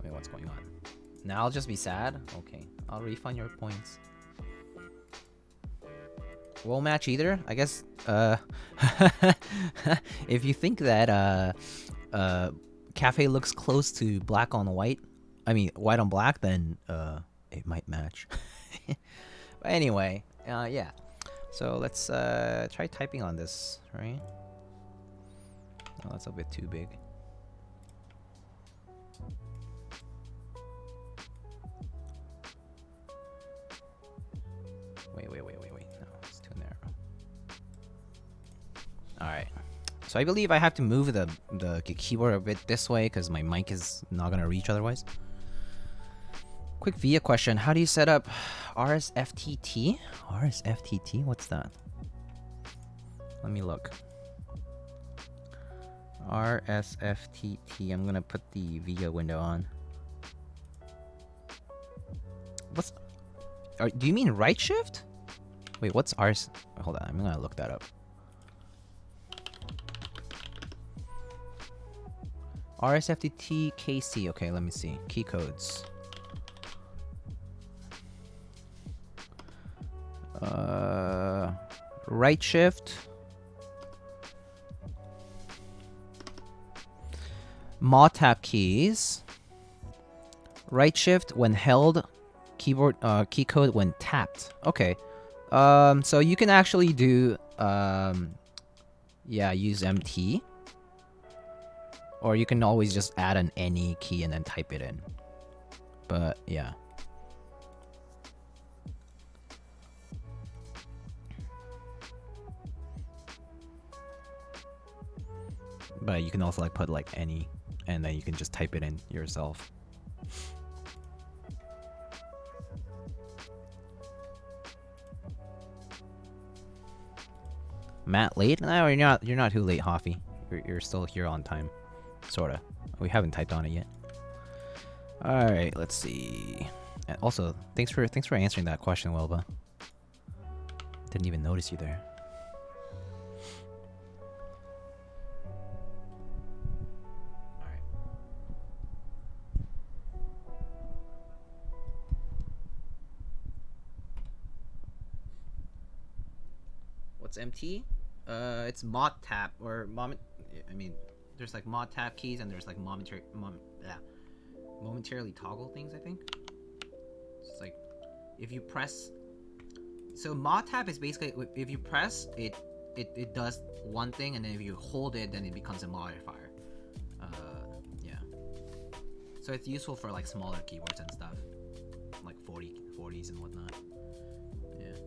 Wait, what's going on? Now I'll just be sad? Okay, I'll refund your points. Won't match either? I guess, if you think that, Cafe looks close to black on white, I mean, white on black, then, it might match. But anyway, yeah. So let's, try typing on this, right? Oh, that's a bit too big. Wait. No, it's too narrow. Alright. So I believe I have to move the keyboard a bit this way because my mic is not going to reach otherwise. Quick VIA question. How do you set up RSFTT? RSFTT? What's that? Let me look. RSFTT. I'm going to put the VIA window on. What's... do you mean right shift? Wait, what's RS... Hold on, I'm gonna look that up. RSFTT KC. Okay, let me see. Key codes. Right shift. Mod tab keys. Right shift when held. Keyboard key code when tapped. Okay. So you can actually do yeah, use MT. Or you can always just add an any key and then type it in. But yeah. But you can also like put like any and then you can just type it in yourself. Matt late? No, you're not too late, Hoffy. You're still here on time. Sorta. We haven't typed on it yet. Alright, let's see. And also, thanks for answering that question, Welba. Didn't even notice you there. Alright. What's MT? It's mod tap or moment. I mean, there's like mod tap keys and there's like momentarily toggle things. I think it's like if you press. So mod tap is basically if you press it, it does one thing, and then if you hold it, then it becomes a modifier. Yeah. So it's useful for like smaller keyboards and stuff, like 40s and whatnot. Yeah.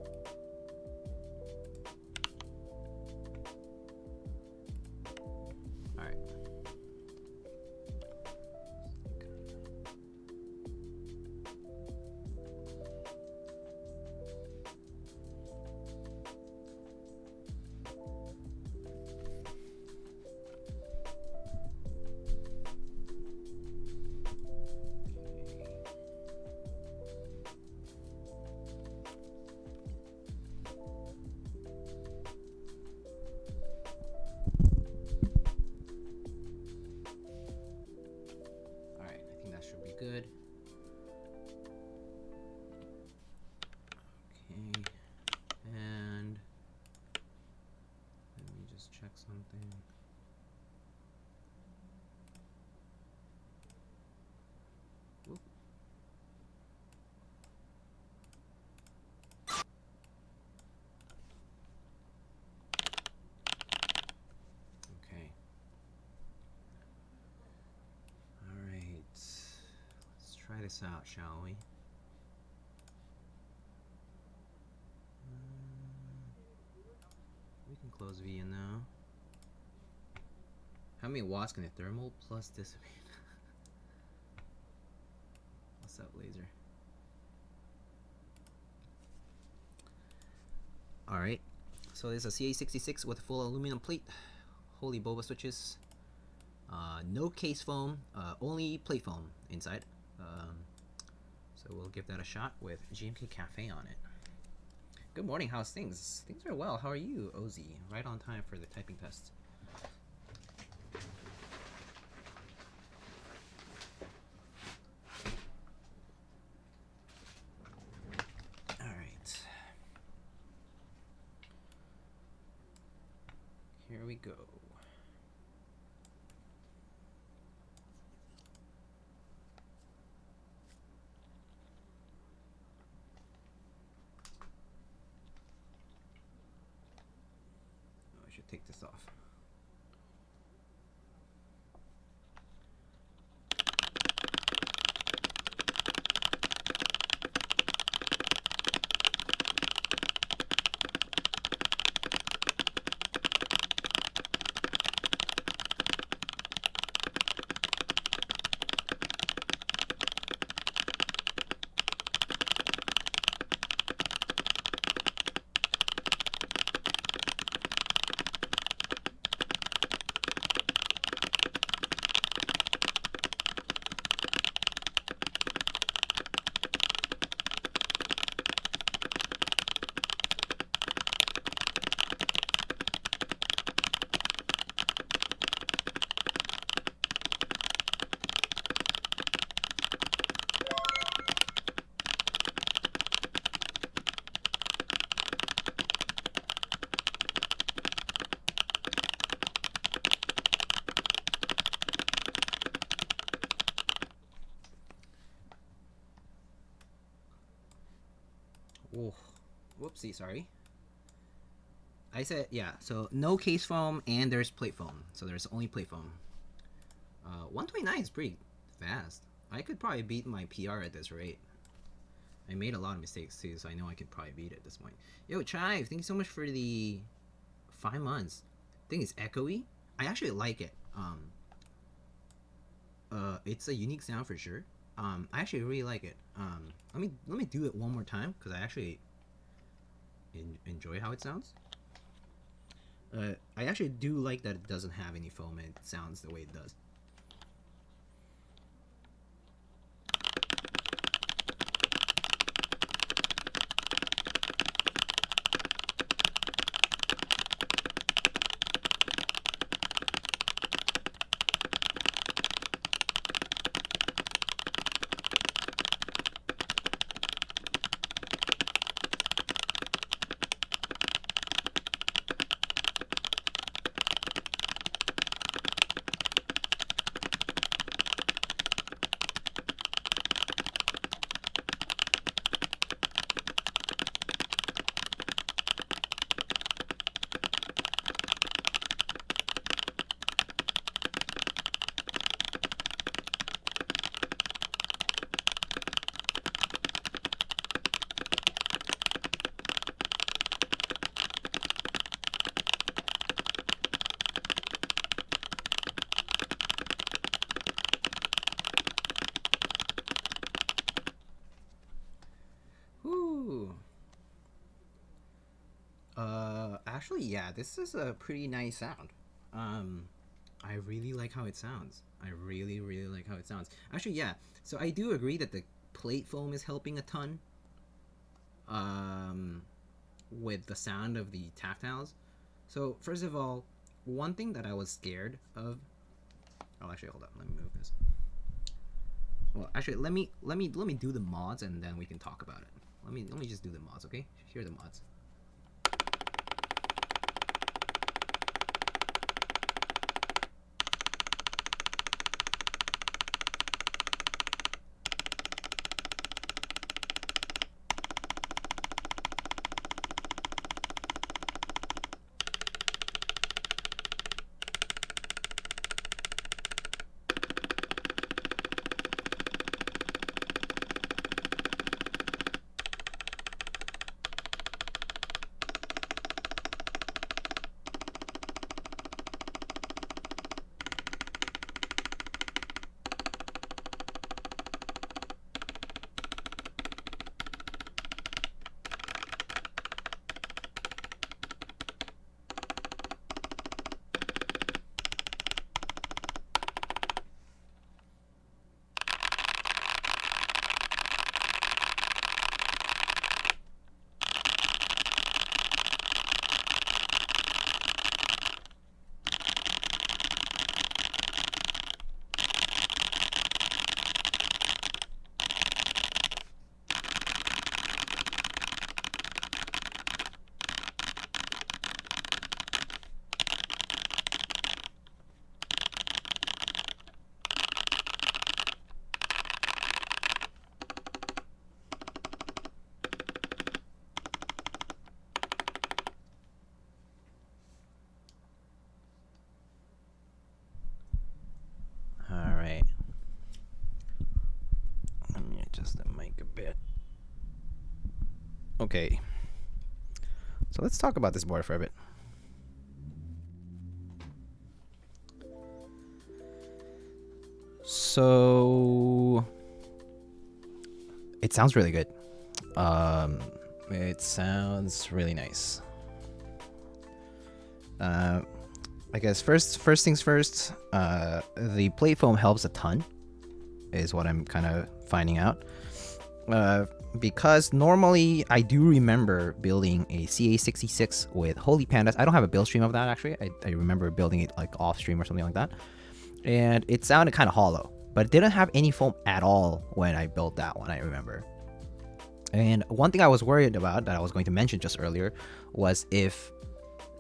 just check something. Whoop. Okay. Alright. Let's try this out, shall we? We can close V in now. How many watts can a thermal plus dissipate? What's up, laser? Alright, so there's a CA66 with a full aluminum plate. Holy Boba switches. No case foam, only plate foam inside. So we'll give that a shot with GMK Cafe on it. Good morning, how's things? Things are well, how are you, OZ? Right on time for the typing test. Alright. Here we go. Take this off. Oh, whoopsie, sorry. I said, yeah, so no case foam and there's plate foam. So there's only plate foam. 129 is pretty fast. I could probably beat my PR at this rate. I made a lot of mistakes too, so I know I could probably beat it at this point. Yo, Chive, thank you so much for the 5 months. I think it's echoey. I actually like it. It's a unique sound for sure. I actually really like it. Let me do it one more time because I actually enjoy how it sounds. I actually do like that it doesn't have any foam and it sounds the way it does. Actually, yeah, this is a pretty nice sound. I really like how it sounds. I really, really like how it sounds. Actually, yeah, so I do agree that the plate foam is helping a ton with the sound of the tactiles. So, first of all, one thing that I was scared of... Oh, actually, hold on. Let me move this. Well, actually, let me do the mods and then we can talk about it. Let me just do the mods, okay? Here are the mods. Okay. So let's talk about this board for a bit. So it sounds really good. It sounds really nice. I guess first things first. The plate foam helps a ton, is what I'm kind of finding out. Because normally I do remember building a CA66 with Holy Pandas. I don't have a build stream of that actually. I remember building it like off stream or something like that. And it sounded kind of hollow, but it didn't have any foam at all when I built that one, I remember. And one thing I was worried about that I was going to mention just earlier was if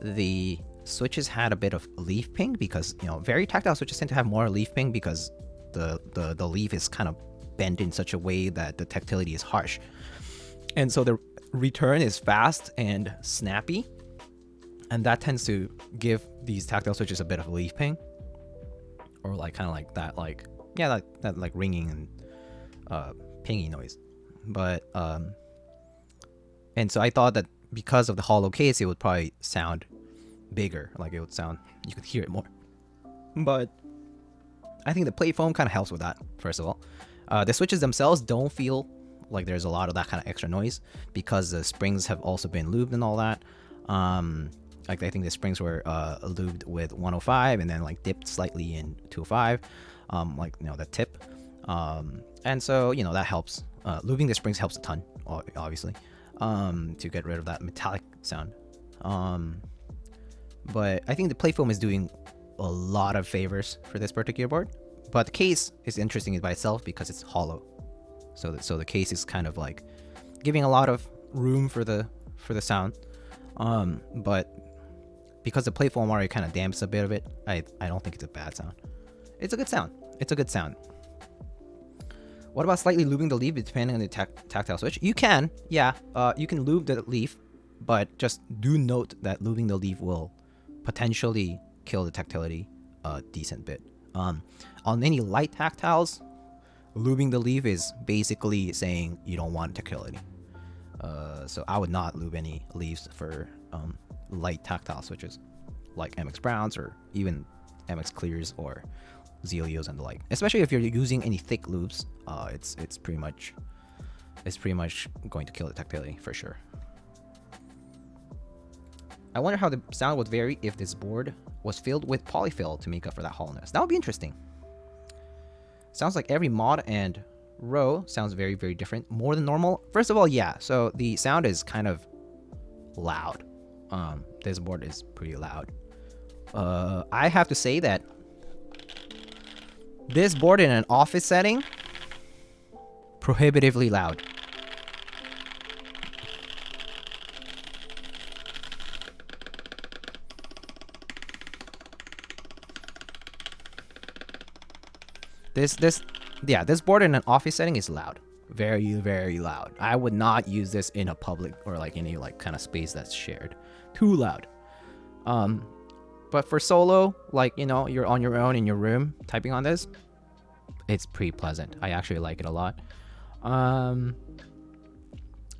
the switches had a bit of leaf ping, because very tactile switches tend to have more leaf ping because the leaf is kind of bent in such a way that the tactility is harsh, and so the return is fast and snappy, and that tends to give these tactile switches a bit of leaf ping, or like kind of like that, like that like ringing and pingy noise. But and so I thought that because of the hollow case, it would probably sound bigger, like it would sound, you could hear it more. But I think the plate foam kind of helps with that. First of all, the switches themselves don't feel like there's a lot of that kind of extra noise because the springs have also been lubed and all that. Like I think the springs were lubed with 105 and then like dipped slightly in 205, like the tip, and so that helps. Lubing the springs helps a ton, obviously, to get rid of that metallic sound. But I think the plate foam is doing a lot of favors for this particular board. But the case is interesting by itself because it's hollow, so the case is kind of like giving a lot of room for the sound. But because the plate foam already kind of damps a bit of it, I don't think it's a bad sound. It's a good sound. It's a good sound. What about slightly lubing the leaf depending on the tactile switch? You can, yeah. You can lube the leaf, but just do note that lubing the leaf will potentially kill the tactility a decent bit. On any light tactiles, lubing the leaf is basically saying you don't want tactility. So I would not lube any leaves for light tactile switches like MX Browns or even MX Clears or Zealios and the like. Especially if you're using any thick lubes, it's pretty much going to kill the tactility for sure. I wonder how the sound would vary if this board was filled with polyfill to make up for that hollowness. That would be interesting. Sounds like every mod and row sounds very, very different, more than normal. First of all, yeah, so the sound is kind of loud. This board is pretty loud. I have to say that this board in an office setting, prohibitively loud. This board in an office setting is loud. Very, very loud. I would not use this in a public or like any like kind of space that's shared. Too loud. But for solo, like, you're on your own in your room typing on this, it's pretty pleasant. I actually like it a lot.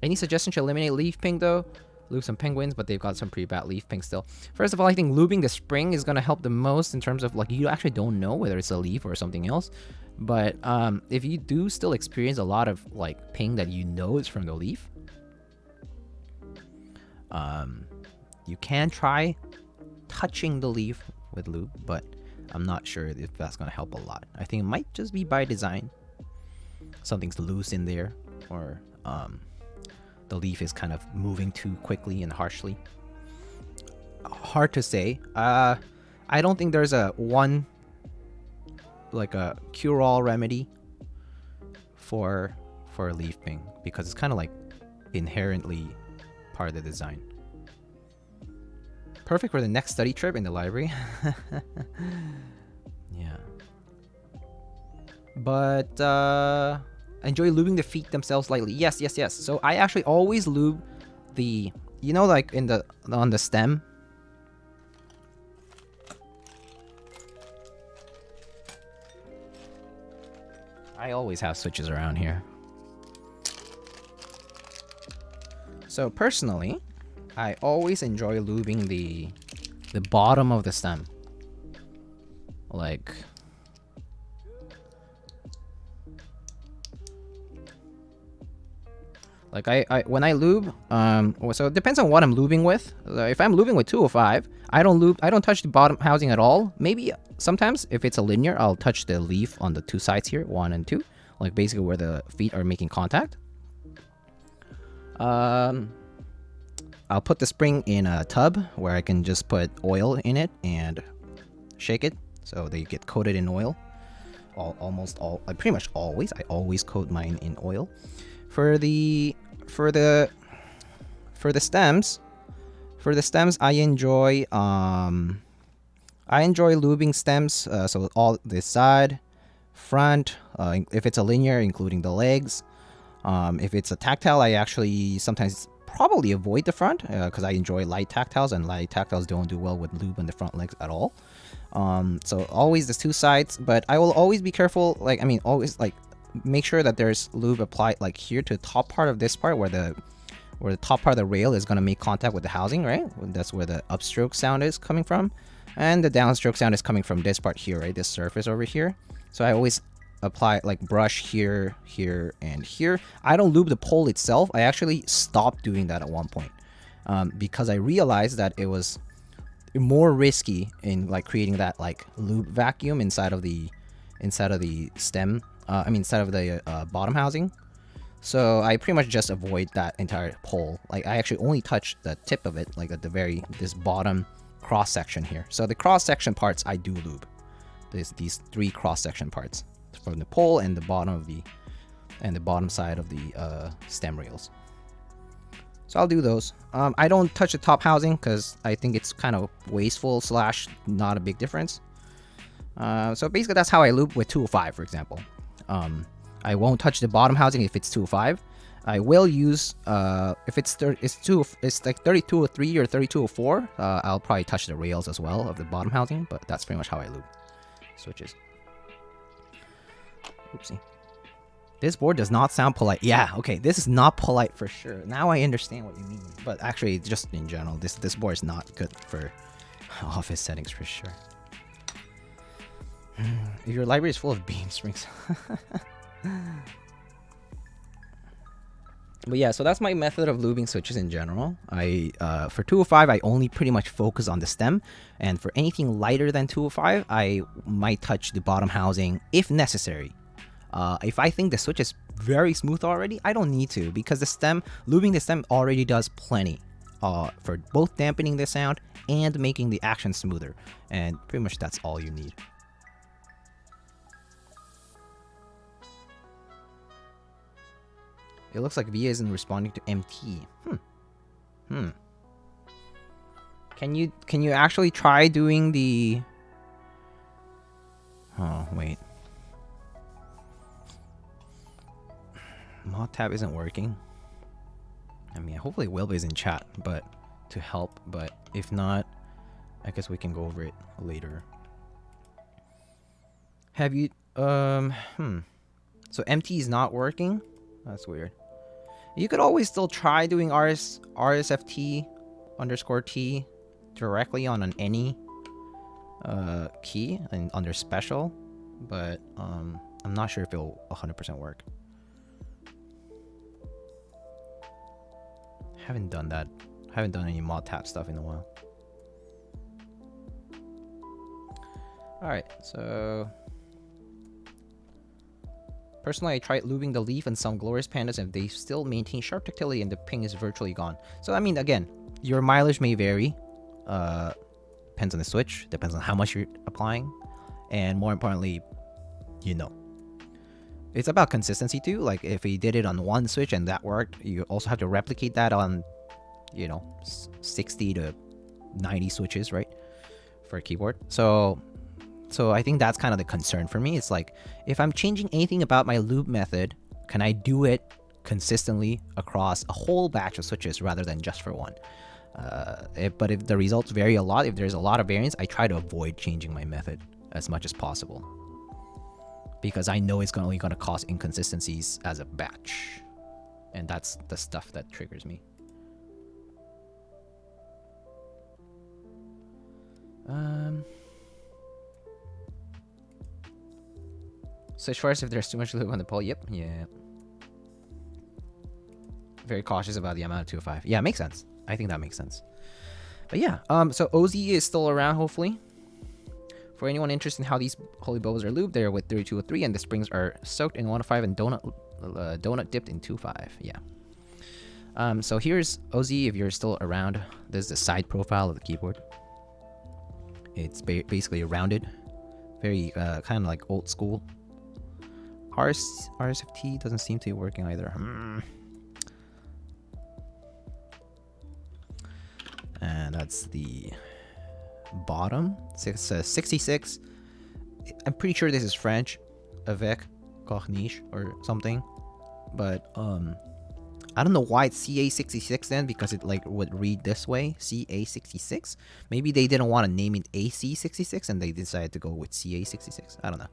Any suggestion to eliminate leaf ping though? Lube some penguins, but they've got some pretty bad leaf ping still. First of all, I think lubing the spring is going to help the most in terms of like you actually don't know whether it's a leaf or something else. But if you do still experience a lot of like ping that is from the leaf, you can try touching the leaf with lube, but I'm not sure if that's going to help a lot. I think it might just be by design. Something's loose in there, or the leaf is kind of moving too quickly and harshly. Hard to say. I don't think there's a cure-all remedy for leaf ping, because it's kind of like inherently part of the design. Perfect for the next study trip in the library. Yeah. But enjoy lubing the feet themselves lightly. Yes. So I actually always lube the, like on the stem. I always have switches around here. So personally, I always enjoy lubing the bottom of the stem. Like I when I lube, so it depends on what I'm lubing with. If I'm lubing with 205, I don't touch the bottom housing at all. Maybe sometimes if it's a linear, I'll touch the leaf on the two sides here, 1 and 2, like basically where the feet are making contact. I'll put the spring in a tub where I can just put oil in it and shake it so they get coated in oil. Pretty much always. I always coat mine in oil. For the stems, I enjoy lubing stems. So all this side, front. If it's a linear, including the legs. If it's a tactile, I actually sometimes probably avoid the front because I enjoy light tactiles, and light tactiles don't do well with lube on the front legs at all. So always the two sides, but I will always be careful. Always make sure that there's lube applied like here to the top part of this part where the top part of the rail is going to make contact with the housing, right? That's where the upstroke sound is coming from, and the downstroke sound is coming from this part here, right? This surface over here. So I always apply brush here, here, and here. I don't lube the pole itself. I actually stopped doing that at one point because I realized that it was more risky in creating that lube vacuum inside of the stem. Inside of the bottom housing. So I pretty much just avoid that entire pole. I actually only touch the tip of it, at this bottom cross section here. So the cross section parts I do lube. These 3 cross section parts from the pole and the bottom side of the stem rails. So I'll do those. I don't touch the top housing because I think it's kind of wasteful / not a big difference. So basically that's how I lube with 205, for example. I won't touch the bottom housing if it's 205. I will use if it's 3203 or 3204. I'll probably touch the rails as well of the bottom housing, but that's pretty much how I lube switches. Oopsie. This board does not sound polite. Yeah, okay, this is not polite for sure. Now I understand what you mean, but actually, just in general, this board is not good for office settings for sure. If your library is full of beam springs. But yeah, so that's my method of lubing switches in general. For 205, I only pretty much focus on the stem, and for anything lighter than 205, I might touch the bottom housing if necessary. If I think the switch is very smooth already, I don't need to, because lubing the stem already does plenty for both dampening the sound and making the action smoother, and pretty much that's all you need. It looks like VIA isn't responding to MT. Can you actually try doing the... Oh, wait. Mod tab isn't working. Hopefully Wilbur is in chat, but to help, but if not, I guess we can go over it later. Have you so MT is not working? That's weird. You could always still try doing RSFT_T directly on an any key and under special, but I'm not sure if it'll 100% work. Haven't done that. Haven't done any mod tab stuff in a while. Alright, so personally, I tried lubing the leaf and some glorious pandas, and they still maintain sharp tactility and the ping is virtually gone. So again, your mileage may vary. Depends on the switch, depends on how much you're applying, and more importantly, it's about consistency too. Like if you did it on one switch and that worked, you also have to replicate that on 60 to 90 switches, right, for a keyboard. So I think that's kind of the concern for me. It's like, if I'm changing anything about my lube method, can I do it consistently across a whole batch of switches rather than just for one? But if the results vary a lot, if there's a lot of variance, I try to avoid changing my method as much as possible, because I know it's only going to cause inconsistencies as a batch, and that's the stuff that triggers me. Switch first if there's too much lube on the pole. Yep. Yeah. Very cautious about the amount of 205. Yeah, makes sense. I think that makes sense. But yeah, so OZ is still around, hopefully. For anyone interested in how these holy bobas are lubed, they're with 3203, and the springs are soaked in 105 and donut dipped in 25. Yeah. So here's OZ if you're still around. This is the side profile of the keyboard. It's basically rounded, very kind of like old school. RSFT doesn't seem to be working either. And that's the bottom. It says 66. I'm pretty sure this is French, avec corniche or something, but I don't know why it's CA66 then, because it like would read this way, CA66. Maybe they didn't want to name it AC66 and they decided to go with CA66. I don't know.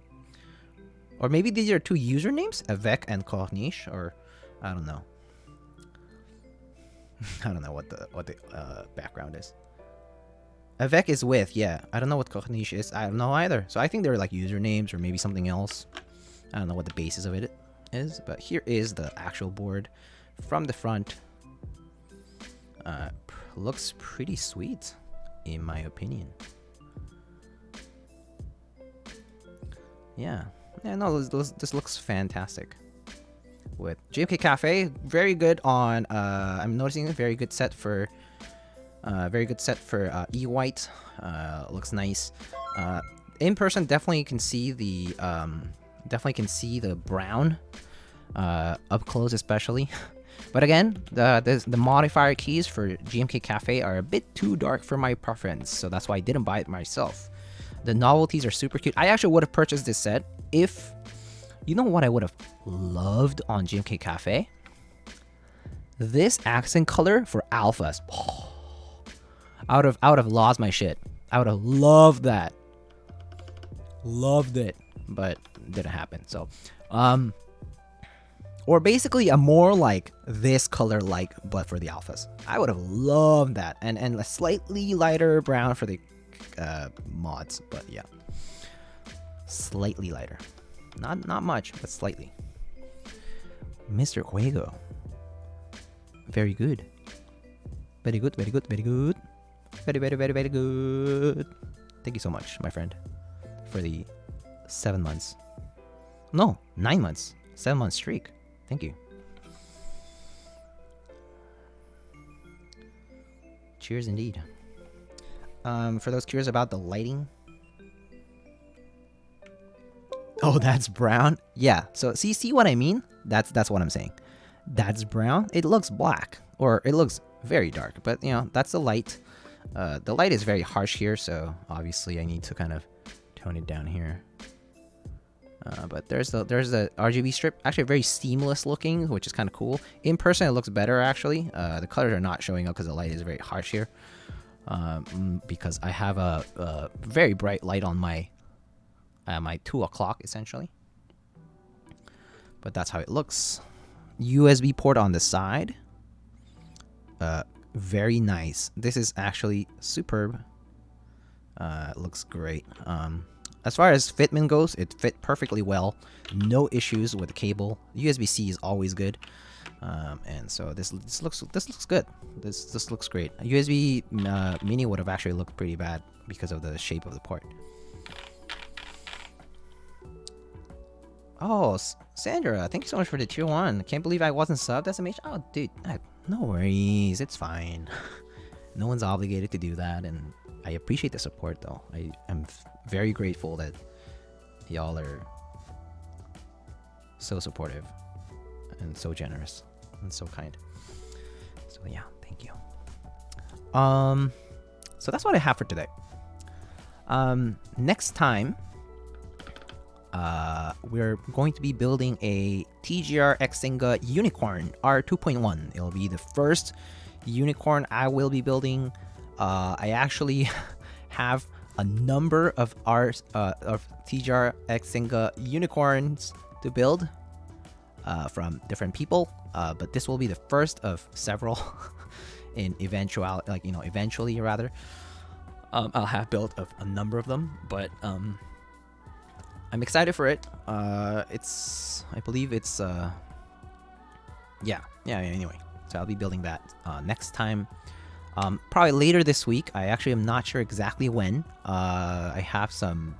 Or maybe these are two usernames, avec and corniche, or I don't know. I don't know what the background is. Avec is with, yeah. I don't know what corniche is. I don't know either. So I think they're like usernames or maybe something else. I don't know what the basis of it is. But here is the actual board from the front. Looks pretty sweet, in my opinion. Yeah. Yeah, no, this looks fantastic. With GMK Cafe, very good on. I'm noticing a very good set for E-White. Looks nice. In person, definitely can see the brown up close, especially. But again, the modifier keys for GMK Cafe are a bit too dark for my preference, so that's why I didn't buy it myself. The novelties are super cute. I actually would have purchased this set if, you know what I would have loved on GMK Cafe? This accent color for alphas. I would have lost my shit. I would have loved that. Loved it, but didn't happen. So, or basically a more like this color, like, but for the alphas. I would have loved that, and a slightly lighter brown for the mods, but yeah, slightly lighter, not much, but slightly. Mr. Juego, very good, very good, very good, very good, very, very, very, very good. Thank you so much, my friend, for the 7 months. No, 9 months, 7-month streak. Thank you. Cheers indeed. For those curious about the lighting. Oh, that's brown? Yeah, so see what I mean? That's what I'm saying. That's brown. It looks black, or it looks very dark, but you know, that's the light. The light is very harsh here, so obviously I need to kind of tone it down here. But there's the RGB strip, actually very seamless looking, which is kind of cool. In person, it looks better actually. The colors are not showing up because the light is very harsh here. Because I have a very bright light on my 2 o'clock essentially. But that's how it looks. USB port on the side. Very nice. This is actually superb. Looks great. As far as fitment goes, it fit perfectly well. No issues with the cable. USB-C is always good. And so this looks good. This looks great. A USB mini would have actually looked pretty bad because of the shape of the port. Oh, Sandra, thank you so much for the tier 1. Can't believe I wasn't subbed. That's amazing. Oh, dude, no worries. It's fine. No one's obligated to do that, and I appreciate the support, though. I am very grateful that y'all are so supportive and so generous and so kind. So yeah, thank you. So that's what I have for today. Next time, we're going to be building a TGR Xinga Unicorn R2.1. It'll be the first unicorn I will be building. I actually have a number of TGR Xinga unicorns to build from different people, but this will be the first of several in eventually rather. I'll have built a number of them, but I'm excited for it. I believe it's yeah. Anyway, so I'll be building that next time. Probably later this week. I actually am not sure exactly when. I have some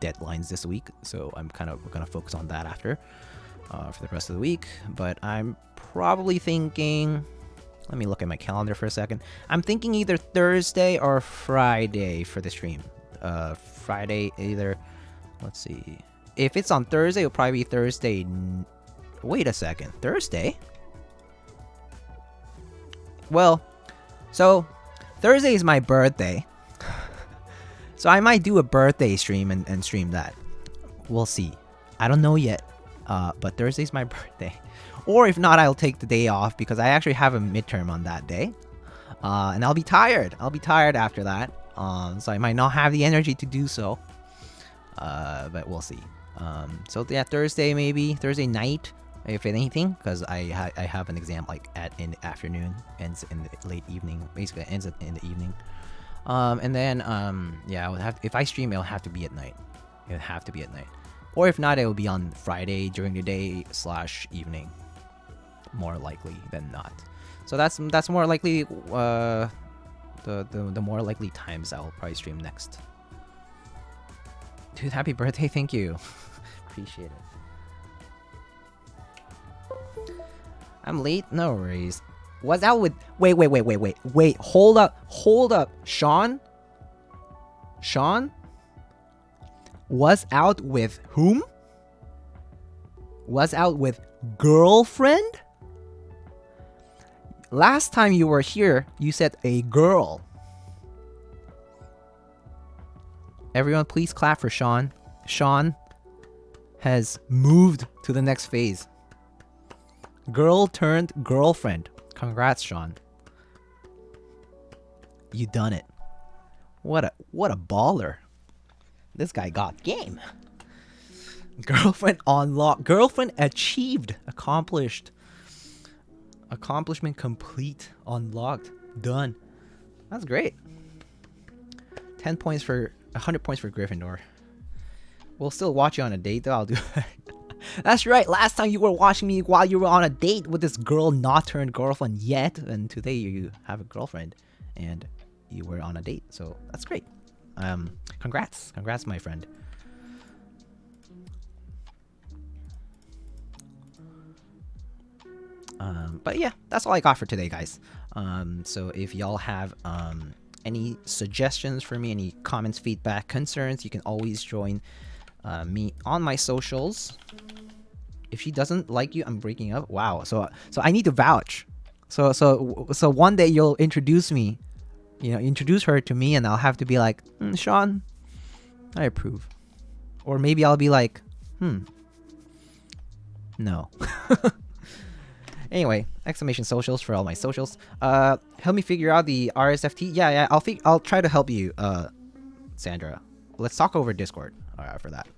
deadlines this week, so I'm kind of gonna focus on that after for the rest of the week. But I'm probably thinking. Let me look at my calendar for a second. I'm thinking either Thursday or Friday for the stream. Friday either. Let's see. If it's on Thursday, it'll probably be Thursday. Wait a second. Thursday? Well, so Thursday is my birthday. So I might do a birthday stream and stream that. We'll see. I don't know yet. But Thursday's my birthday. Or if not, I'll take the day off because I actually have a midterm on that day. And I'll be tired. I'll be tired after that. So I might not have the energy to do so. But we'll see. So yeah, Thursday maybe. Thursday night, if anything. Because I have an exam like in the afternoon. Ends in the late evening. Basically, it ends in the evening. And then, yeah, I would have, if I stream, it'll have to be at night. It would have to be at night. Or if not, it will be on Friday during the day / evening. More likely than not. So that's more likely the more likely times I'll probably stream next. Dude, happy birthday, thank you. Appreciate it. I'm late, no worries. Was out with wait, hold up. Sean was out with whom? Was out with girlfriend? Last time you were here, you said a girl. Everyone, please clap for Sean. Sean has moved to the next phase. Girl turned girlfriend. Congrats, Sean. You done it. What a baller. This guy got game. Girlfriend unlocked. Girlfriend achieved. Accomplished. Accomplishment complete. Unlocked. Done. That's great. 10 points for 100 points for Gryffindor. We'll still watch you on a date though. I'll do it. That's right. Last time you were watching me while you were on a date with this girl not turned girlfriend yet, and today you have a girlfriend and you were on a date. So that's great. Congrats, my friend. But yeah, that's all I got for today, guys. So if y'all have any suggestions for me, any comments, feedback, concerns, you can always join me on my socials. If she doesn't like you, I'm breaking up. Wow. So I need to vouch. So one day you'll introduce me, introduce her to me, and I'll have to be like, Sean, I approve. Or maybe I'll be like, no. Anyway, exclamation socials for all my socials. Help me figure out the RSFT. Yeah. I'll try to help you, Sandra. Let's talk over Discord for that.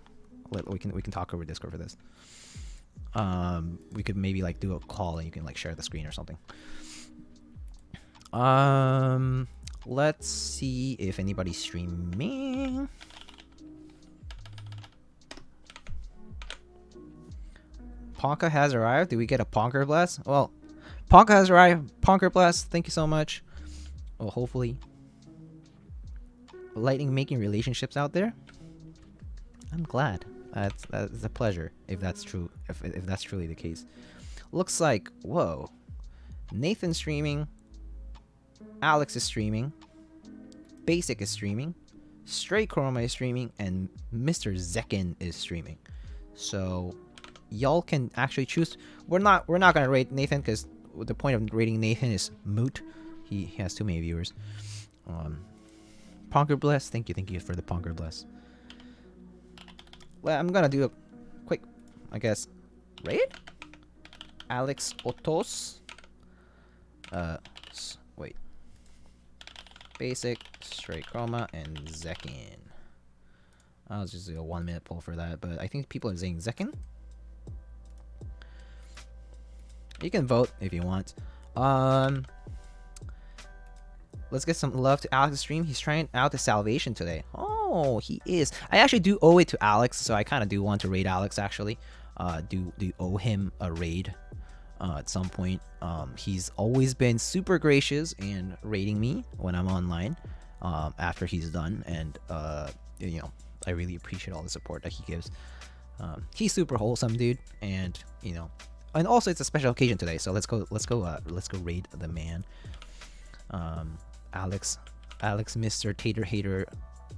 We can talk over Discord for this. We could maybe like do a call and you can like share the screen or something. Let's see if anybody's streaming. Ponka has arrived. Did we get a Ponker Bless? Well, Ponka has arrived. Ponker Bless, thank you so much. Well, hopefully. Lightning making relationships out there. I'm glad. That's a pleasure if that's true. If that's truly the case. Looks like, whoa. Nathan's streaming. Alex is streaming. Basic is streaming. Stray Chroma is streaming. And Mr. Zekin is streaming. So y'all can actually choose. We're not gonna rate Nathan because the point of rating Nathan is moot. He has too many viewers. Ponker Bless, thank you for the Ponker Bless. Well, I'm gonna do a quick, I guess, raid. Alex Otos. Wait. Basic, Stray Chroma, and Zekin. I'll just do a 1-minute poll for that, but I think people are saying Zekin. You can vote if you want. Let's get some love to Alex's stream. He's trying out the Salvation today. Oh, Oh, he is. I actually do owe it to Alex, so I kind of do want to raid Alex actually. Do owe him a raid at some point. He's always been super gracious in raiding me when I'm online after he's done, and you know, I really appreciate all the support that he gives. He's super wholesome, dude, and you know, and also it's a special occasion today, so let's go raid the man. Alex, Mr. Tater Hater,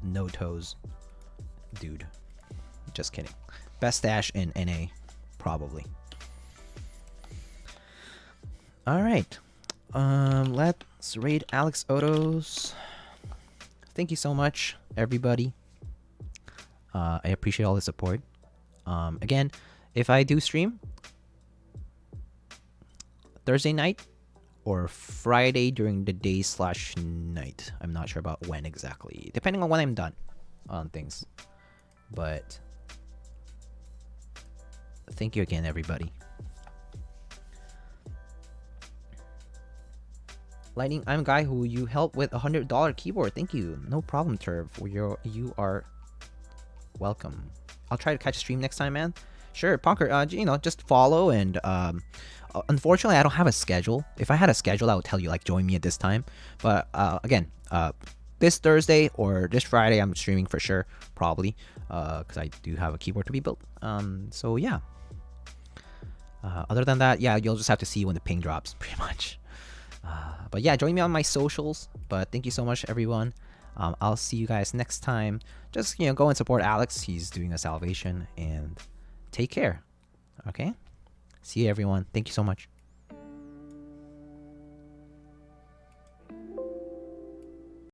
no toes, dude. Just kidding. Best stash in NA, probably. All right, let's raid Alex Otos. Thank you so much, everybody. I appreciate all the support. Again, if I do stream Thursday night or Friday during the day / night, I'm not sure about when exactly, depending on when I'm done on things. But thank you again, everybody. Lightning, I'm a guy who you helped with $100 keyboard. Thank you. No problem, Turv. You are welcome. I'll try to catch a stream next time, man. Sure, Punker. You know, just follow and unfortunately, I don't have a schedule. If I had a schedule, I would tell you like join me at this time. But again, this Thursday or this Friday, I'm streaming for sure, probably, because I do have a keyboard to be built. So yeah. Other than that, yeah, you'll just have to see when the ping drops, pretty much. But yeah, join me on my socials. But thank you so much, everyone. I'll see you guys next time. Just, you know, go and support Alex. He's doing a salvation, and take care. Okay? See you, everyone. Thank you so much.